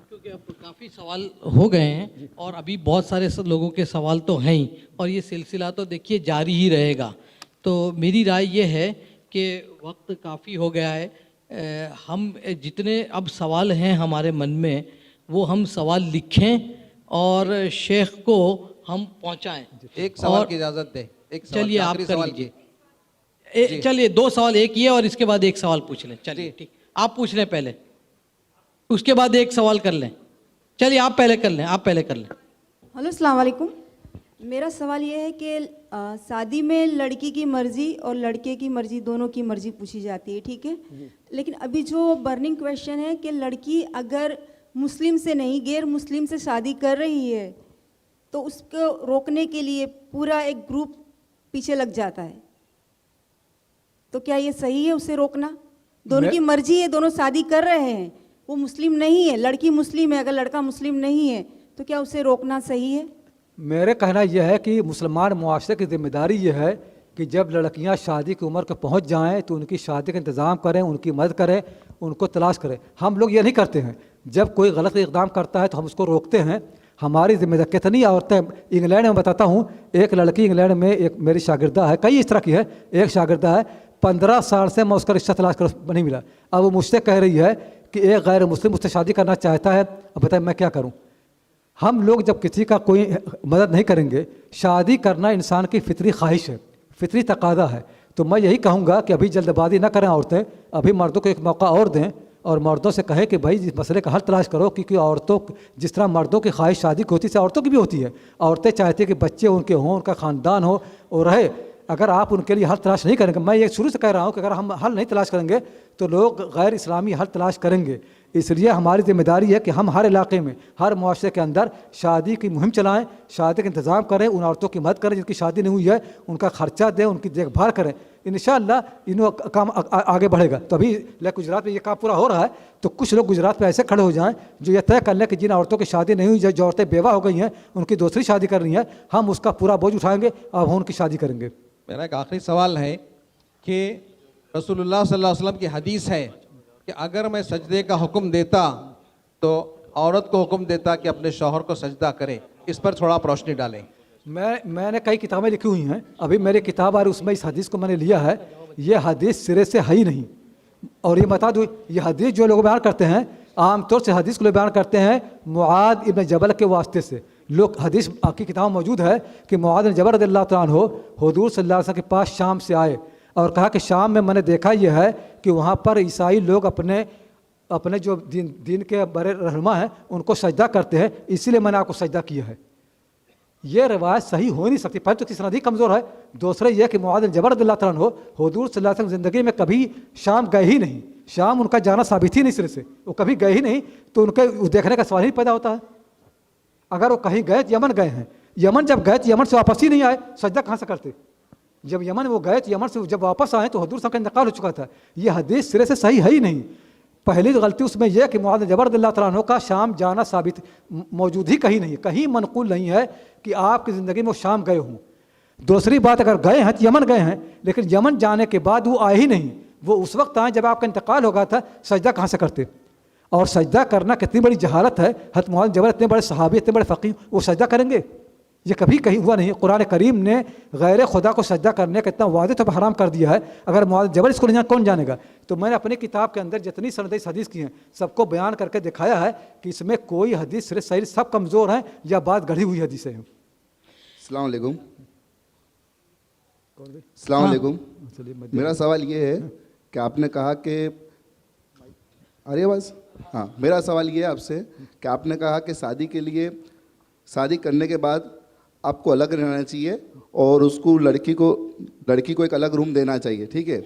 کیونکہ اب کافی سوال ہو گئے ہیں اور ابھی بہت سارے لوگوں کے سوال تو ہیں ہی, اور یہ سلسلہ تو دیکھیے جاری ہی رہے گا. تو میری رائے یہ ہے کہ وقت کافی ہو گیا ہے. ہم جتنے اب سوال ہیں ہمارے من میں وہ ہم سوال لکھیں اور شیخ کو ہم پہنچائیں. ایک سوال کی اجازت دیں. چلیے آپ کر لیجیے. چلیے 2 سوال, ایک یہ اور اس کے بعد ایک سوال پوچھ لیں. چلیے ٹھیک, آپ پوچھ لیں پہلے, اس کے بعد ایک سوال کر لیں. چلیے آپ پہلے کر لیں, آپ پہلے کر لیں. ہلو السلام علیکم. میرا سوال یہ ہے کہ شادی میں لڑکی کی مرضی اور لڑکے کی مرضی, دونوں کی مرضی پوچھی جاتی ہے, ٹھیک ہے, لیکن ابھی جو برننگ کویشچن ہے کہ لڑکی اگر مسلم سے نہیں غیر مسلم سے شادی کر رہی ہے تو اس کو روکنے کے لیے پورا ایک گروپ پیچھے لگ جاتا ہے, تو کیا یہ صحیح ہے اسے روکنا؟ دونوں کی مرضی ہے, دونوں شادی کر رہے ہیں, وہ مسلم نہیں ہے, لڑکی مسلم ہے, اگر لڑکا مسلم نہیں ہے تو کیا اسے روکنا صحیح ہے؟ میرے کہنا یہ ہے کہ مسلمان معاشرے کی ذمہ داری یہ ہے کہ جب لڑکیاں شادی کی عمر کو پہنچ جائیں تو ان کی شادی کا انتظام کریں, ان کی مدد کریں, ان کو تلاش کریں. ہم لوگ یہ نہیں کرتے ہیں. جب کوئی غلط اقدام کرتا ہے تو ہم اس کو روکتے ہیں. ہماری ذمہ داری. کتنی عورتیں انگلینڈ میں بتاتا ہوں, ایک لڑکی انگلینڈ میں, ایک میری شاگردہ ہے, کئی اس طرح کی ہے, ایک شاگردہ ہے, 15 سال سے میں اس کا رشتہ تلاش کر نہیں ملا. اب وہ مجھ سے کہہ رہی ہے کہ ایک غیر مسلم مجھ سے شادی کرنا چاہتا ہے, اب بتائیں میں کیا کروں. ہم لوگ جب کسی کا کوئی مدد نہیں کریں گے, شادی کرنا انسان کی فطری خواہش ہے, فطری تقاضا ہے, تو میں یہی کہوں گا کہ ابھی جلد بازی نہ کریں عورتیں, ابھی مردوں کو ایک موقع اور دیں اور مردوں سے کہیں کہ بھائی اس مسئلے کا حل تلاش کرو, کیونکہ عورتوں جس طرح مردوں کی خواہش شادی کی ہوتی ہے عورتوں کی بھی ہوتی ہے. عورتیں چاہتی ہیں کہ بچے ان کے ہوں, ان کا خاندان ہو اور رہے. اگر آپ ان کے لیے حل تلاش نہیں کریں گے, میں یہ شروع سے کہہ رہا ہوں کہ اگر ہم حل نہیں تلاش کریں گے تو لوگ غیر اسلامی حل تلاش کریں گے. اس لیے ہماری ذمہ داری ہے کہ ہم ہر علاقے میں, ہر معاشرے کے اندر شادی کی مہم چلائیں, شادی کا انتظام کریں, ان عورتوں کی مدد کریں جن کی شادی نہیں ہوئی ہے, ان کا خرچہ دیں, ان کی دیکھ بھال کریں. انشاءاللہ انہوں کام آگے بڑھے گا. تو ابھی گجرات میں یہ کام پورا ہو رہا ہے, تو کچھ لوگ گجرات میں ایسے کھڑے ہو جائیں جو یہ طے کر لیں کہ جن عورتوں کی شادی نہیں ہوئی, جو عورتیں بیوہ ہو گئی ہیں, ان کی دوسری شادی کر رہی ہیں, ہم اس کا پورا بوجھ اٹھائیں گے اور ہم ان کی شادی کریں گے. میرا ایک آخری سوال ہے کہ رسول اللہ صلی اللہ علیہ وسلم کی حدیث ہے کہ اگر میں سجدے کا حکم دیتا تو عورت کو حکم دیتا کہ اپنے شوہر کو سجدہ کرے, اس پر تھوڑا روشنی ڈالیں. میں نے کئی کتابیں لکھی ہوئی ہیں, ابھی میری کتاب آ رہی, اس میں اس حدیث کو میں نے لیا ہے. یہ حدیث سرے سے ہے ہی نہیں. اور یہ بتا دوں, یہ حدیث جو لوگ بیان کرتے ہیں, عام طور سے حدیث کو لوگ بیان کرتے ہیں معاذ ابن جبل کے واسطے سے. لوگ حدیث کی کتاب موجود ہے کہ معاذ بن جبل رضی اللہ تعالیٰ عنہ حضور صلی اللہ علیہ وسلم کے پاس شام سے آئے اور کہا کہ شام میں نے دیکھا یہ ہے کہ وہاں پر عیسائی لوگ اپنے جو دین کے بڑے رہنما ہیں ان کو سجدہ کرتے ہیں, اسی لیے میں نے آپ کو سجدہ کیا ہے. یہ روایت صحیح ہو نہیں سکتی. پہلے تو اس کی سند ہی کمزور ہے, دوسرے یہ کہ معاذ بن جبل رضی اللہ تعالیٰ عنہ حضور صلی اللہ علیہ وسلم زندگی میں کبھی شام گئے ہی نہیں. شام ان کا جانا ثابت ہی نہیں سرے سے, وہ کبھی گئے ہی نہیں, تو ان کے دیکھنے کا سوال ہی پیدا ہوتا ہے. اگر وہ کہیں گئے تو یمن گئے ہیں, یمن جب گئے تو یمن سے واپس ہی نہیں آئے, سجدہ کہاں سے کرتے؟ جب یمن وہ گئے تو یمن سے جب واپس آئے تو حضور صلی اللہ علیہ وسلم کا انتقال ہو چکا تھا. یہ حدیث سرے سے صحیح ہے ہی نہیں. پہلی غلطی اس میں یہ کہ معاذ بن جبل رضی اللہ تعالیٰ عنہ کا شام جانا ثابت موجود ہی کہیں نہیں, کہیں منقول نہیں ہے کہ آپ کی زندگی میں وہ شام گئے ہوں. دوسری بات, اگر گئے ہیں تو یمن گئے ہیں, لیکن یمن جانے کے بعد وہ آئے ہی نہیں. وہ اس وقت آئے جب آپ کا انتقال ہو گیا تھا, سجدہ کہاں سے کرتے؟ اور سجدہ کرنا کتنی بڑی جہالت ہے. حضرت معاذ بن جبل اتنے بڑے صحابی, اتنے بڑے فقیہ, وہ سجدہ کریں گے؟ یہ کبھی کہیں ہوا نہیں. قرآن کریم نے غیر خدا کو سجدہ کرنے کا اتنا واضح طور پر حرام کر دیا ہے. اگر معاذ بن جبل اس کو نہیں کون جانے گا؟ تو میں نے اپنی کتاب کے اندر جتنی سندیں اس حدیث کی ہیں سب کو بیان کر کے دکھایا ہے کہ اس میں کوئی حدیث صحیح, سب کمزور ہیں یا بات گڑھی ہوئی حدیثیں ہیں. السلام علیکم. السلام علیکم. میرا سوال یہ ہے کہ آپ نے کہا کہ میرا سوال یہ ہے آپ سے کہ آپ نے کہا کہ شادی کرنے کے بعد آپ کو الگ رہنا چاہیے اور اس کو لڑکی کو ایک الگ روم دینا چاہیے, ٹھیک ہے.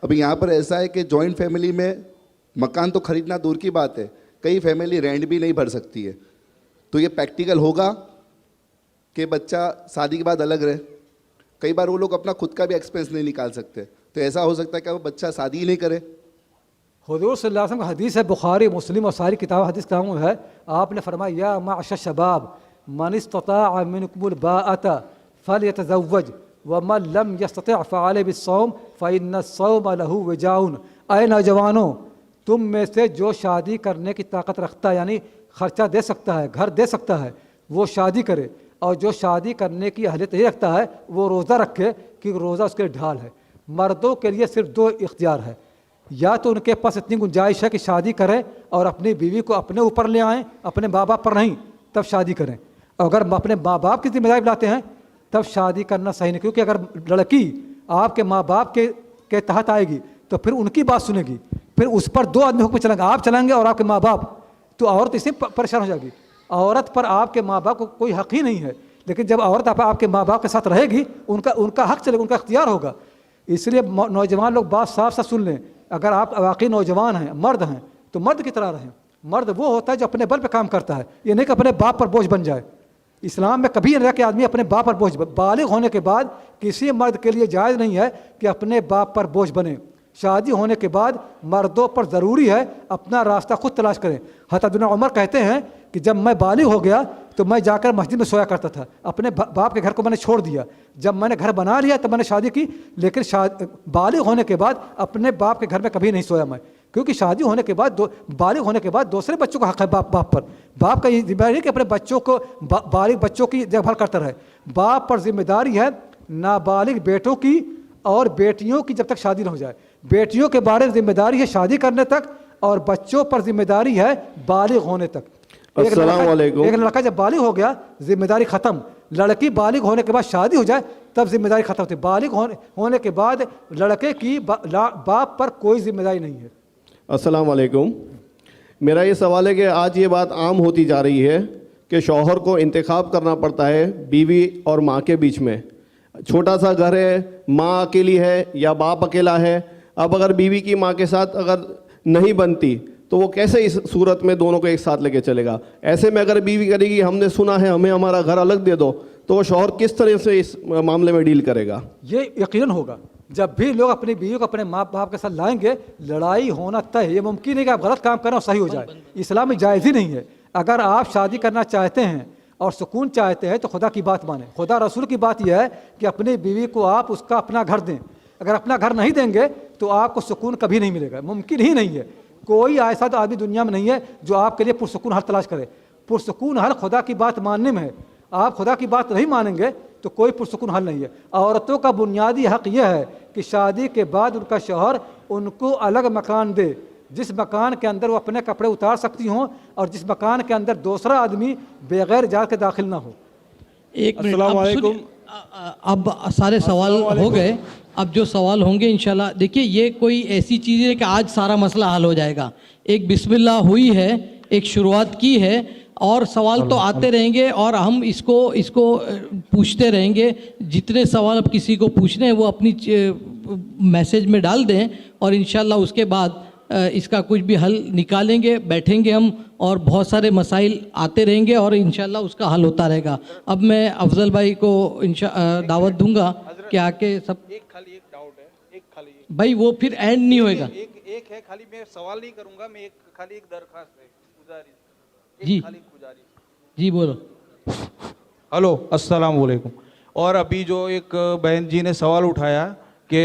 ابھی یہاں پر ایسا ہے کہ جوائنٹ فیملی میں مکان تو خریدنا دور کی بات ہے, کئی فیملی رینٹ بھی نہیں بھر سکتی ہے. تو یہ پریکٹیکل ہوگا کہ بچہ شادی کے بعد الگ رہے؟ کئی بار وہ لوگ اپنا خود کا بھی ایکسپینس نہیں نکال سکتے, تو ایسا ہو سکتا ہے کہ وہ بچہ شادی ہی نہیں کرے. حضور صلی اللہ علیہ وسلم کا حدیث ہے, بخاری مسلم اور ساری کتاب حدیث کتابوں میں ہے. آپ نے فرمایا یا معشر الشباب من استطاع منکم الباءة فلیتزوج ومن لم یستطع فعلیہ بالصوم فإن الصوم له وجاء. اے نوجوانوں, تم میں سے جو شادی کرنے کی طاقت رکھتا ہے, یعنی خرچہ دے سکتا ہے, گھر دے سکتا ہے, وہ شادی کرے. اور جو شادی کرنے کی اہلیت نہیں رکھتا ہے وہ روزہ رکھے, کیونکہ روزہ اس کے ڈھال ہے. مردوں کے لیے صرف دو اختیار ہے, یا تو ان کے پاس اتنی گنجائش ہے کہ شادی کریں اور اپنی بیوی کو اپنے اوپر لے آئیں, اپنے ماں باپ پر نہیں, تب شادی کریں. اگر اپنے ماں باپ کی ذمہ داری لاتے ہیں تب شادی کرنا صحیح نہیں, کیونکہ اگر لڑکی آپ کے ماں باپ کے تحت آئے گی تو پھر ان کی بات سنے گی, پھر اس پر دو آدمی حکم چلیں گے, آپ چلیں گے اور آپ کے ماں باپ, تو عورت اس سے پریشان ہو جائے گی. عورت پر آپ کے ماں باپ کو کوئی حق ہی نہیں ہے, لیکن جب عورت آپ کے ماں باپ کے ساتھ رہے گی ان کا حق چلے گا, ان کا اختیار ہوگا. اس لیے نوجوان لوگ بات صاف صاف سن لیں, اگر آپ واقعی نوجوان ہیں, مرد ہیں, تو مرد کی طرح رہیں. مرد وہ ہوتا ہے جو اپنے بل پہ کام کرتا ہے, یہ نہیں کہ اپنے باپ پر بوجھ بن جائے. اسلام میں کبھی نہیں رہا کہ آدمی اپنے باپ پر بوجھ. بالغ ہونے کے بعد کسی مرد کے لیے جائز نہیں ہے کہ اپنے باپ پر بوجھ بنے. شادی ہونے کے بعد مردوں پر ضروری ہے اپنا راستہ خود تلاش کریں. حضرت ابن عمر کہتے ہیں کہ جب میں بالغ ہو گیا تو میں جا کر مسجد میں سویا کرتا تھا, اپنے باپ کے گھر کو میں نے چھوڑ دیا. جب میں نے گھر بنا لیا تب میں نے شادی کی, لیکن بالغ ہونے کے بعد اپنے باپ کے گھر میں کبھی نہیں سویا میں, کیونکہ شادی ہونے کے بعد بالغ ہونے کے بعد دوسرے بچوں کا حق ہے باپ پر. باپ کا یہ ذمہ داری ہے کہ اپنے بچوں کو, بالغ بچوں کی دیکھ بھال کرتا رہے. باپ پر ذمہ داری ہے نابالغ بیٹوں کی اور بیٹیوں کی جب تک شادی نہ ہو جائے. بیٹیوں کے بارے میں ذمہ داری ہے شادی کرنے تک, اور بچوں پر ذمہ داری ہے بالغ ہونے تک. السلام علیکم. ایک لڑکا جب بالغ ہو گیا ذمہ داری ختم. لڑکی بالغ ہونے کے بعد شادی ہو جائے تب ذمہ داری ختم ہوتی ہے. بالغ ہونے کے بعد لڑکے کی باپ پر کوئی ذمہ داری نہیں ہے. السلام علیکم. میرا یہ سوال ہے کہ آج یہ بات عام ہوتی جا رہی ہے کہ شوہر کو انتخاب کرنا پڑتا ہے بیوی اور ماں کے بیچ میں. چھوٹا سا گھر ہے, ماں اکیلی ہے یا باپ اکیلا ہے. اب اگر بیوی کی ماں کے ساتھ اگر نہیں بنتی تو وہ کیسے اس صورت میں دونوں کو ایک ساتھ لے کے چلے گا؟ ایسے میں اگر بیوی کرے گی ہم نے سنا ہے ہمیں ہمارا گھر الگ دے دو, تو وہ شوہر کس طرح سے اس معاملے میں ڈیل کرے گا؟ یہ یقیناً ہوگا. جب بھی لوگ اپنی بیوی کو اپنے ماں باپ کے ساتھ لائیں گے لڑائی ہونا طے ہے. یہ ممکن ہے کہ آپ غلط کام کریں اور صحیح ہو جائے, اسلام میں جائز ہی نہیں ہے. اگر آپ شادی کرنا چاہتے ہیں اور سکون چاہتے ہیں تو خدا کی بات مانیں. خدا رسول کی بات یہ ہے کہ اپنی بیوی کو آپ اس کا اپنا گھر دیں. اگر اپنا گھر نہیں دیں گے تو آپ کو سکون کبھی نہیں ملے گا, ممکن ہی نہیں ہے. کوئی ایسا تو آدمی دنیا میں نہیں ہے جو آپ کے لیے پرسکون حل تلاش کرے. پرسکون حل خدا کی بات ماننے میں ہے. آپ خدا کی بات نہیں مانیں گے تو کوئی پرسکون حل نہیں ہے. عورتوں کا بنیادی حق یہ ہے کہ شادی کے بعد ان کا شوہر ان کو الگ مکان دے, جس مکان کے اندر وہ اپنے کپڑے اتار سکتی ہوں, اور جس مکان کے اندر دوسرا آدمی بغیر اجازت کے داخل نہ ہو. ایک منٹ, السلام علیکم. اب سارے سوال ہو گئے, اب جو سوال ہوں گے انشاءاللہ, دیکھیے یہ کوئی ایسی چیز ہے کہ آج سارا مسئلہ حل ہو جائے گا. ایک بسم اللہ ہوئی ہے, ایک شروعات کی ہے, اور سوال تو آتے رہیں گے اور ہم اس کو پوچھتے رہیں گے. جتنے سوال اب کسی کو پوچھنے ہیں وہ اپنی میسیج میں ڈال دیں, اور انشاءاللہ اس کے بعد اس کا کچھ بھی حل نکالیں گے, بیٹھیں گے ہم, اور بہت سارے مسائل آتے رہیں گے اور انشاءاللہ اس کا حل ہوتا رہے گا. اب میں افضل بھائی کو دعوت دوں گا کہ آ کے سب. ایک ڈاؤٹ ہے, ایک خالی بھائی وہ پھر اینڈ نہیں ہوئے گا. ایک ہے خالی, میں سوال نہیں کروں گا, میں خالی ایک درخواست ہے, گزارش جی جی بولو. ہلو السلام علیکم. اور ابھی جو ایک بہن جی نے سوال اٹھایا کہ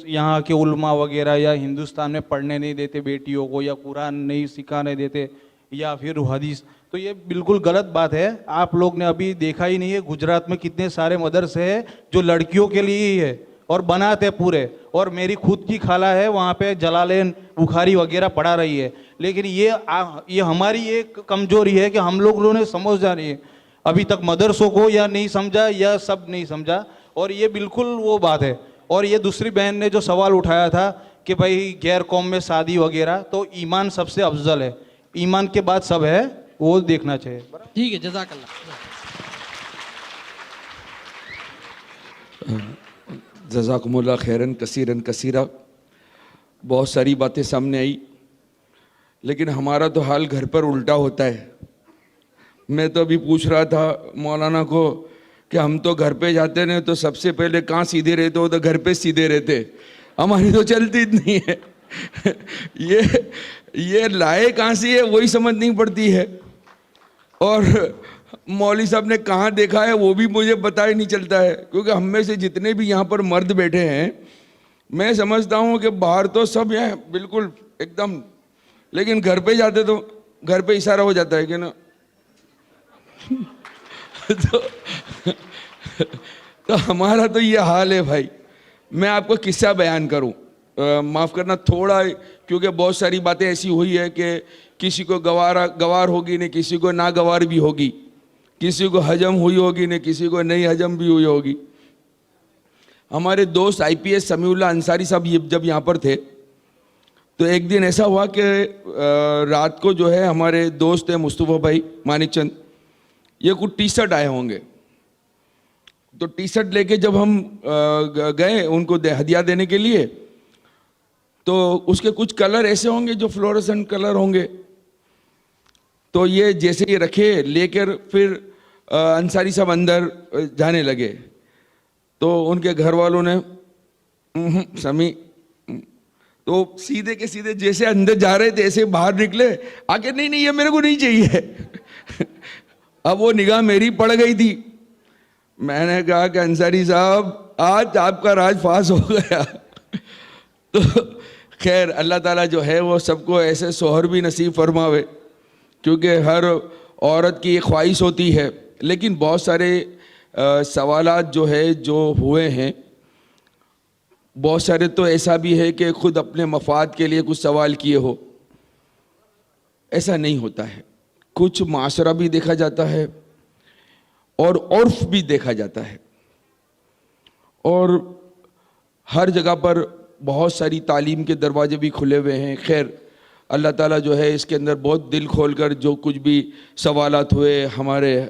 یہاں کے علماء وغیرہ یا ہندوستان میں پڑھنے نہیں دیتے بیٹیوں کو, یا قرآن نہیں سکھانے دیتے, یا پھر حدیث, تو یہ بالکل غلط بات ہے. آپ لوگ نے ابھی دیکھا ہی نہیں ہے گجرات میں کتنے سارے مدرسے ہیں جو لڑکیوں کے لیے ہی ہے اور بناتے پورے. اور میری خود کی خالہ ہے وہاں پہ جلالین بخاری وغیرہ پڑھا رہی ہے. لیکن یہ ہماری ایک کمزوری ہے کہ ہم لوگوں نے سمجھ جانی ہے ابھی تک مدرسوں کو, یا نہیں سمجھا یا سب نہیں سمجھا, اور یہ بالکل وہ بات ہے. اور یہ دوسری بہن نے جو سوال اٹھایا تھا کہ بھائی غیر قوم میں شادی وغیرہ, تو ایمان سب سے افضل ہے, ایمان کے بعد سب ہے, وہ دیکھنا چاہیے. ٹھیک ہے, جزاک اللہ. جزاکم اللہ خیرن کثیرن کثیرہ. بہت ساری باتیں سامنے آئی, لیکن ہمارا تو حال گھر پر الٹا ہوتا ہے. میں تو ابھی پوچھ رہا تھا مولانا کو کہ ہم تو گھر پہ جاتے ہیں تو سب سے پہلے کہاں سیدھے رہتے ہو, تو گھر پہ سیدھے رہتے, ہماری تو چلتی نہیں ہے. یہ لائے کہاں سے ہے وہی سمجھ نہیں پڑتی ہے. اور مولوی صاحب نے کہاں دیکھا ہے وہ بھی مجھے پتہ ہی نہیں چلتا ہے, کیونکہ ہم میں سے جتنے بھی یہاں پر مرد بیٹھے ہیں میں سمجھتا ہوں کہ باہر تو سب ہیں بالکل ایک دم, لیکن گھر پہ جاتے تو گھر پہ اشارہ ہو جاتا ہے کہ نا. تو ہمارا تو یہ حال ہے بھائی. میں آپ کو قصہ بیان کروں, معاف کرنا تھوڑا, کیونکہ بہت ساری باتیں ایسی ہوئی ہے کہ کسی کو گوار ہوگی نہیں, کسی کو ناگوار بھی ہوگی, کسی کو حجم ہوئی ہوگی نہیں, کسی کو نہیں حجم بھی ہوئی ہوگی. ہمارے دوست IPS سمیع اللہ انصاری صاحب جب یہاں پر تھے تو ایک دن ایسا ہوا کہ رات کو جو ہے ہمارے دوست ہیں مصطفیٰ بھائی مانک چند, یہ کچھ ٹی شرٹ آئے ہوں گے, تو ٹی شرٹ لے کے جب ہم گئے ان کو ہدیہ دینے کے لیے, تو اس کے کچھ کلر ایسے ہوں گے جو فلورسنٹ کلر ہوں گے. تو یہ جیسے یہ رکھے لے کر پھر انصاری صاحب اندر جانے لگے, تو ان کے گھر والوں نے سمیع, تو سیدھے کے سیدھے جیسے اندر جا رہے تھے ایسے باہر نکلے آ کے, نہیں یہ میرے کو نہیں چاہیے. اب وہ نگاہ میری پڑ گئی تھی. میں نے کہا کہ انصاری صاحب آج آپ کا راج فاس ہو گیا. تو خیر اللہ تعالیٰ جو ہے وہ سب کو ایسے شوہر بھی نصیب فرماوے, کیونکہ ہر عورت کی ایک خواہش ہوتی ہے. لیکن بہت سارے سوالات جو ہے جو ہوئے ہیں, بہت سارے تو ایسا بھی ہے کہ خود اپنے مفاد کے لیے کچھ سوال کیے ہو, ایسا نہیں ہوتا ہے. کچھ معاشرہ بھی دیکھا جاتا ہے اور عرف بھی دیکھا جاتا ہے, اور ہر جگہ پر بہت ساری تعلیم کے دروازے بھی کھلے ہوئے ہیں. خیر اللہ تعالیٰ جو ہے اس کے اندر بہت دل کھول کر جو کچھ بھی سوالات ہوئے, ہمارے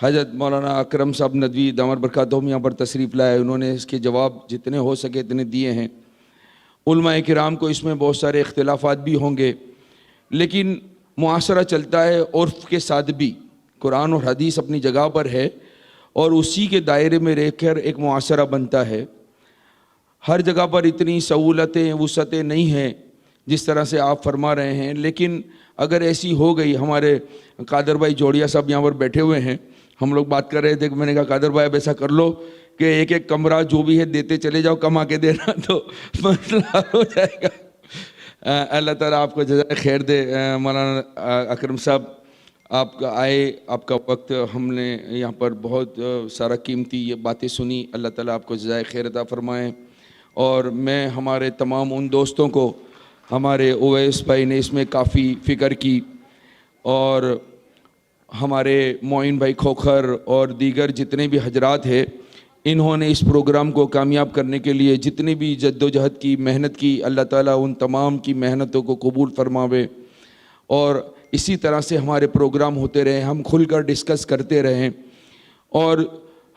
حضرت مولانا اکرم صاحب ندوی دامت برکاتہم یہاں پر تشریف لائے, انہوں نے اس کے جواب جتنے ہو سکے اتنے دیے ہیں. علماء کرام کو اس میں بہت سارے اختلافات بھی ہوں گے, لیکن معاشرہ چلتا ہے عرف کے ساتھ بھی. قرآن اور حدیث اپنی جگہ پر ہے اور اسی کے دائرے میں رہ کر ایک معاشرہ بنتا ہے. ہر جگہ پر اتنی سہولتیں وسعتیں نہیں ہیں جس طرح سے آپ فرما رہے ہیں, لیکن اگر ایسی ہو گئی, ہمارے قادر بھائی جوڑیا صاحب یہاں پر بیٹھے ہوئے ہیں, ہم لوگ بات کر رہے تھے کہ میں نے کہا قادر بھائی اب ایسا کر لو کہ ایک ایک کمرہ جو بھی ہے دیتے چلے جاؤ, کما کے دینا, تو مسئلہ ہو جائے گا. اللہ تعالیٰ آپ کو جزائے خیر دے مولانا اکرم صاحب. آپ کا آئے، آپ کا وقت، ہم نے یہاں پر بہت سارا قیمتی یہ باتیں سنی. اللہ تعالیٰ آپ کو جزائے خیر عطا فرمائیں. اور میں ہمارے تمام ان دوستوں کو، ہمارے اویس بھائی نے اس میں کافی فکر کی، اور ہمارے معین بھائی کھوکھر اور دیگر جتنے بھی حضرات ہیں، انہوں نے اس پروگرام کو کامیاب کرنے کے لیے جتنی بھی جد و جہد کی، محنت کی، اللہ تعالیٰ ان تمام کی محنتوں کو قبول فرماوے. اور اسی طرح سے ہمارے پروگرام ہوتے رہیں، ہم کھل کر ڈسکس کرتے رہیں. اور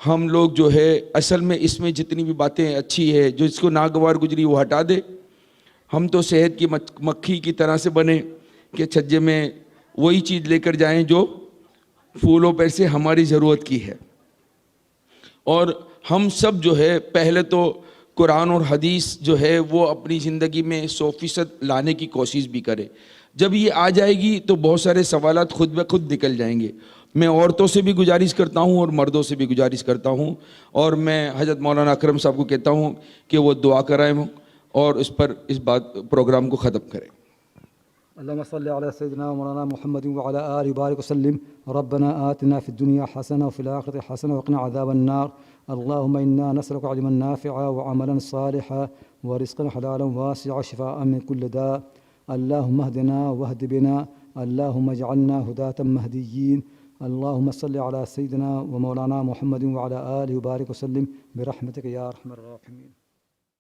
ہم لوگ جو ہے اصل میں اس میں جتنی بھی باتیں اچھی ہے، جو اس کو ناگوار گزری وہ ہٹا دے. ہم تو شہد کی مکھی کی طرح سے بنے کہ چھجے میں وہی چیز لے کر جائیں جو پھولوں پر سے ہماری ضرورت کی ہے. اور ہم سب جو ہے پہلے تو قرآن اور حدیث جو ہے وہ اپنی زندگی میں 100% لانے کی کوشش بھی کرے. جب یہ آ جائے گی تو بہت سارے سوالات خود بخود نکل جائیں گے. میں عورتوں سے بھی گزارش کرتا ہوں اور مردوں سے بھی گزارش کرتا ہوں، اور میں حضرت مولانا اکرم صاحب کو کہتا ہوں کہ وہ دعا کرائیں اور اس پر اس پروگرام کو ختم کریں. اللهم صل على سيدنا ومولانا محمد وعلى آله وبارك وسلم. ربنا آتنا في الدنيا حسنة وفي الآخرة حسنة وقنا عذاب النار. اللهم إنا نسألك علما نافعا وعملا صالحا ورزقا حلالا واسعا شفاء من كل داء. اللهم اهدنا واهد بنا، اللهم اجعلنا هداة مهديين. اللهم صل على سيدنا ومولانا محمد وعلى آله وبارك وسلم برحمتك يا أرحم الراحمين.